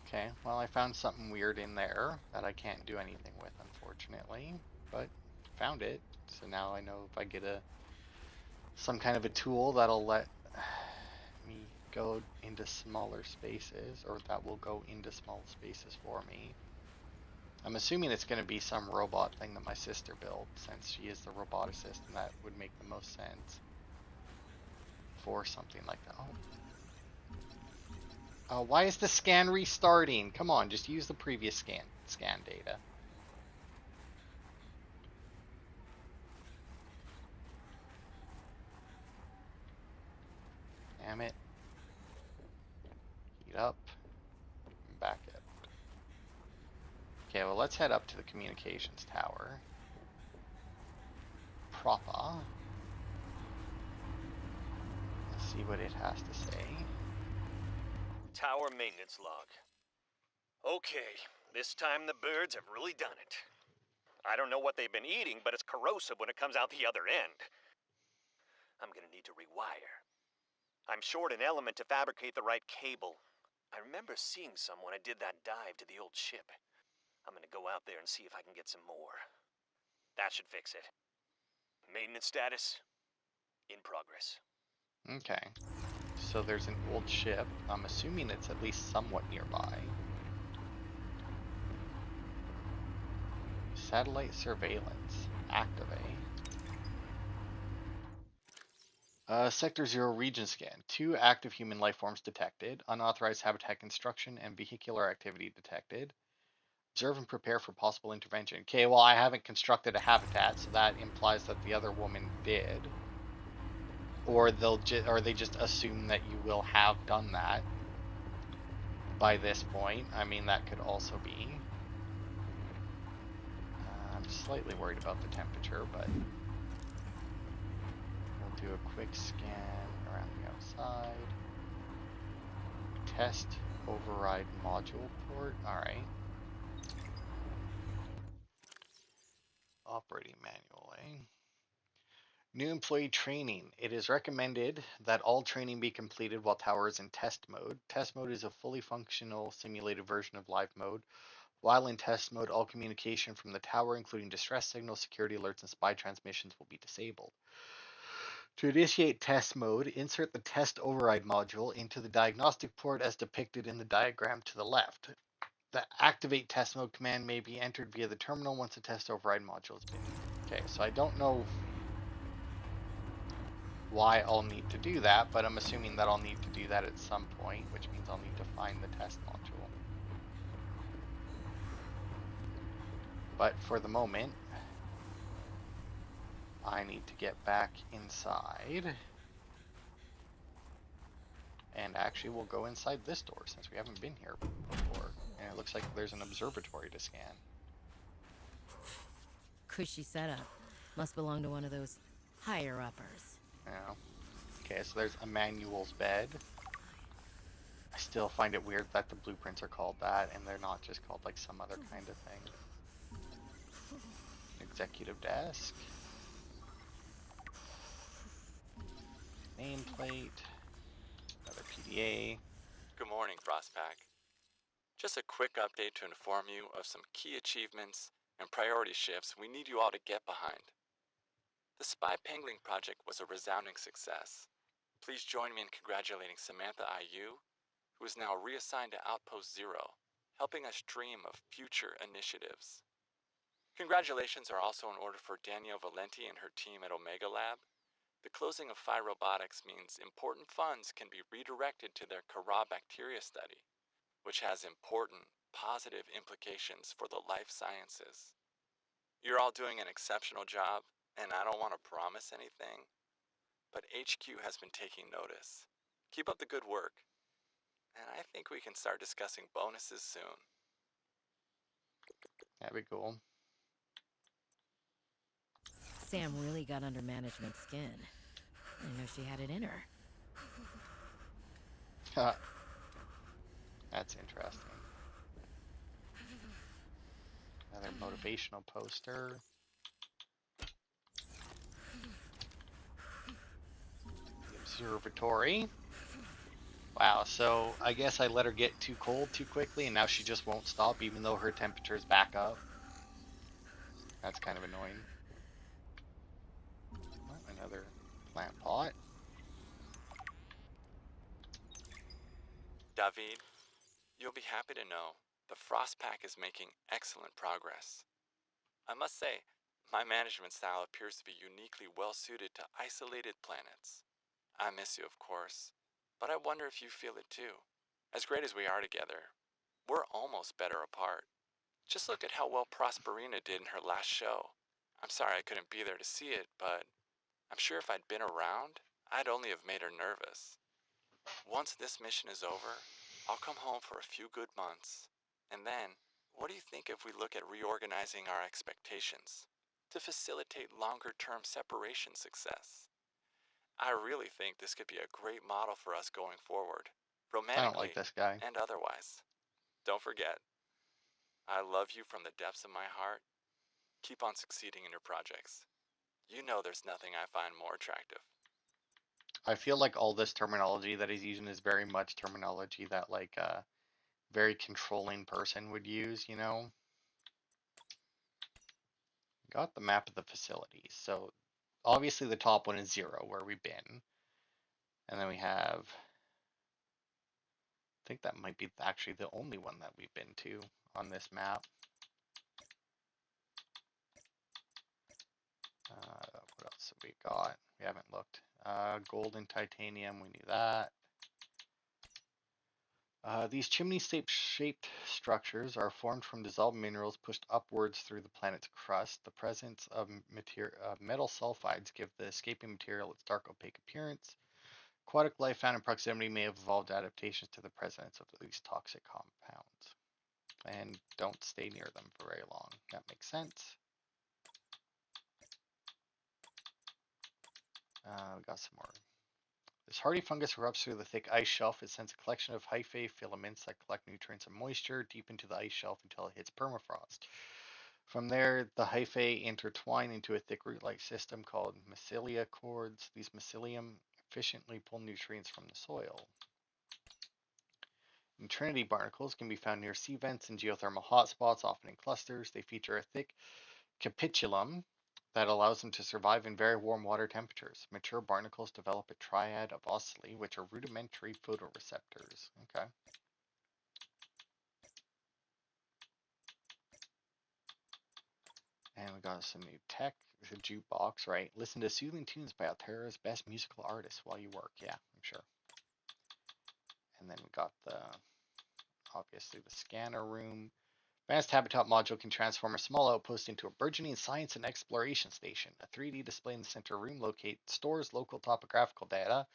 Okay, well I found something weird in there that I can't do anything with, unfortunately. But found it. So now I know if I get some kind of a tool that'll let me go into smaller spaces, or that will go into small spaces for me. I'm assuming it's going to be some robot thing that my sister built, since she is the roboticist, and that would make the most sense for something like that. Oh, why is the scan restarting? Come on, just use the previous scan data. Damn it. Heat up. Back up. Okay, well let's head up to the communications tower. Proper. Let's see what it has to say. Tower maintenance log. Okay, this time the birds have really done it. I don't know what they've been eating, but it's corrosive when it comes out the other end. I'm gonna need to rewire. I'm short an element to fabricate the right cable. I remember seeing some when I did that dive to the old ship. I'm gonna go out there and see if I can get some more. That should fix it. Maintenance status, in progress. Okay. So there's an old ship. I'm assuming it's at least somewhat nearby. Satellite surveillance. Activate. Sector 0 region scan. 2 active human life forms detected. Unauthorized habitat construction and vehicular activity detected. Observe and prepare for possible intervention. Okay, well I haven't constructed a habitat, so that implies that the other woman did. Or they just assume that you will have done that by this point. I mean, that could also be. I'm slightly worried about the temperature, but we'll do a quick scan around the outside. Test override module port. Alright. Operating manual, eh? New employee training. It is recommended that all training be completed while tower is in test mode. Test mode is a fully functional simulated version of live mode. While in test mode, all communication from the tower, including distress signals, security alerts, and spy transmissions, will be disabled. To initiate test mode, insert the test override module into the diagnostic port as depicted in the diagram to the left. The activate test mode command may be entered via the terminal once the test override module has been. Okay, so I don't know why I'll need to do that, but I'm assuming that I'll need to do that at some point, which means I'll need to find the test module. But for the moment, I need to get back inside. And actually we'll go inside this door since we haven't been here before. And it looks like there's an observatory to scan. Cushy setup. Must belong to one of those higher-uppers. Yeah. Okay, so there's Emmanuel's bed. I still find it weird that the blueprints are called that and they're not just called like some other kind of thing. Executive desk. Nameplate. Another PDA. Good morning, Frostpack. Just a quick update to inform you of some key achievements and priority shifts we need you all to get behind. The Spy Pangling project was a resounding success. Please join me in congratulating Samantha IU, who is now reassigned to Outpost Zero, helping us dream of future initiatives. Congratulations are also in order for Danielle Valenti and her team at Omega Lab. The closing of Phi Robotics means important funds can be redirected to their Kara bacteria study, which has important positive implications for the life sciences. You're all doing an exceptional job, and I don't want to promise anything, but HQ has been taking notice. Keep up the good work, and I think we can start discussing bonuses soon. That'd be cool. Sam really got under management's skin. I didn't know she had it in her. That's interesting. Another motivational poster. The observatory. Wow, so I guess I let her get too cold too quickly and now she just won't stop even though her temperature is back up. That's kind of annoying. Oh, another plant pot. David, you'll be happy to know the Frost Pack is making excellent progress. I must say, my management style appears to be uniquely well suited to isolated planets. I miss you, of course, but I wonder if you feel it too. As great as we are together, we're almost better apart. Just look at how well Prosperina did in her last show. I'm sorry I couldn't be there to see it, but I'm sure if I'd been around, I'd only have made her nervous. Once this mission is over, I'll come home for a few good months. And then, what do you think if we look at reorganizing our expectations to facilitate longer-term separation success? I really think this could be a great model for us going forward, I don't romantically like this guy. and otherwise. Don't forget, I love you from the depths of my heart. Keep on succeeding in your projects. You know there's nothing I find more attractive. I feel like all this terminology that he's using is very much terminology that like a very controlling person would use, you know? Got the map of the facilities. So obviously the top one is 0, where we've been. And then we have, I think that might be actually the only one that we've been to on this map. What else have we got? We haven't looked. Gold and titanium, we knew that. These chimney-shaped structures are formed from dissolved minerals pushed upwards through the planet's crust. The presence of metal sulfides give the escaping material its dark, opaque appearance. Aquatic life found in proximity may have evolved adaptations to the presence of these toxic compounds. And don't stay near them for very long. That makes sense. We got some more. This hardy fungus erupts through the thick ice shelf. It sends a collection of hyphae filaments that collect nutrients and moisture deep into the ice shelf until it hits permafrost. From there, the hyphae intertwine into a thick root-like system called mycelia cords. These mycelium efficiently pull nutrients from the soil. Trinity barnacles can be found near sea vents and geothermal hotspots, often in clusters. They feature a thick capitulum that allows them to survive in very warm water temperatures. Mature barnacles develop a triad of ocelli, which are rudimentary photoreceptors. Okay. And we got some new tech. It's a jukebox, right? Listen to soothing tunes by Altera's best musical artists while you work. Yeah, I'm sure. And then we got obviously the scanner room. Advanced Habitat module can transform a small outpost into a burgeoning science and exploration station. A 3D display in the center room stores local topographical data.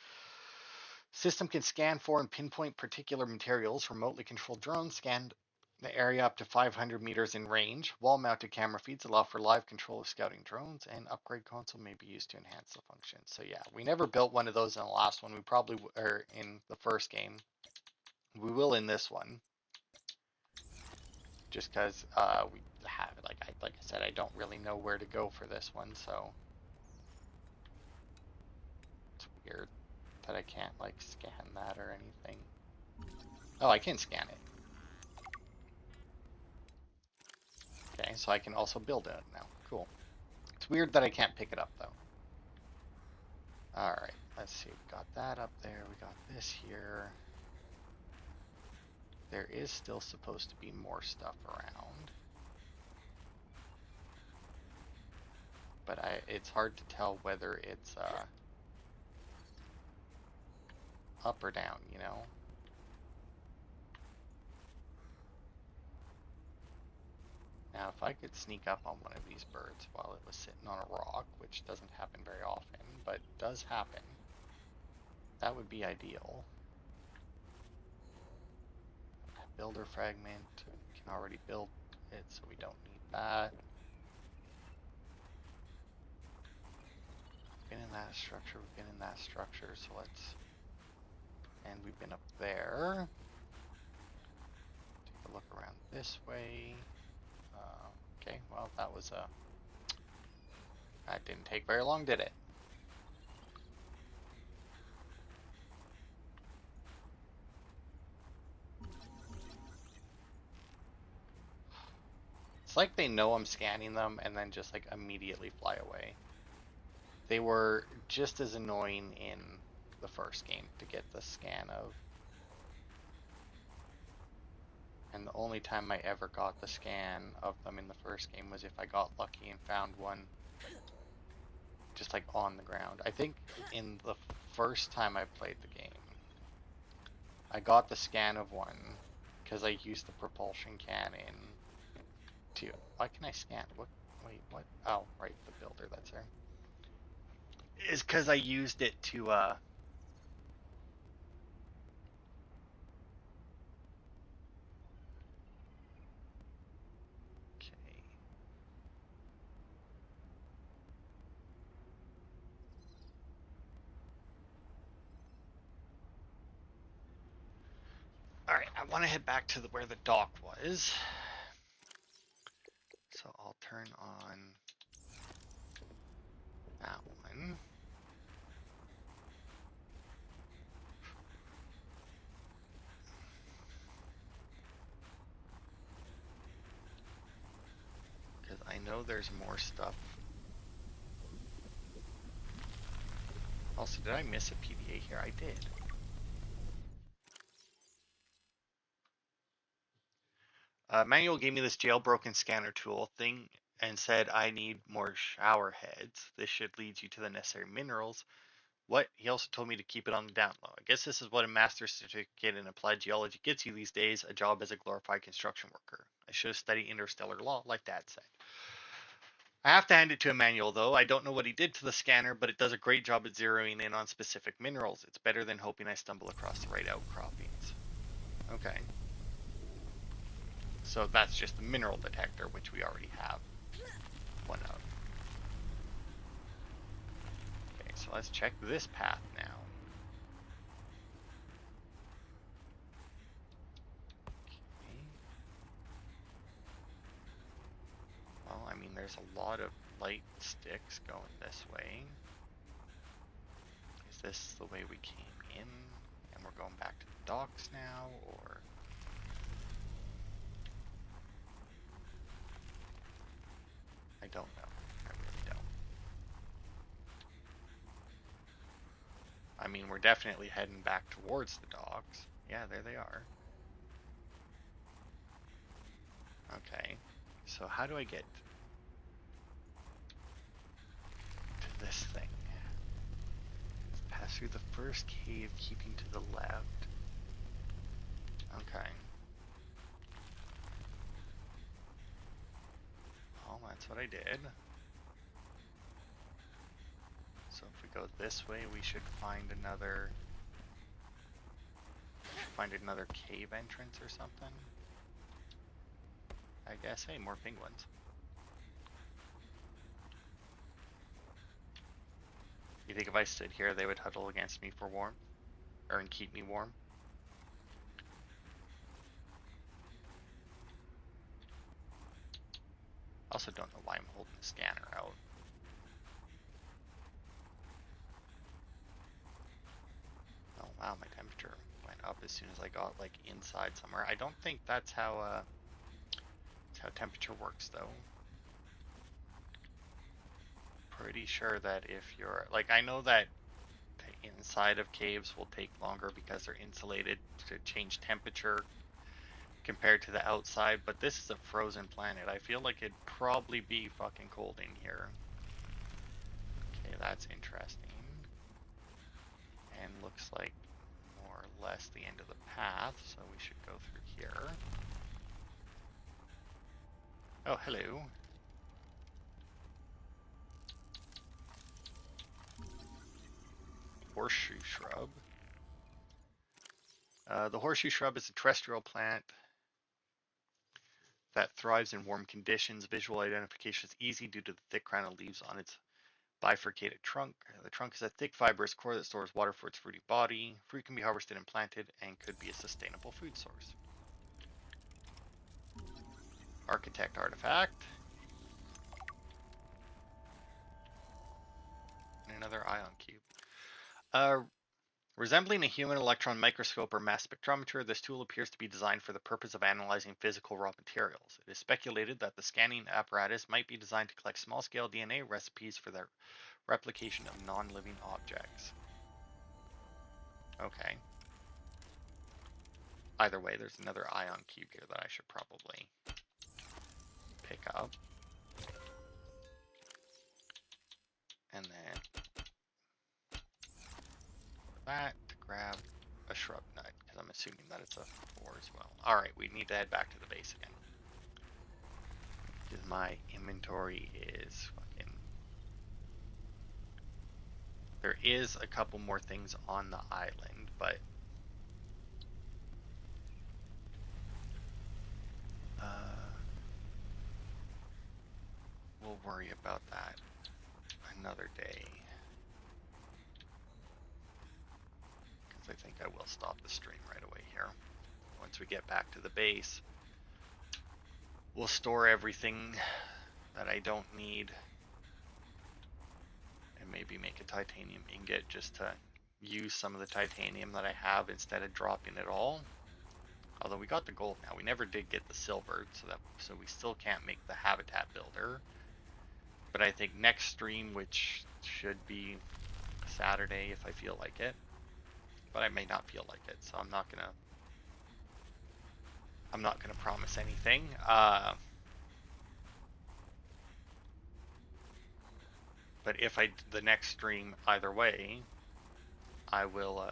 System can scan for and pinpoint particular materials. Remotely controlled drones scan the area up to 500 meters in range. Wall-mounted camera feeds allow for live control of scouting drones, and upgrade console may be used to enhance the function. So yeah, we never built one of those in the last one. We probably, or in the first game. We will in this one. Just because we have, like I said, I don't really know where to go for this one, so it's weird that I can't like scan that or anything. Oh, I can scan it. Okay, so I can also build it now. Cool. It's weird that I can't pick it up though. Alright, let's see. We got that up there. We got this here. There is still supposed to be more stuff around. But it's hard to tell whether it's up or down, you know? Now, if I could sneak up on one of these birds while it was sitting on a rock, which doesn't happen very often, but does happen, that would be ideal. Builder fragment, we can already build it, so we don't need that. We've been in that structure, we've been in that structure, so let's... And we've been up there. Take a look around this way. Okay, well, that was a... That didn't take very long, did it? It's like they know I'm scanning them and then just like immediately fly away. They were just as annoying in the first game to get the scan of. And the only time I ever got the scan of them in the first game was if I got lucky and found one just like on the ground. I think in the first time I played the game, I got the scan of one because I used the propulsion cannon to... Why can I scan? What? Wait, what? Oh, right, the builder that's there. Is because I used it to okay. All right, I want to head back to where the dock was. So I'll turn on that one. Because I know there's more stuff. Also, did I miss a PDA here? I did. Manual gave me this jailbroken scanner tool thing and said I need more shower heads. This should lead you to the necessary minerals. What? He also told me to keep it on the down low. I guess this is what a master's certificate in applied geology gets you these days, a job as a glorified construction worker. I should have studied interstellar law, like Dad said. I have to hand it to Emmanuel, though. I don't know what he did to the scanner, but it does a great job at zeroing in on specific minerals. It's better than hoping I stumble across the right outcroppings. Okay. So that's just the mineral detector, which we already have one of. Okay, so let's check this path now. Well, I mean, there's a lot of light sticks going this way. Is this the way we came in? And we're going back to the docks now, or... I don't know. I really don't. I mean, we're definitely heading back towards the docks. Yeah, there they are. Okay. So how do I get to this thing? Let's pass through the first cave, keeping to the left. Okay. Well, that's what I did. So if we go this way, we should find another cave entrance or something. I guess. Hey, more penguins. You think if I stood here, they would huddle against me for warmth? Or and keep me warm? I also don't know why I'm holding the scanner out. Oh wow, my temperature went up as soon as I got like inside somewhere. I don't think that's how temperature works though. Pretty sure that if you're like, I know that the inside of caves will take longer because they're insulated to change temperature compared to the outside, but this is a frozen planet. I feel like it'd probably be fucking cold in here. Okay, that's interesting. And looks like more or less the end of the path, so we should go through here. Oh, hello. Horseshoe shrub. The horseshoe shrub is a terrestrial plant that thrives in warm conditions. Visual identification is easy due to the thick crown of leaves on its bifurcated trunk. The trunk is a thick fibrous core that stores water for its fruity body. Fruit can be harvested and planted and could be a sustainable food source. Architect artifact. And another ion cube. Resembling a human electron microscope or mass spectrometer, this tool appears to be designed for the purpose of analyzing physical raw materials. It is speculated that the scanning apparatus might be designed to collect small-scale DNA recipes for the replication of non-living objects. Okay. Either way, there's another ion cube here that I should probably pick up. And then that to grab a shrub nut, because I'm assuming that it's a 4 as well. Alright, we need to head back to the base again. Because my inventory is fucking... There is a couple more things on the island, but... we'll worry about that another day. Because I think I will stop the stream right away here. Once we get back to the base, we'll store everything that I don't need. And maybe make a titanium ingot just to use some of the titanium that I have instead of dropping it all. Although we got the gold now. We never did get the silver, so we still can't make the habitat builder. But I think next stream, which should be Saturday if I feel like it, but I may not feel like it, so I'm not gonna promise anything. But if the next stream either way, I will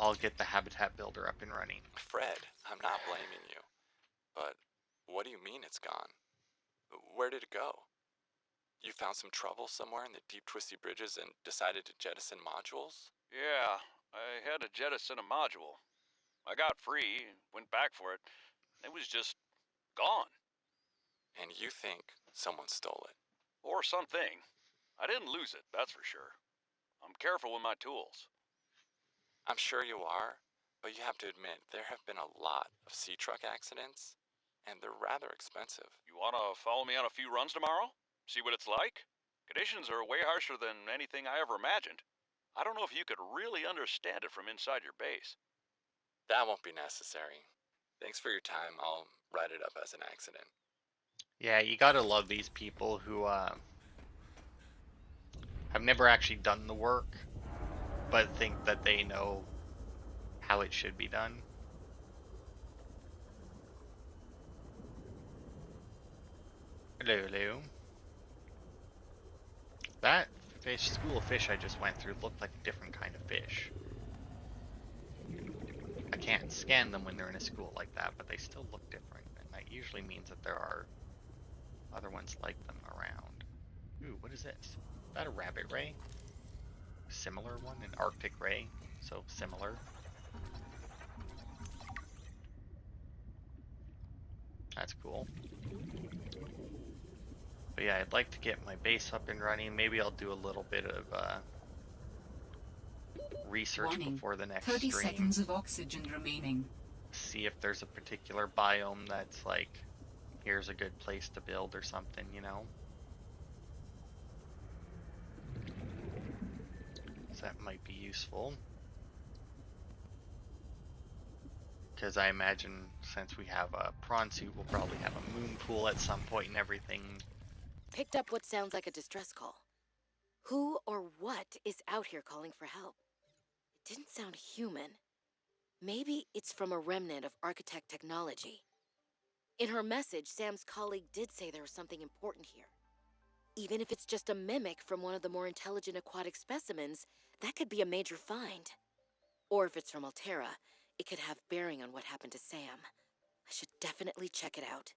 I'll get the habitat builder up and running. Fred, I'm not blaming you. But what do you mean it's gone? Where did it go? You found some trouble somewhere in the deep twisty bridges and decided to jettison modules? Yeah, I had to jettison a module. I got free, went back for it. It was just gone. And you think someone stole it? Or something. I didn't lose it, that's for sure. I'm careful with my tools. I'm sure you are, but you have to admit there have been a lot of sea truck accidents, and they're rather expensive. You want to follow me on a few runs tomorrow? See what it's like? Conditions are way harsher than anything I ever imagined. I don't know if you could really understand it from inside your base. That won't be necessary. Thanks for your time. I'll write it up as an accident. Yeah, you gotta love these people who have never actually done the work, but think that they know how it should be done. Hello, hello. That school of fish I just went through looked like a different kind of fish. I can't scan them when they're in a school like that, but they still look different, and that usually means that there are other ones like them around. Ooh, what is this? Is that a rabbit ray? Similar one? An Arctic ray? So similar. That's cool. But yeah, I'd like to get my base up and running. Maybe I'll do a little bit of research Warning. before the next 30 stream. seconds of oxygen remaining. See if there's a particular biome that's like, here's a good place to build or something, you know? So that might be useful. Because I imagine since we have a prawn suit, we'll probably have a moon pool at some point and everything. Picked up what sounds like a distress call. Who or what is out here calling for help? It didn't sound human. Maybe it's from a remnant of architect technology. In her message, Sam's colleague did say there was something important here. Even if it's just a mimic from one of the more intelligent aquatic specimens, that could be a major find. Or if it's from Altera, it could have bearing on what happened to Sam. I should definitely check it out.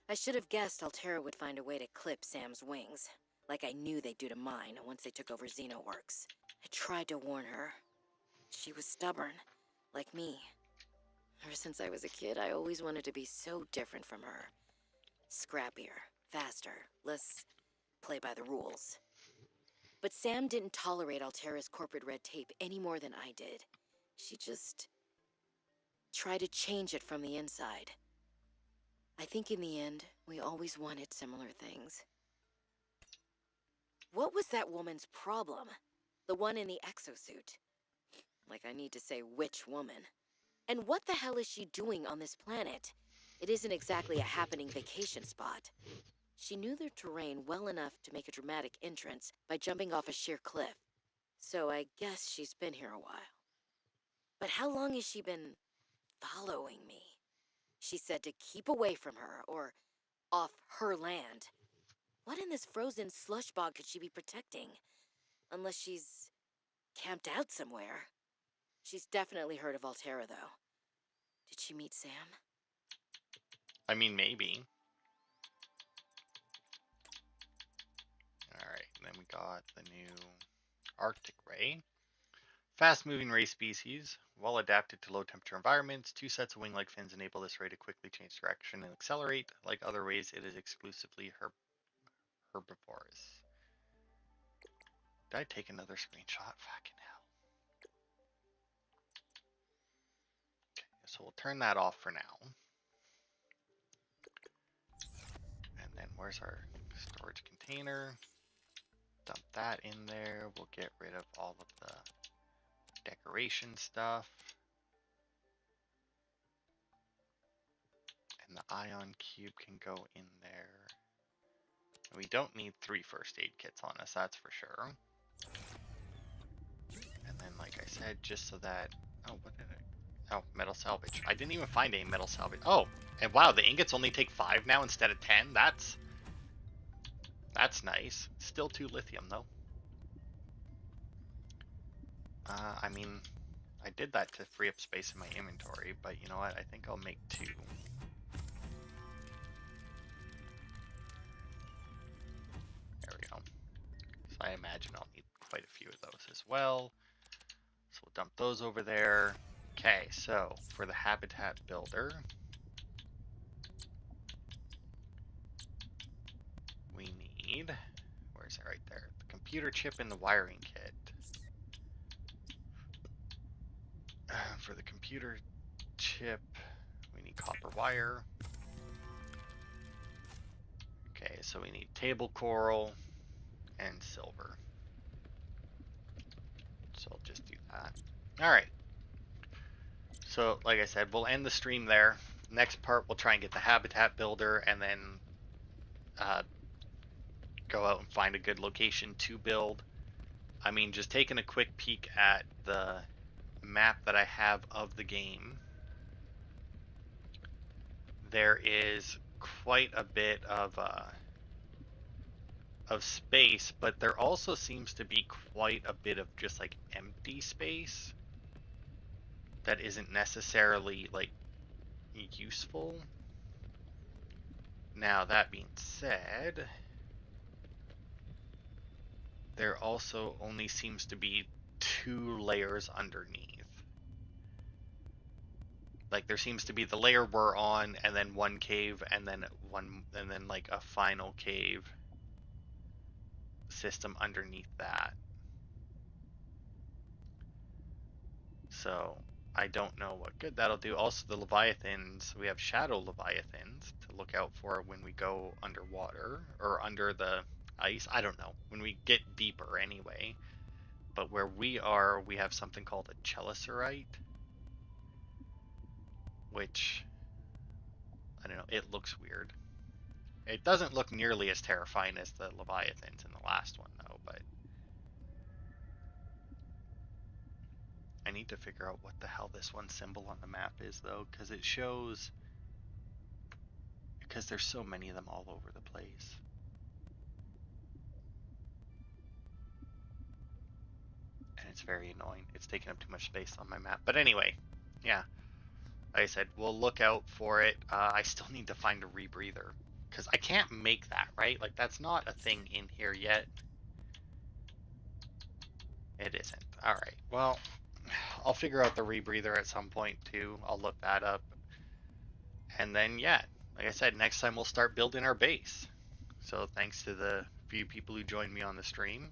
I should have guessed Altera would find a way to clip Sam's wings, like I knew they'd do to mine once they took over Xenoworks. I tried to warn her. She was stubborn, like me. Ever since I was a kid, I always wanted to be so different from her. Scrappier, faster, less play by the rules. But Sam didn't tolerate Altera's corporate red tape any more than I did. She just tried to change it from the inside. I think in the end, we always wanted similar things. What was that woman's problem? The one in the exosuit. Like I need to say which woman. And what the hell is she doing on this planet? It isn't exactly a happening vacation spot. She knew the terrain well enough to make a dramatic entrance by jumping off a sheer cliff. So I guess she's been here a while. But how long has she been following me? She said to keep away from her, or off her land. What in this frozen slush bog could she be protecting? Unless she's camped out somewhere. She's definitely heard of Altera, though. Did she meet Sam? I mean, maybe. Alright, and then we got the new Arctic Ray. Fast-moving ray species, well adapted to low-temperature environments. 2 sets of wing-like fins enable this ray to quickly change direction and accelerate. Like other rays, it is exclusively herbivorous. Did I take another screenshot? Fucking hell. Okay, so we'll turn that off for now. And then where's our storage container? Dump that in there. We'll get rid of all of the decoration stuff. And the ion cube can go in there. We don't need 3 first aid kits on us, that's for sure. And then, like I said, just so that... Oh, what did I... Oh, metal salvage. I didn't even find any metal salvage. Oh, and wow, the ingots only take 5 now instead of 10? That's nice. Still 2 lithium, though. I mean, I did that to free up space in my inventory, but you know what? I think I'll make 2. There we go. So I imagine I'll need quite a few of those as well. So we'll dump those over there. Okay, so for the habitat builder, we need, where's it right there? The computer chip and the wiring kit. For the computer chip, we need copper wire. Okay, so we need table coral and silver. So I'll just do that. Alright. So, like I said, we'll end the stream there. Next part, we'll try and get the habitat builder and then go out and find a good location to build. I mean, just taking a quick peek at the map that I have of the game, there is quite a bit of space, but there also seems to be quite a bit of just like empty space that isn't necessarily like useful. Now, that being said, there also only seems to be 2 layers underneath. Like there seems to be the layer we're on, and then one cave, and then like a final cave system underneath that. So I don't know what good that'll do. Also, the Leviathans, we have Shadow Leviathans to look out for when we go underwater or under the ice. I don't know. When we get deeper, anyway. But where we are, we have something called a Chelicerite, which, I don't know, it looks weird. It doesn't look nearly as terrifying as the Leviathans in the last one, though, but I need to figure out what the hell this one symbol on the map is, though, because it shows, because there's so many of them all over the place. And it's very annoying. It's taking up too much space on my map. But anyway, yeah, like I said, we'll look out for it. I still need to find a rebreather, because I can't make that, right? Like, that's not a thing in here yet. It isn't. All right, well, I'll figure out the rebreather at some point, too. I'll look that up. And then, yeah, like I said, next time we'll start building our base. So thanks to the few people who joined me on the stream.